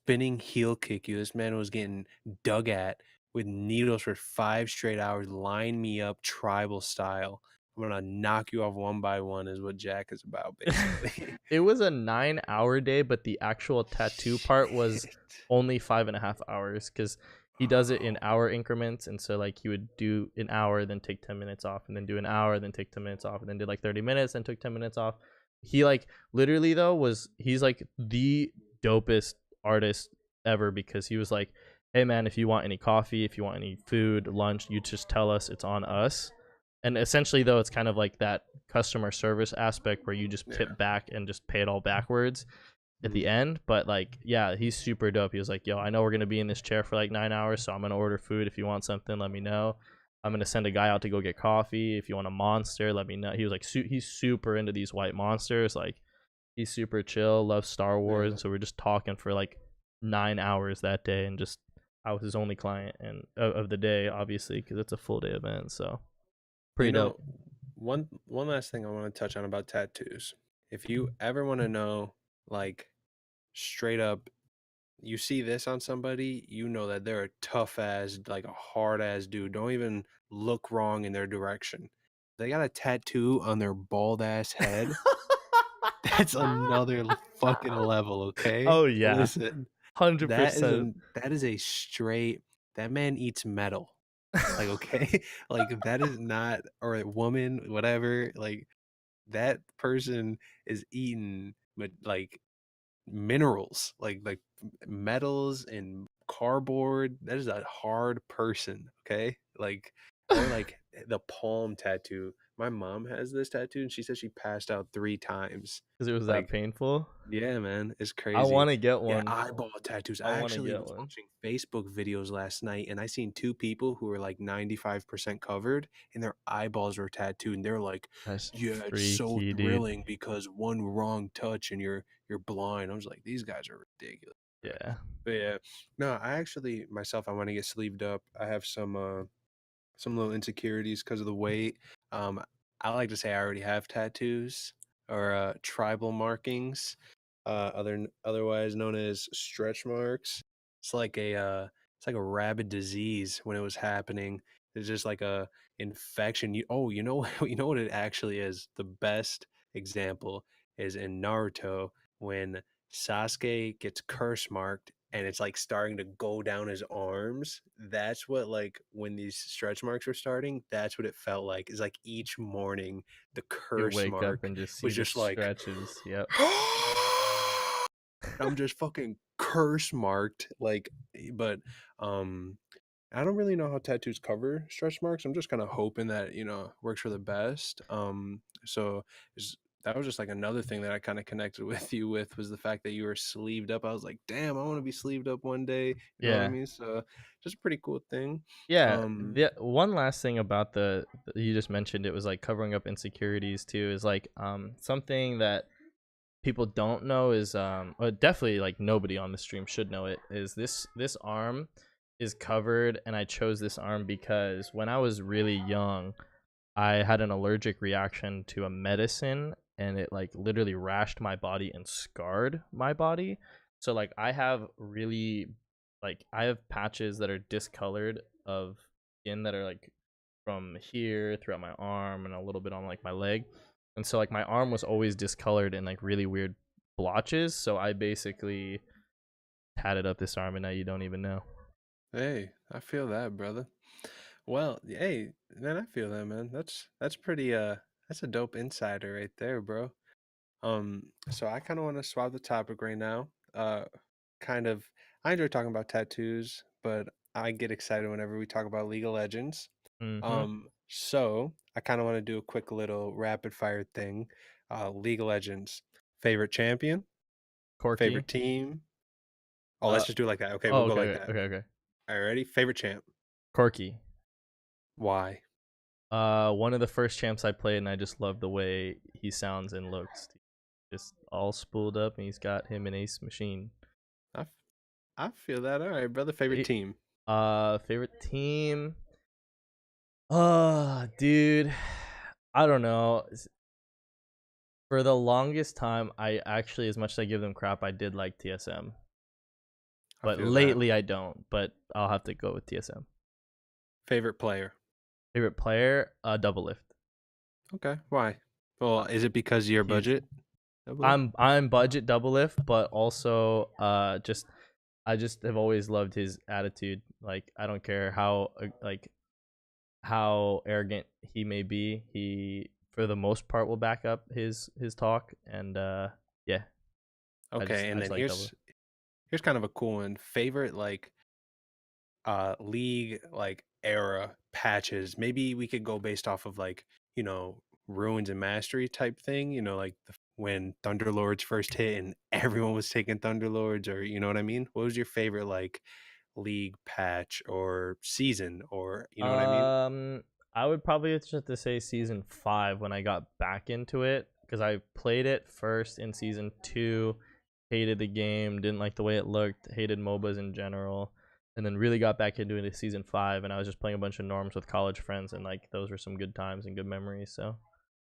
spinning heel kick you. This man was getting dug at with needles for 5 straight hours. Line me up tribal style. I'm gonna knock you off one by one. Is what Jack is about, basically. It was a 9 hour day, but the actual tattoo part was Shit. only 5.5 hours because he does it in hour increments. And so, like, he would do an hour, then take 10 minutes off, and then do an hour, then take 10 minutes off, and then did like 30 minutes, then took 10 minutes off. He, like, literally, though, he's like the dopest artist ever because he was like, hey, man, if you want any coffee, if you want any food, lunch, you just tell us, it's on us. And essentially, though, it's kind of like that customer service aspect where you just Yeah. tip back and just pay it all backwards at the end. But like, yeah, he's super dope. He was like, yo, I know we're gonna be in this chair for like 9 hours, so I'm gonna order food. If you want something, let me know. I'm gonna send a guy out to go get coffee. If you want a monster, let me know. He was like, he's super into these white monsters. Like, he's super chill, loves Star Wars, Yeah. and so we're just talking for like 9 hours that day, and just I was his only client and of the day, obviously, because it's a full day event. So You pretty know, dope. one last thing I want to touch on about tattoos. If you ever want to know, like, straight up, you see this on somebody, you know that they're a tough ass, like a hard ass dude. Don't even look wrong in their direction. They got a tattoo on their bald ass head. That's another fucking level, okay? Oh yeah, Listen, 100%. that is a straight, that man eats metal. Like, okay? Like, that is not, or a woman, whatever, like, that person is eating like minerals, like metals and cardboard. That is a hard person, okay? Like, or like the palm tattoo. My mom has this tattoo and she says she passed out 3 times. Because it was that Like, painful. yeah, man, it's I crazy. want to get Yeah, one. eyeball tattoos. I I want to actually get was one. watching Facebook videos last night and I seen 2 people who were like 95% covered and their eyeballs were tattooed and they're like, That's yeah, it's so freaky, dude. thrilling because one wrong touch and you're blind. I was like, these guys are ridiculous. Right? Yeah. But yeah, no, I actually myself I want to get sleeved up. I have some little insecurities because of the weight. Um, I like to say I already have tattoos or tribal markings, otherwise known as stretch marks. It's like it's like a rabid disease when it was happening. It's just like a infection. You know you know what it actually is. The best example is in Naruto when Sasuke gets curse marked and it's like starting to go down his arms. That's what, like, when these stretch marks were starting, that's what it felt like. Is like each morning the You curse wake up mark and just see was the just like stretches. Yep. I'm just fucking curse marked like but um I don't really know how tattoos cover stretch marks. I'm just kind of hoping that, works for the best. So is that was just like another thing that I kind of connected with you with was the fact that you were sleeved up. I was like, damn, I want to be sleeved up one day. You know what I Yeah. mean? So just a pretty cool thing. Yeah. Um, The one last thing about the you just mentioned, it was like covering up insecurities too, is like something that people don't know is definitely like nobody on the stream should know it, is this arm is covered. And I chose this arm because when I was really young, I had an allergic reaction to a medicine, and it like literally rashed my body and scarred my body. So like I have really, like, I have patches that are discolored of skin that are like from here throughout my arm and a little bit on like my leg. And so like my arm was always discolored and like really weird blotches. So I basically tatted up this arm, and now you don't even know. hey, I feel that, brother. Well, hey, man, I feel that, man. That's pretty that's a dope insider right there, bro. So I kind of want to swap the topic right now. Kind of, I enjoy talking about tattoos, but I get excited whenever we talk about League of Legends. Mm-hmm. So I kind of want to do a quick little rapid fire thing. League of Legends, favorite champion? Corky. Favorite team? Oh, let's Uh, just do it like that. Okay, oh, we'll go okay, like okay, that. okay, okay. All right, ready? Favorite champ? Corky. Why? One of the first champs I played, and I just love the way he sounds and looks. Just all spooled up, and he's got him an ace machine. I, f- I feel that. All right, brother. Favorite It- team? Favorite team? Dude, I don't know. For the longest time, I actually, as much as I give them crap, I did like TSM. I But feel that. lately, I don't. But I'll have to go with TSM. Favorite player? Favorite player? Double lift. Okay, why? Well, is it because of your He's budget? Double it? I'm budget double lift, but also just I just have always loved his attitude. Like I don't care how how arrogant he may be, he for the most part will back up his talk, and yeah, Okay, I and just then like double. here's kind of a cool one. Favorite like league like era patches. Maybe we could go based off of like, ruins and mastery type thing, like when Thunderlords first hit and everyone was taking Thunderlords, or you know what I mean? What was your favorite like league patch or season, or you know what I mean? Um, I would probably just have to say season 5 when I got back into it because I played it first in season 2, hated the game, didn't like the way it looked, hated MOBAs in general, and then really got back into it in season 5, and I was just playing a bunch of norms with college friends, and like those were some good times and good memories. So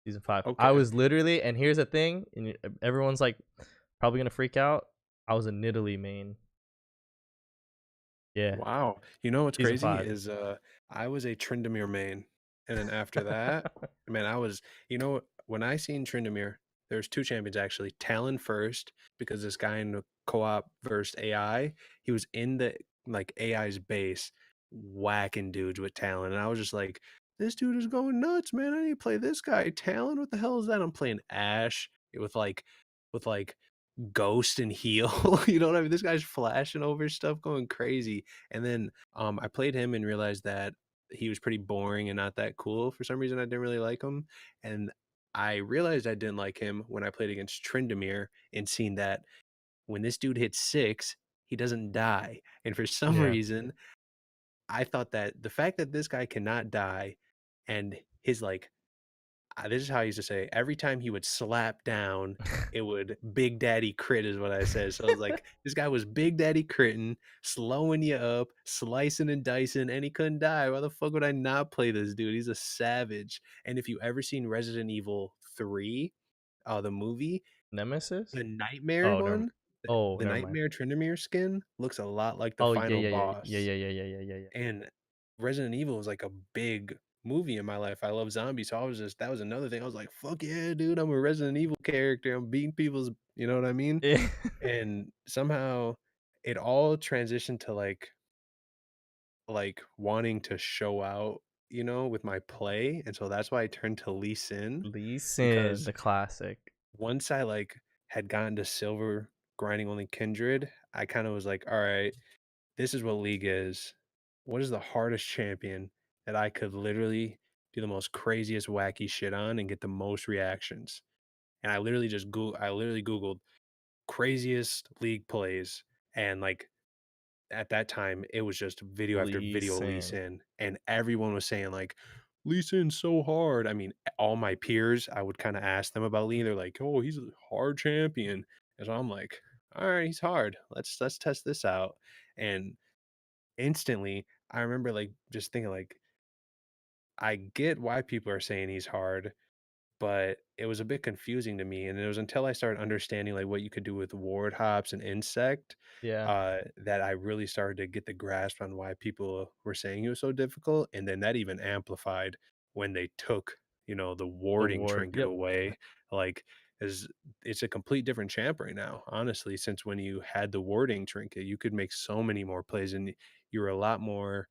season 5, I Okay. was literally, and here's the thing, and everyone's like probably gonna freak out. I was a Nidalee main. Yeah, Wow. You know what's season crazy 5. is I was a Tryndamere main. And then after that, man, I was when I seen Tryndamere, there's two champions actually. Talon first, because this guy in the co-op versus AI, he was in the like AI's base whacking dudes with Talon. And I was just like, this dude is going nuts, man. I need to play this guy. Talon, what the hell is that? I'm playing Ash with like ghost and heal. You know what I mean? This guy's flashing over stuff, going crazy. And then I played him and realized that he was pretty boring and not that cool. For some reason, I didn't really like him. And I realized I didn't like him when I played against Tryndamere and seen that when this dude hits 6, he doesn't die. And for some Yeah. reason, I thought that the fact that this guy cannot die and his like this is how I used to say, every time he would slap down, it would Big Daddy crit is what I said. So I was like, this guy was Big Daddy critting, slowing you up, slicing and dicing, and he couldn't die. Why the fuck would I not play this dude? He's a savage. And if you ever seen Resident Evil 3, the movie, Nemesis? the Nightmare Oh, never. one, Oh, the never mind. Nightmare Tryndamere skin looks a lot like the Oh yeah, final yeah, yeah, yeah, boss. yeah, yeah, yeah, yeah, yeah, yeah. And Resident Evil was like a big movie in my life. I love zombies, so I was just that was another thing. I was like, "Fuck yeah, dude! I'm a Resident Evil character. I'm beating people's, you know what I mean?" Yeah. And somehow it all transitioned to like wanting to show out, with my play, and so that's why I turned to Lee Sin Lee Sin, because the classic. once I like had gotten to silver grinding only kindred, I kind of was like, "All right, this is what League is. What is the hardest champion that I could literally do the most craziest wacky shit on and get the most reactions?" And I literally Googled craziest League plays, and like at that time it was just video after Lee video of Lee Sin. Sin, and everyone was saying like Lee Sin's so hard. I mean, all my peers, I would kind of ask them about Lee. They're like, "Oh, he's a hard champion," and so I'm like, "All right, he's hard. Let's test this out." And instantly, I remember, like, just thinking, like, I get why people are saying he's hard, but it was a bit confusing to me, and it was until I started understanding, like, what you could do with ward hops and insect, Yeah. that I really started to get the grasp on why people were saying he was so difficult, and then that even amplified when they took, the The warding ward. trinket Yep. away, like, is it's a complete different champ right now, honestly, since when you had the warding trinket, you could make so many more plays, and you were a lot more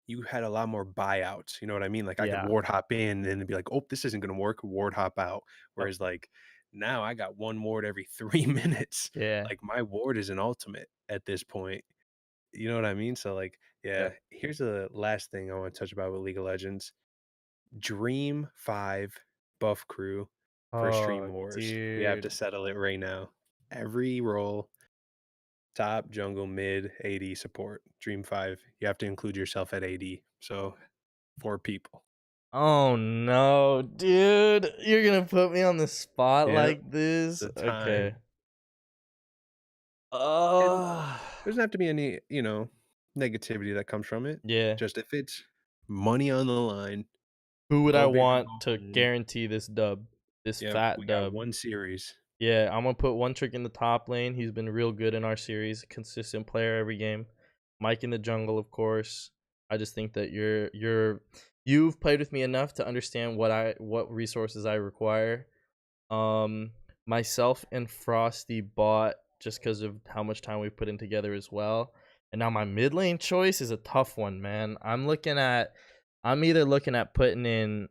you had a lot more buyouts, you know what I mean? Like, I could Yeah. ward hop in and then be like, "Oh, this isn't gonna work," ward hop out. Yep. Whereas, like, now I got 1 ward every 3 minutes. Yeah. Like, my ward is an ultimate at this point, you know what I mean? So, like, Yeah. yeah, here's the last thing I wanna touch about with League of Legends. Dream 5 buff crew for Stream Oh, Wars. We have to dude. settle it right now. every role, top, jungle, mid, AD, support. Dream 5, you have to include yourself at AD. So 4 people. Oh no, dude. You're gonna put me on the spot Yep, like this? the Okay. time. And Oh. there doesn't have to be any, negativity that comes from it. Yeah. Just if it's money on the line, Who would I no bigger want to goal. guarantee this dub? This Yep, we fat got dub. one series. Yeah, I'm gonna put One Trick in the top lane. He's been real good in our series, consistent player every game. Mike in the jungle, of course. I just think that you've played with me enough to understand what resources I require. Um, Myself and Frosty bought just because of how much time we've put in together as well. And now my mid lane choice is a tough one, man. I'm either looking at putting in,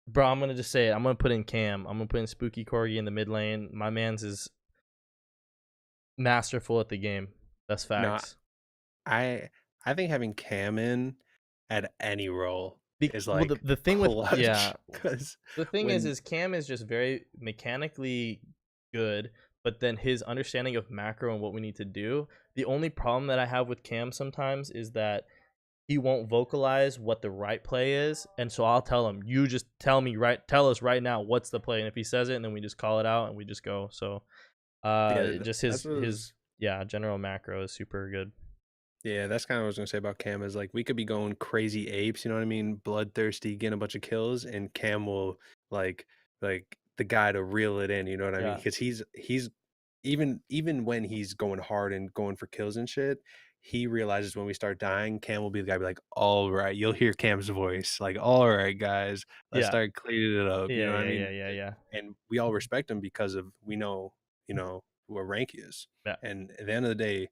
bro. I'm gonna just say it. I'm gonna put in Cam. I'm gonna put in Spooky Corgi in the mid lane. My man's is masterful at the game. That's No, facts. I I think having Cam in at any role is, Well, the like, the thing with clutch yeah, because the thing when is Cam is just very mechanically good, but then his understanding of macro and what we need to do. The only problem that I have with Cam sometimes is that he won't vocalize what the right play is, and so I'll tell him, "You just tell us right now what's the play." And if he says it, and then we just call it out and we just go. So, yeah, just that's what his yeah, general macro is super good. yeah, that's kinda what I was gonna say about Cam is, like, we could be going crazy apes, you know what I mean? Bloodthirsty, getting a bunch of kills, and Cam will, like, the guy to reel it in, you know what I mean? Yeah, Because he's even when he's going hard and going for kills and shit, he realizes when we start dying, Cam will be the guy be like, "Alright," you'll hear Cam's voice, like, "Alright, guys, let's yeah, start cleaning it up," you yeah, know what I yeah, yeah, mean? yeah, yeah, And we all respect him because of we know, what rank he is. yeah, And at the end of the day,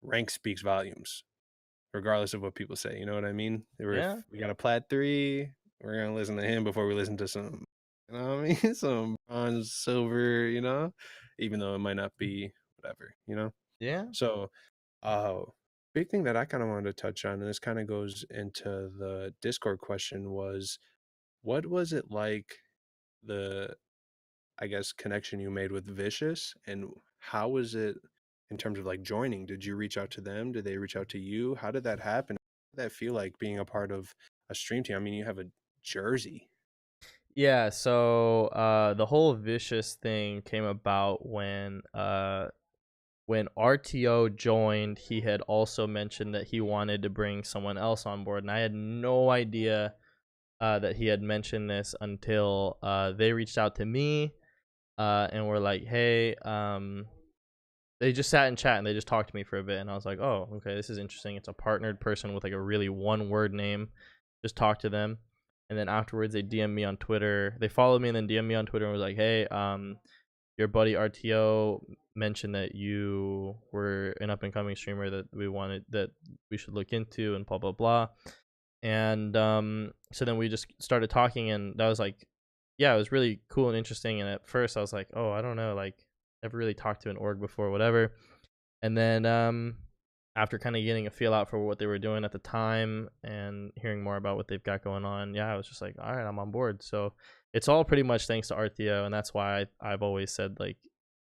rank speaks volumes regardless of what people say. You know what I mean? yeah, If we got a plat 3, we're gonna listen to him before we listen to some, you know what I mean? Some bronze, silver, even though it might not be whatever, you know? yeah. So, uh, big thing that I kind of wanted to touch on, and this kind of goes into the Discord question, was what was it like the I guess, connection you made with Vicious, and how was it in terms of like joining? Did you reach out to them? Did they reach out to you? How did that happen? How did that feel like being a part of a stream team? I mean, you have a jersey. Yeah, so the whole vicious thing came about when RTO joined. He had also mentioned that he wanted to bring someone else on board, and I had no idea that he had mentioned this until they reached out to me and were like, "Hey," they just sat and chat and they just talked to me for a bit, and I was like, "Oh, okay, this is interesting. It's a partnered person with like a really one word name." Just talk to them, and then afterwards they DM me on Twitter. They followed me and then DM me on Twitter and was like, "Hey, your buddy RTO mentioned that you were an up and coming streamer that we should look into and blah blah blah." And so then we just started talking, and that was like, yeah, it was really cool and interesting. And at first I was like, oh, I don't know, like never really talked to an org before, whatever. And then after kind of getting a feel out for what they were doing at the time and hearing more about what they've got going on, yeah, I was just like, all right, I'm on board. So it's all pretty much thanks to RTO, and that's why I've always said like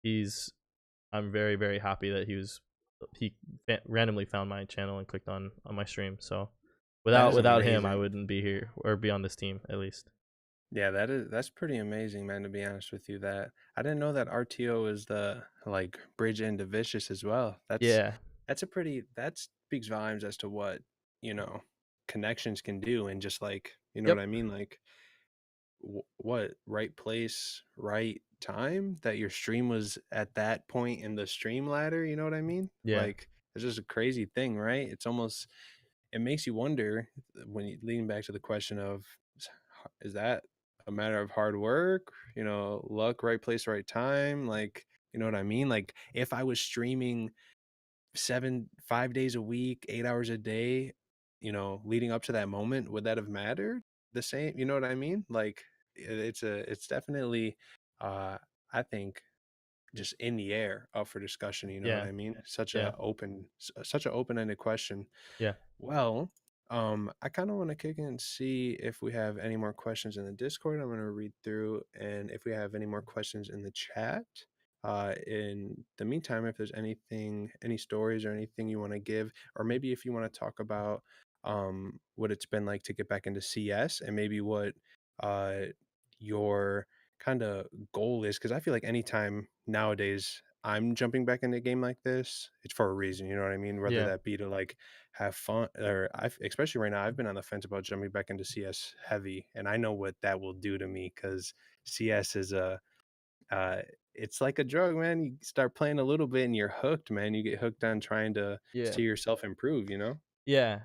he's I'm very very happy that he randomly found my channel and clicked on my stream. So That is without him, I amazing. wouldn't be here or be on this team at least. Yeah, that's pretty amazing, man, to be honest with you. That I didn't know that RTO is the like bridge into Vicious as well. Yeah. That speaks volumes as to what, you know, connections can do and just like, you know what Yep. I mean? Like what right place, right time that your stream was at that point in the stream ladder, you know what I mean? Yeah. Like it's just a crazy thing, right? It makes you wonder when you lean back to the question of is that a matter of hard work, luck, right place, right time, like, you know what I mean? Like if I was streaming 5 days a week, 8 hours a day, leading up to that moment, would that have mattered the same? You know what I mean? Like it's definitely uh I think just in the air up for discussion, you know what Yeah. I mean? Yeah. Such a open-ended question. Yeah. Well, I kind of want to kick in and see if we have any more questions in the Discord. I'm going to read through, and if we have any more questions in the chat, In the meantime, if there's anything, any stories or anything you want to give, or maybe if you want to talk about what it's been like to get back into CS and maybe what uh, your kind of goal is, because I feel like anytime nowadays I'm jumping back into a game like this, it's for a reason. You know what I mean? Whether Yeah. that be to like have fun, or especially right now, I've been on the fence about jumping back into CS heavy, and I know what that will do to me because CS is a uh, it's like a drug, man. You start playing a little bit and you're hooked, man. You get hooked on trying to Yeah. see yourself improve, you know? Yeah.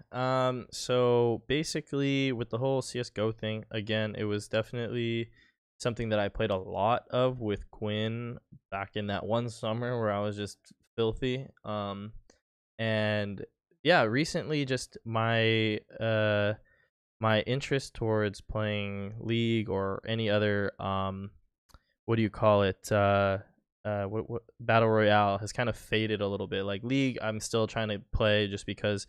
So basically, with the whole CS:GO thing, again, it was definitely something that I played a lot of with Quinn back in that one summer where I was just filthy. And yeah, recently, just my interest towards playing League or any other what do you call it? What battle royale has kind of faded a little bit. Like League, I'm still trying to play just because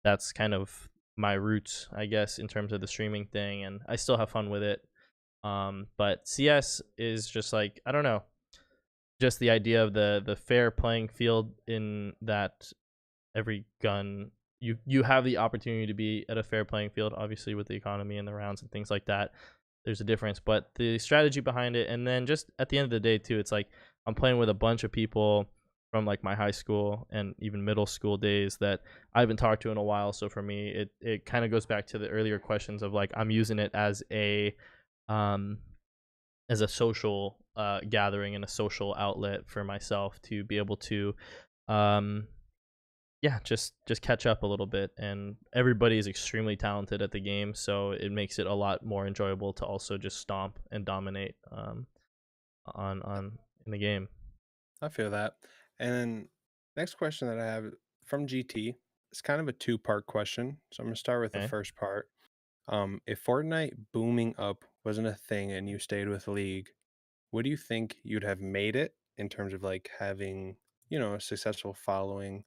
that's kind of my roots, I guess, in terms of the streaming thing, and I still have fun with it. But CS is just like, I don't know, just the idea of the fair playing field in that every gun you have the opportunity to be at a fair playing field, obviously with the economy and the rounds and things like that. There's a difference, but the strategy behind it, and then just at the end of the day too, it's like I'm playing with a bunch of people from like my high school and even middle school days that I haven't talked to in a while. So for me, it kind of goes back to the earlier questions of like I'm using it um as a social gathering and a social outlet for myself to be able to um yeah, just catch up a little bit, and everybody is extremely talented at the game, so it makes it a lot more enjoyable to also just stomp and dominate on in the game. I feel that. And then next question that I have from GT, it's kind of a two-part question. So I'm gonna start with the Okay. first part. If Fortnite booming up wasn't a thing and you stayed with League, what do you think you'd have made it in terms of like having, a successful following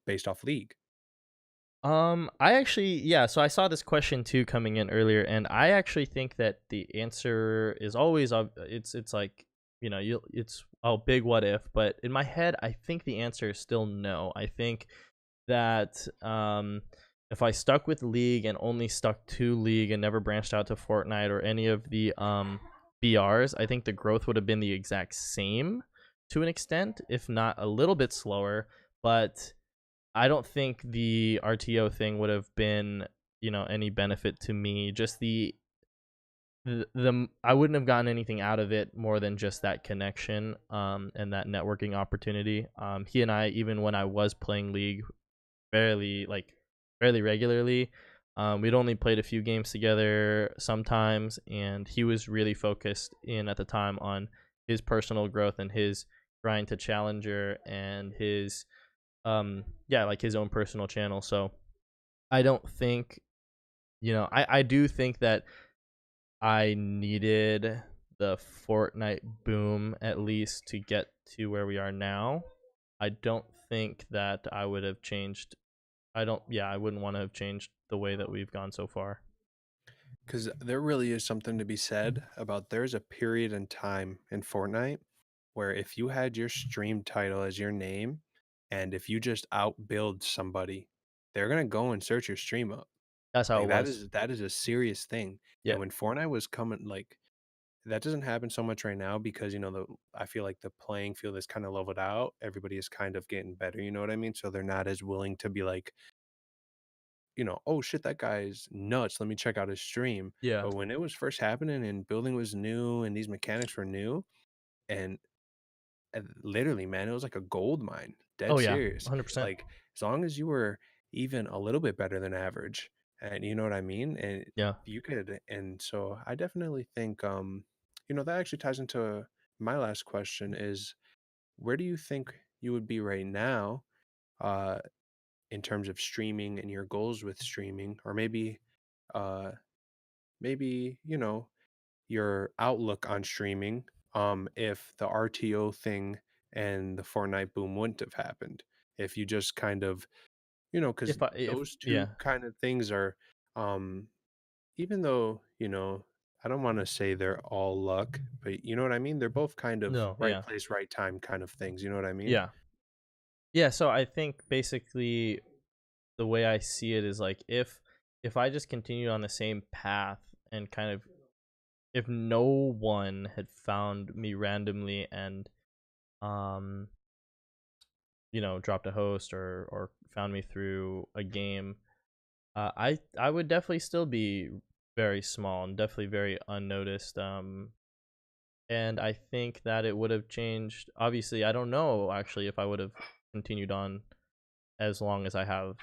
based off League? I actually, yeah, so I saw this question too coming in earlier, and I actually think that the answer is always it's like, it's a big what if, but in my head I think the answer is still no. I think that if I stuck with League and only stuck to League and never branched out to Fortnite or any of the BRs, I think the growth would have been the exact same to an extent, if not a little bit slower. But I don't think the RTO thing would have been, any benefit to me. Just the I wouldn't have gotten anything out of it more than just that connection and that networking opportunity. He and I, even when I was playing League fairly regularly, we'd only played a few games together sometimes, and he was really focused in at the time on his personal growth and his grind to challenger and his yeah, like his own personal channel. So I don't think, I do think that I needed the Fortnite boom at least to get to where we are now. I don't think that I would have changed. I wouldn't want to have changed the way that we've gone so far. Because there really is something to be said about there's a period in time in Fortnite where if you had your stream title as your name and if you just outbuild somebody, they're gonna go and search your stream up. That's how Like it was. that is a serious thing. Yeah. And when Fortnite was coming, like that doesn't happen so much right now because I feel like the playing field is kind of leveled out. Everybody is kind of getting better, you know what I mean? So they're not as willing to be like, oh shit, that guy's nuts. Let me check out his stream. Yeah. But when it was first happening and building was new and these mechanics were new, and literally, man, it was like a gold mine. Oh Dead yeah. serious. 100%. Like as long as you were even a little bit better than average, and you know what I mean, and Yeah. you could. And so I definitely think, that actually ties into my last question: is where do you think you would be right now? Uh, in terms of streaming and your goals with streaming, or uh maybe your outlook on streaming if the RTO thing and the Fortnite boom wouldn't have happened, if you just kind of because If those two yeah. kind of things are um even though I don't want to say they're all luck, but you know what I mean? They're both kind of No, right yeah. place, right time kind of things. You know what I mean? Yeah. Yeah, so I think basically the way I see it is like if I just continued on the same path and kind of if no one had found me randomly and um dropped a host or found me through a game, I would definitely still be very small and definitely very unnoticed. And I think that it would have changed. Obviously, I don't know actually if I would have continued on as long as I have.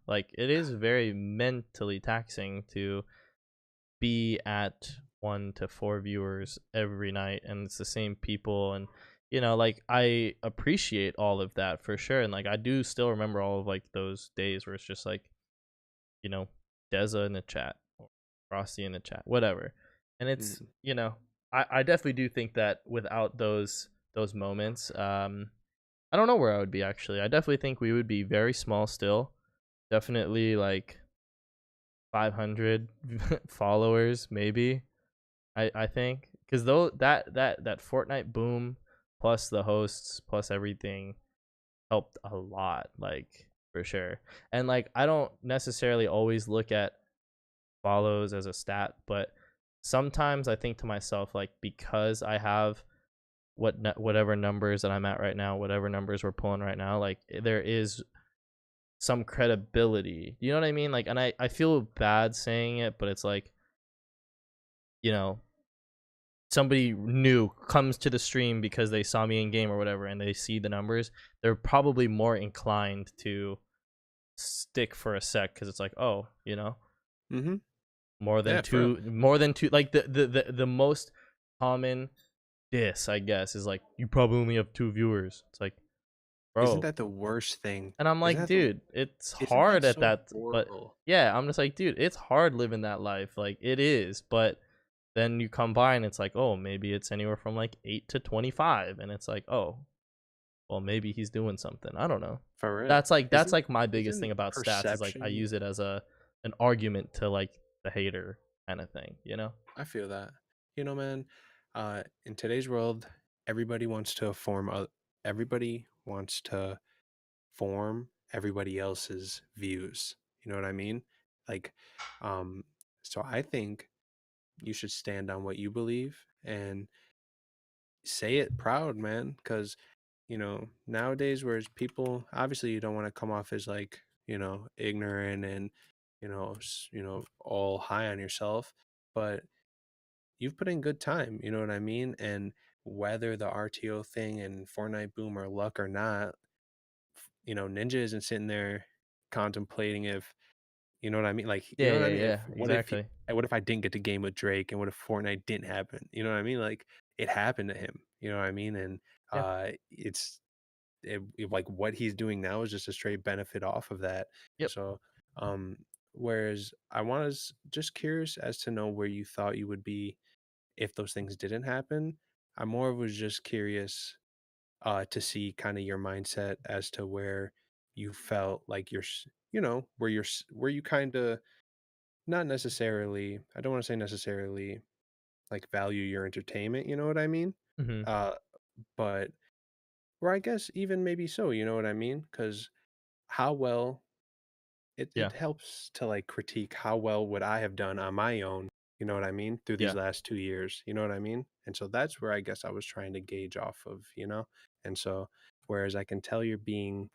Like it is very mentally taxing to be at 1 to 4 viewers every night, and it's the same people, and like I appreciate all of that for sure, and like I do still remember all of like those days where it's just like you know, Deza in the chat or Frosty in the chat, whatever. And it's, Mm. I definitely do think that without those moments, I don't know where I would be actually. I definitely think we would be very small still. Definitely like 500 followers maybe. I think cuz though that Fortnite boom plus the hosts plus everything helped a lot, like for sure. And like I don't necessarily always look at follows as a stat, but sometimes I think to myself like because I have whatever numbers that I'm at right now, whatever numbers we're pulling right now, like there is some credibility. You know what I mean? Like, and I feel bad saying it, but it's like you know somebody new comes to the stream because they saw me in game or whatever, and they see the numbers, they're probably more inclined to stick for a sec because it's like, oh, Mm-hmm. more than Yeah, for real. two, like the most common diss I guess is like you probably only have 2 viewers. It's like, Isn't bro. that the worst thing? And I'm Isn't like, that the dude, it's isn't that hard at so that, but horrible? yeah, I'm just like, dude, it's hard living that life, like it is, but then you come by and it's like, oh, maybe it's anywhere from like 8 to 25, and it's like, oh, well, maybe he's doing something, I don't know. For real. That's like my biggest thing Isn't about stats is like I perception use it as an argument to like the hater kind of thing. I feel that. You know, man, in today's world, everybody wants to everybody wants to form everybody else's views. You know what I mean? Like, um, so I think you should stand on what you believe and say it proud, man. Because nowadays, whereas people obviously you don't want to come off as like ignorant and all high on yourself, but you've put in good time. You know what I mean? And whether the RTO thing and Fortnite boom are luck or not, Ninja isn't sitting there contemplating if you know what I mean. Like, you Yeah, know what I yeah, mean? If yeah, what if exactly. what if I didn't get to game with Drake, and what if Fortnite didn't happen? You know what I mean? Like, it happened to him. You know what I mean? And Yeah. like what he's doing now is just a straight benefit off of that. Yep. So, um, whereas I was just curious as to know where you thought you would be if those things didn't happen. I more was just curious to see kind of your mindset as to where you felt like where you kind of not necessarily, I don't want to say necessarily like value your entertainment, you know what I mean? Mhm. Uh, but or I guess even maybe so, you know what I mean? Because how well it Yeah. helps to like critique how well would I have done on my own, you know what I mean, through these Yeah. last 2 years, you know what I mean? And so that's where I guess I was trying to gauge off of, and so whereas I can tell you're being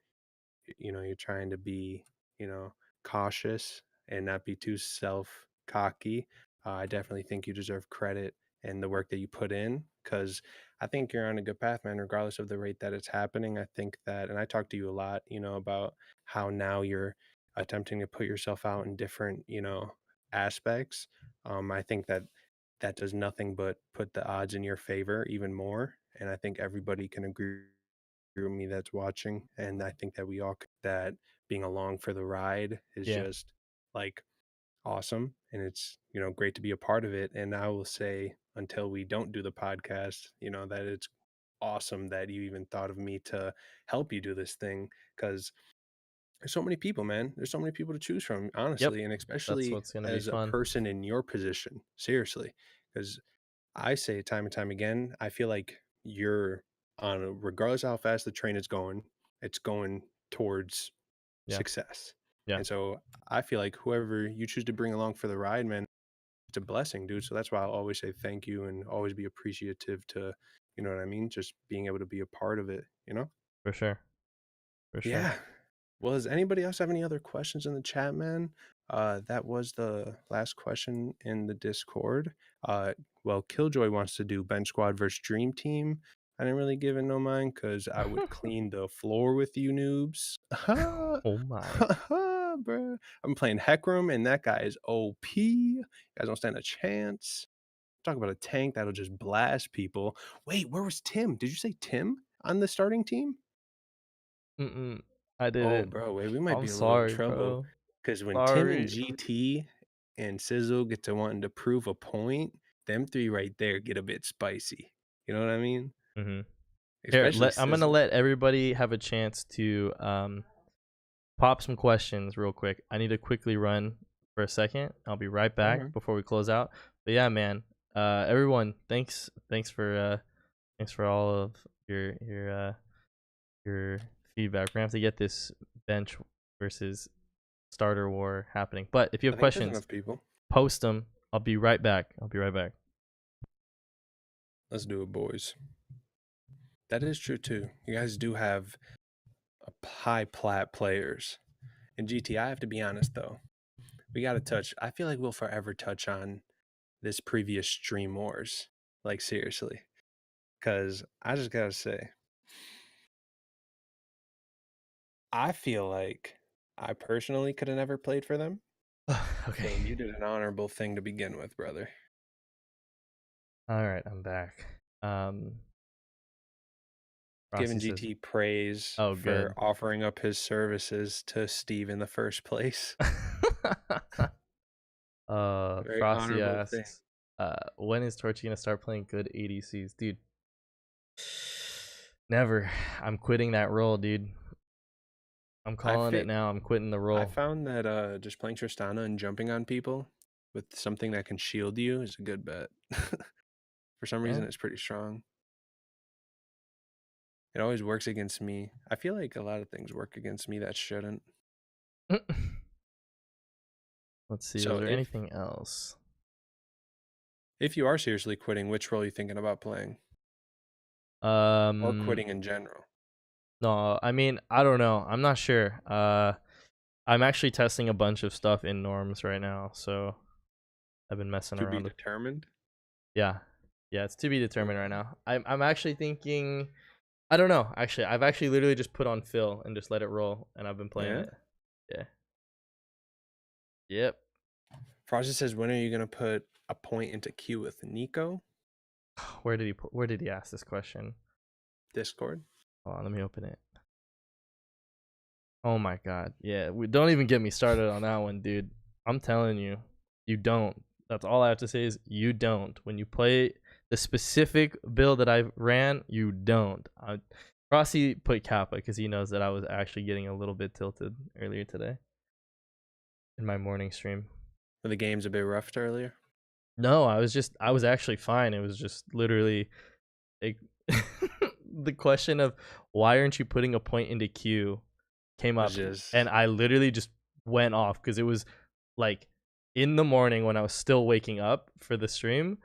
you're trying to be cautious and not be too self cocky. I definitely think you deserve credit and the work that you put in, because I think you're on a good path, man, regardless of the rate that it's happening. I think that, and I talked to you a lot about how now you're attempting to put yourself out in different aspects. I think that that does nothing but put the odds in your favor even more, and I think everybody can agree with me that's watching, and I think that we all that being along for the ride is Yeah. just like awesome, and it's great to be a part of it. And I will say, until we don't do the podcast, that it's awesome that you even thought of me to help you do this thing, because there's so many people, man. There's so many people to choose from, Yep. honestly, and That's especially what's gonna be as a fun. person in your position. Seriously, because I say time and time again, I feel like you're on regardless of how fast the train is going, it's going towards Yeah. success. Yeah. And so I feel like whoever you choose to bring along for the ride, man, it's a blessing, dude. So that's why I'll always say thank you and always be appreciative to, you know what I mean? Just being able to be a part of it, you know? For sure. For sure. Yeah. Well, does anybody else have any other questions in the chat, man? That was the last question in the Discord. Well, Killjoy wants to do bench squad versus dream team. I didn't really give it no mind because I would clean the floor with you noobs. Oh my. Bruh. I'm playing Heckram, and that guy is OP. You guys don't stand a chance. Talk about a tank that'll just blast people. Wait, where was Tim? Did you say Tim on the starting team? Mm-mm. I Oh, didn't. bro, wait, we might I'm be a little in sorry, trouble bro. because when Tim and Sorry. GT and Sizzle get to wanting to prove a point, them three right there get a bit spicy. You know what I mean? Mm-hmm. Here, Especially I'm gonna Sizzle. let everybody have a chance to pop some questions real quick. I need to quickly run for a second. I'll be right back Okay. before we close out. But yeah, man. Everyone, thanks for all of your feedback. We're gonna have to get this bench versus starter war happening. But if you I have think there's questions, enough people. post them. I'll be right back. I'll be right back. Let's do it, boys. That is true too. You guys do have high plat players. In GT, I have to be honest though. We got to touch. I feel like we'll forever touch on this previous Stream Wars. Like seriously, because I just gotta say, I feel like I personally could have never played for them. Okay. So you did an honorable thing to begin with, brother. All right, I'm back. Giving Rossi says, GT praise "Oh, for good." offering up his services to Steve in the first place. Very Frosty honorable thing. asks, when is Torchy gonna start playing good ADCs, dude? Never. I'm quitting that role, dude. I'm I calling it fit. now. I'm quitting the I role. found that just playing Tristana and jumping on people with something that can shield you is a good bet. For some Yeah. reason, it's pretty strong. It always works against me. I feel like a lot of things work against me that shouldn't. Let's see. Was So there if anything else? if you are seriously quitting, which role are you thinking about playing? Or Um, quitting in general? no. I mean, I don't know. I'm not sure. I'm actually testing a bunch of stuff in norms right now, so I've been messing To be around with. determined? Yeah, yeah. It's to be determined right Okay. now. I'm actually thinking. I don't know. Actually, I've actually literally just put on Phil and just let it roll, and I've been playing Yeah. it. Yeah. Yep. Frosty says, when are you gonna put a point into queue with Nico? Where did he ask this question? Discord. Hold on, let me open it. Oh my god. Yeah, we don't even get me started on that one, dude. I'm telling you, you don't. That's all I have to say is you don't. When you play the specific build that I ran, you don't. Rossi put Kappa because he knows that I was actually getting a little bit tilted earlier today in my morning stream. Were the games a bit roughed earlier? No, I was actually fine. It was just literally like the question of why aren't you putting a point into Q came Was up, and just I literally just went off because it was like in the morning when I was still waking up for the stream.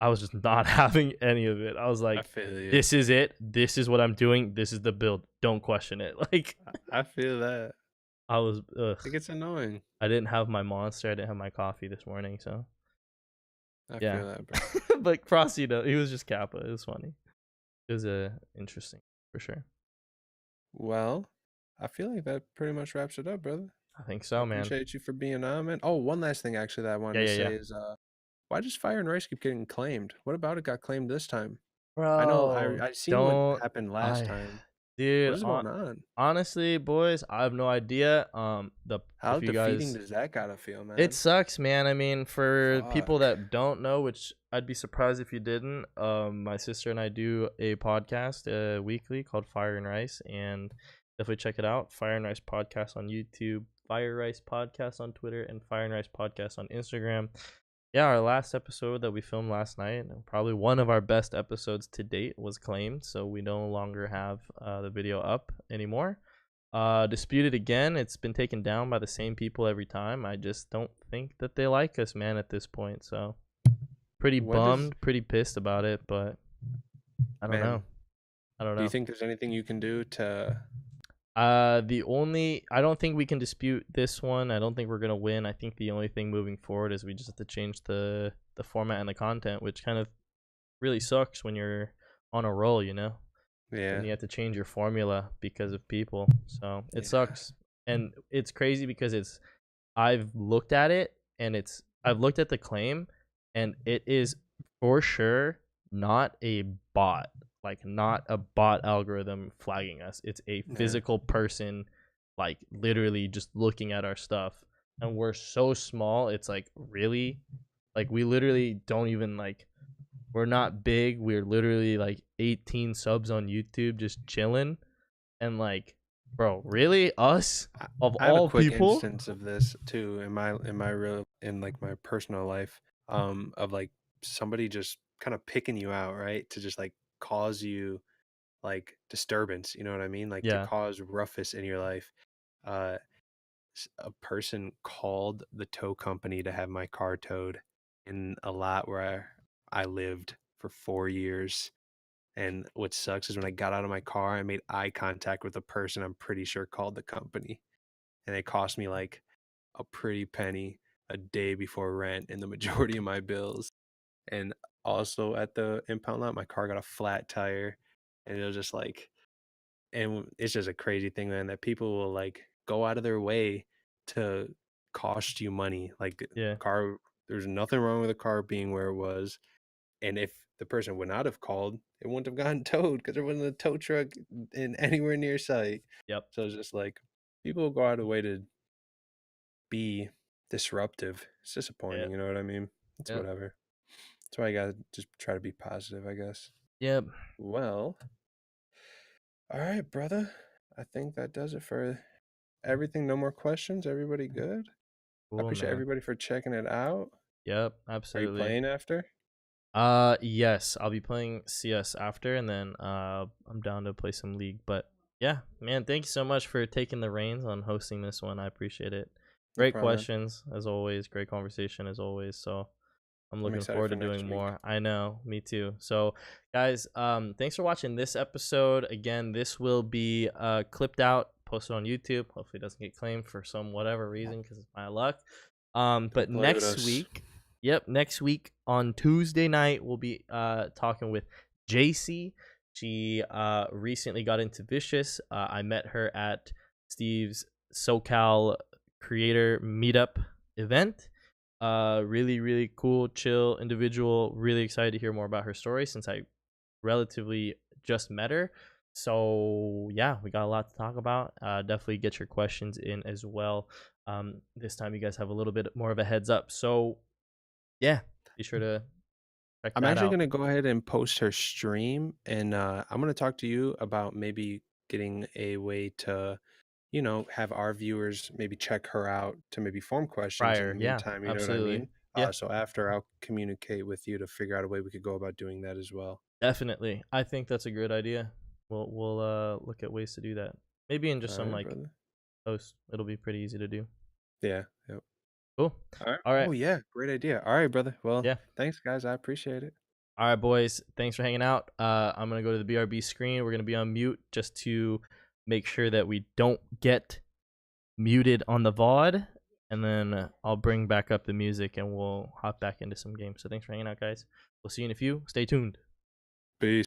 I was just not having any of it. I was I like, feel you. this is it. This is what I'm doing. This is the build. Don't question it. Like I feel that. I was It gets annoying. I didn't have my monster. I didn't have my coffee this morning, so I yeah. feel that, bro. But Frosty, he was just Kappa. It was funny. It was interesting for sure. Well, I feel like that pretty much wraps it up, brother. I think I so, man. appreciate you for being on, man. Oh, one last thing actually that I Yeah, wanted to yeah, yeah. say is why does Fire and Rice keep getting claimed? What about it got claimed this time? I know Bro, I seen what don't happened last I time. What dude, is going on? honestly, boys, I have no idea. The How if you defeating guys does that gotta feel, it man? sucks, man. I mean, for people Fuck. that don't know, which I'd be surprised if you didn't, my sister and I do a podcast weekly called Fire and Rice, and definitely check it out. Fire and Rice podcast on YouTube, Fire Rice podcast on Twitter, and Fire and Rice podcast on Instagram. yeah, our last episode that we filmed last night, probably one of our best episodes to date, was claimed, so we no longer have the video up anymore. Disputed again. It's been taken down by the same people every time. I just don't think that they like us, man, at this point. So pretty When does bummed, pretty pissed about it, but I don't know. man? I don't Do you know. think there's anything you can do to? I don't think we can dispute this one. I don't think we're gonna win. I think the only thing moving forward is we just have to change the format and the content, which kind of really sucks when you're on a roll, you know. Yeah, And you have to change your formula because of people. So it yeah, sucks, and it's crazy because I've looked at it and I've looked at the claim, and it is for sure not a bot, like not a bot algorithm flagging us. It's a yeah, physical person, like literally just looking at our stuff, and we're so small. It's like really, like we literally don't even like. We're not big. We're literally like 18 subs on YouTube, just chilling, and like, bro, really us I, of I have a all quick people? instance of this too in my real in like my personal life, of like somebody just kind of picking you out, right? To just like cause you like disturbance, you know what I mean? Like to Yeah. cause ruffus in your life. Uh, a person called the tow company to have my car towed in a lot where I lived for 4 years. And what sucks is when I got out of my car, I made eye contact with a person I'm pretty sure called the company, and it cost me like a pretty penny a day before rent and the majority of my bills. And also at the impound lot, my car got a flat tire, and it was just like, and it's just a crazy thing, man, that people will like go out of their way to cost you money. Like the Yeah. car, there's nothing wrong with the car being where it was, and if the person would not have called, it wouldn't have gotten towed because there wasn't a tow truck in anywhere near sight. Yep. So it's just like people will go out of the way to be disruptive. It's Yep. disappointing, you know what I mean? It's Yep. whatever. That's why I gotta just try to be positive, I guess. Yep. Well, all right, brother. I think that does it for everything. No more questions. Everybody good? I Cool, appreciate man. everybody for checking it out. Yep. Are you Absolutely. playing after? Yes, I'll be playing CS after, and then I'm down to play some League. But yeah, man, thank you so much for taking the reins on hosting this one. I appreciate it. No Great problem, man. questions as always. Great conversation as always. So I'm I'm looking excited forward for to doing next week. more. I know, me too. So, guys, thanks for watching this episode. Again, this will be clipped out, posted on YouTube. Hopefully, it doesn't get claimed for some whatever reason because it's my luck. But Don't play with next us. week, yep, next week on Tuesday night, we'll be talking with JC. She recently got into Vicious. I met her at Steve's SoCal Creator Meetup event. Really, really cool, chill individual. Really excited to hear more about her story since I relatively just met her. So yeah, we got a lot to talk about. Definitely get your questions in as well. This time you guys have a little bit more of a heads up. So yeah, be sure to check I'm that actually out. gonna go ahead and post her stream, and I'm gonna talk to you about maybe getting a way to, have our viewers maybe check her out to maybe form questions in Prior, the yeah, meantime. You know what I absolutely. mean? Yeah, So after, I'll communicate with you to figure out a way we could go about doing that as well. definitely. I think that's a good idea. We'll look at ways to do that. Maybe in just All some right, like brother. posts. It'll be pretty easy to do. Yeah. Yep. Cool. All right. All right. Oh yeah, great idea. All right, brother. Well, Yeah. thanks, guys. I appreciate it. All right, boys. Thanks for hanging out. I'm gonna go to the BRB screen. We're gonna be on mute just to make sure that we don't get muted on the VOD, and then I'll bring back up the music and we'll hop back into some games. So thanks for hanging out, guys. We'll see you in a few. Stay tuned. Peace.